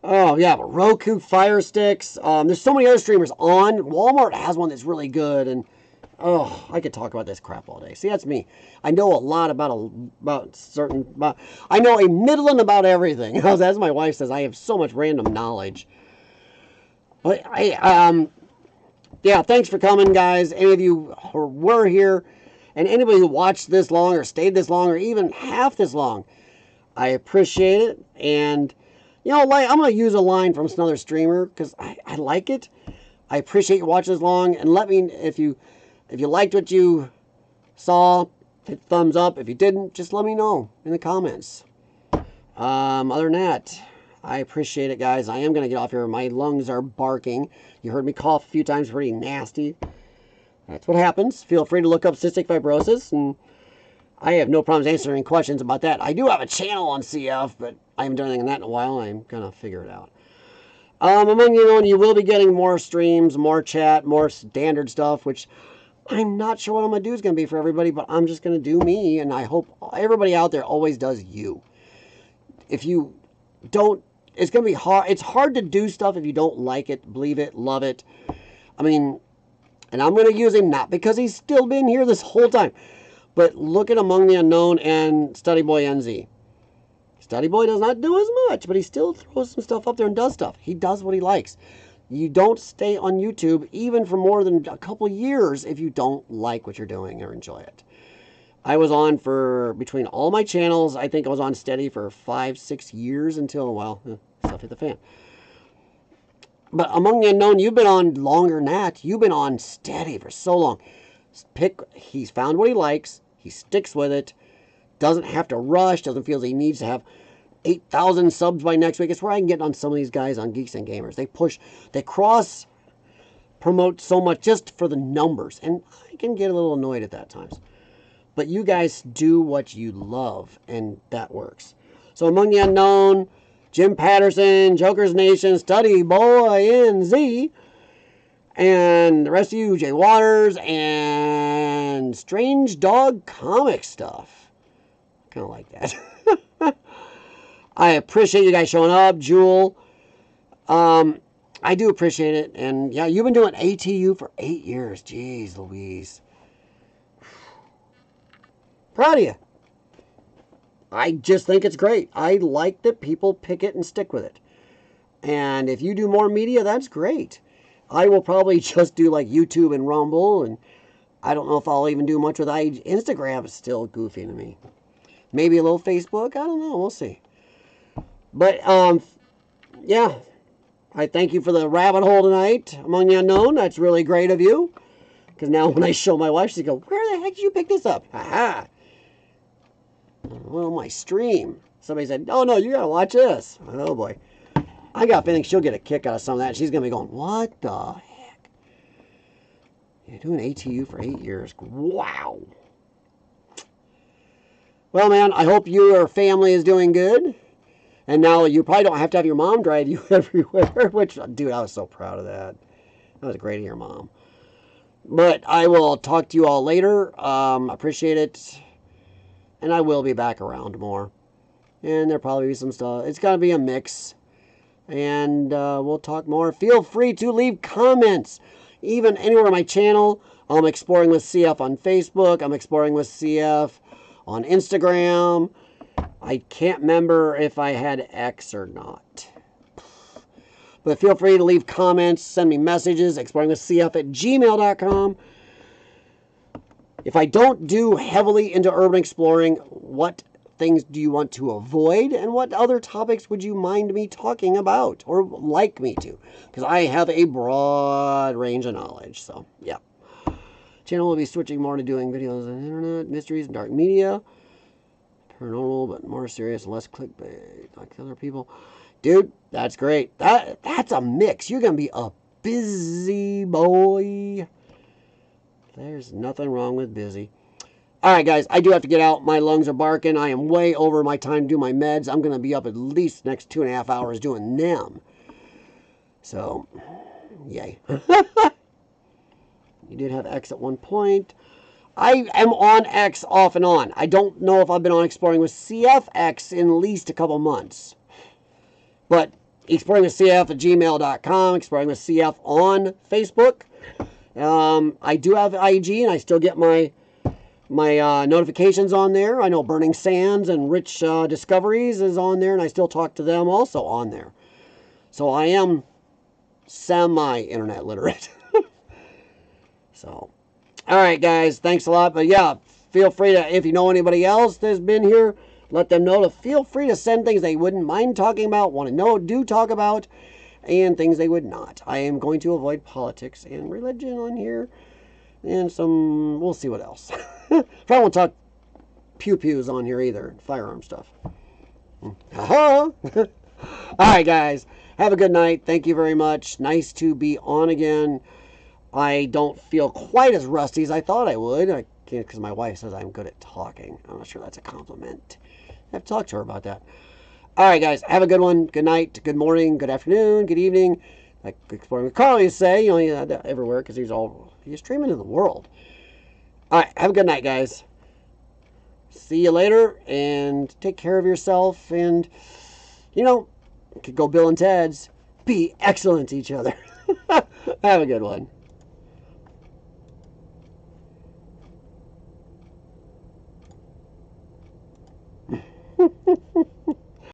Oh yeah, but Roku Fire Sticks. There's so many other streamers on. Walmart has one that's really good, and oh, I could talk about this crap all day. See, that's me. I know a lot about certain. I know a middling about everything. As my wife says, I have so much random knowledge. But yeah, thanks for coming, guys. Any of you who were here, and anybody who watched this long or stayed this long or even half this long, I appreciate it. And you know, like, I'm going to use a line from another streamer because I like it. I appreciate you watching this long, and let me, if you liked what you saw, hit thumbs up. If you didn't, just let me know in the comments. Other than that, I appreciate it, guys. I am going to get off here. My lungs are barking. You heard me cough a few times, pretty nasty. That's what happens. Feel free to look up cystic fibrosis, and I have no problems answering questions about that. I do have a channel on CF, but I haven't done anything on that in a while. I'm going to figure it out. Among you know, you will be getting more streams, more chat, more standard stuff, which I'm not sure what I'm going to do is going to be for everybody, but I'm just going to do me, and I hope everybody out there always does you. If you don't, it's going to be hard. It's hard to do stuff if you don't like it, believe it, love it. I mean, and I'm going to use him not because he's still been here this whole time, but look at Among the Unknown and Study Boy NZ. Study Boy does not do as much, but he still throws some stuff up there and does stuff. He does what he likes. You don't stay on YouTube even for more than a couple years if you don't like what you're doing or enjoy it. I was on for, between all my channels, I think I was on steady for 5-6 years until, well, stuff hit the fan. But Among the Unknown, you've been on longer than that. You've been on steady for so long. He's found what he likes. He sticks with it. Doesn't have to rush. Doesn't feel he needs to have 8,000 subs by next week. It's where I can get on some of these guys on Geeks and Gamers. They cross promote so much just for the numbers. And I can get a little annoyed at that times. But you guys do what you love, and that works. So Among the Unknown, Jim Patterson, Joker's Nation, Study Boy NZ, and the rest of you, Jay Waters, and Strange Dog Comic Stuff. Kind of like that. I appreciate you guys showing up. Jewel, I do appreciate it. And yeah, you've been doing ATU for 8 years. Jeez Louise. Proud of you. I just think it's great. I like that people pick it and stick with it. And if you do more media, that's great. I will probably just do like YouTube and Rumble, and I don't know if I'll even do much with Instagram. Is still goofy to me. Maybe a little Facebook. I don't know. We'll see. But yeah, I thank you for the rabbit hole tonight, Among the Unknown. That's really great of you. Because now when I show my wife, she's go, "Where the heck did you pick this up?" Ha-ha. Well, my stream. Somebody said, "Oh no, you gotta watch this." Oh boy. I got a feeling she'll get a kick out of some of that. She's gonna be going, "What the heck? You're doing ATU for 8 years. Wow." Well, man, I hope your family is doing good. And now you probably don't have to have your mom drive you everywhere, which, dude, I was so proud of that. That was great of your mom. But I will talk to you all later. Appreciate it. And I will be back around more. And there'll probably be some stuff. It's going to be a mix. And we'll talk more. Feel free to leave comments. Even anywhere on my channel. I'm Exploring with CF on Facebook. I'm Exploring with CF on Instagram. I can't remember if I had X or not. But feel free to leave comments, send me messages, exploringwithcf@gmail.com. If I don't do heavily into urban exploring, what things do you want to avoid? And what other topics would you mind me talking about or like me to? Because I have a broad range of knowledge. So, yeah. Channel will be switching more to doing videos on the internet, mysteries, and dark media. Paranormal, but more serious, less clickbait, like other people. Dude, that's great. That's a mix. You're going to be a busy boy. There's nothing wrong with busy. All right, guys, I do have to get out. My lungs are barking. I am way over my time to do my meds. I'm going to be up at least the next 2.5 hours doing them. So, yay. You did have X at one point. I am on X off and on. I don't know if I've been on Exploring with CFX in at least a couple months. But exploringwithcf at gmail.com, Exploring with CF on Facebook. I do have IG, and I still get my notifications on there. I know Burning Sands and Rich Discoveries is on there, and I still talk to them also on there. So I am semi-internet literate. So, all right, guys, thanks a lot. But yeah, feel free to, if you know anybody else that's been here, let them know to feel free to send things they wouldn't mind talking about, want to know, do talk about, and things they would not. I am going to avoid politics and religion on here, and some, we'll see what else. Probably won't talk pew-pews on here either, firearm stuff. Aha! All right, guys, have a good night. Thank you very much. Nice to be on again. I don't feel quite as rusty as I thought I would. I can't, because my wife says I'm good at talking. I'm not sure that's a compliment. I have to talk to her about that. All right, guys, have a good one. Good night, good morning, good afternoon, good evening. Like Exploring with Carl used to say, everywhere, because he's streaming to the world. All right, have a good night, guys. See you later, and take care of yourself, and, you could go Bill and Ted's. Be excellent to each other. Have a good one.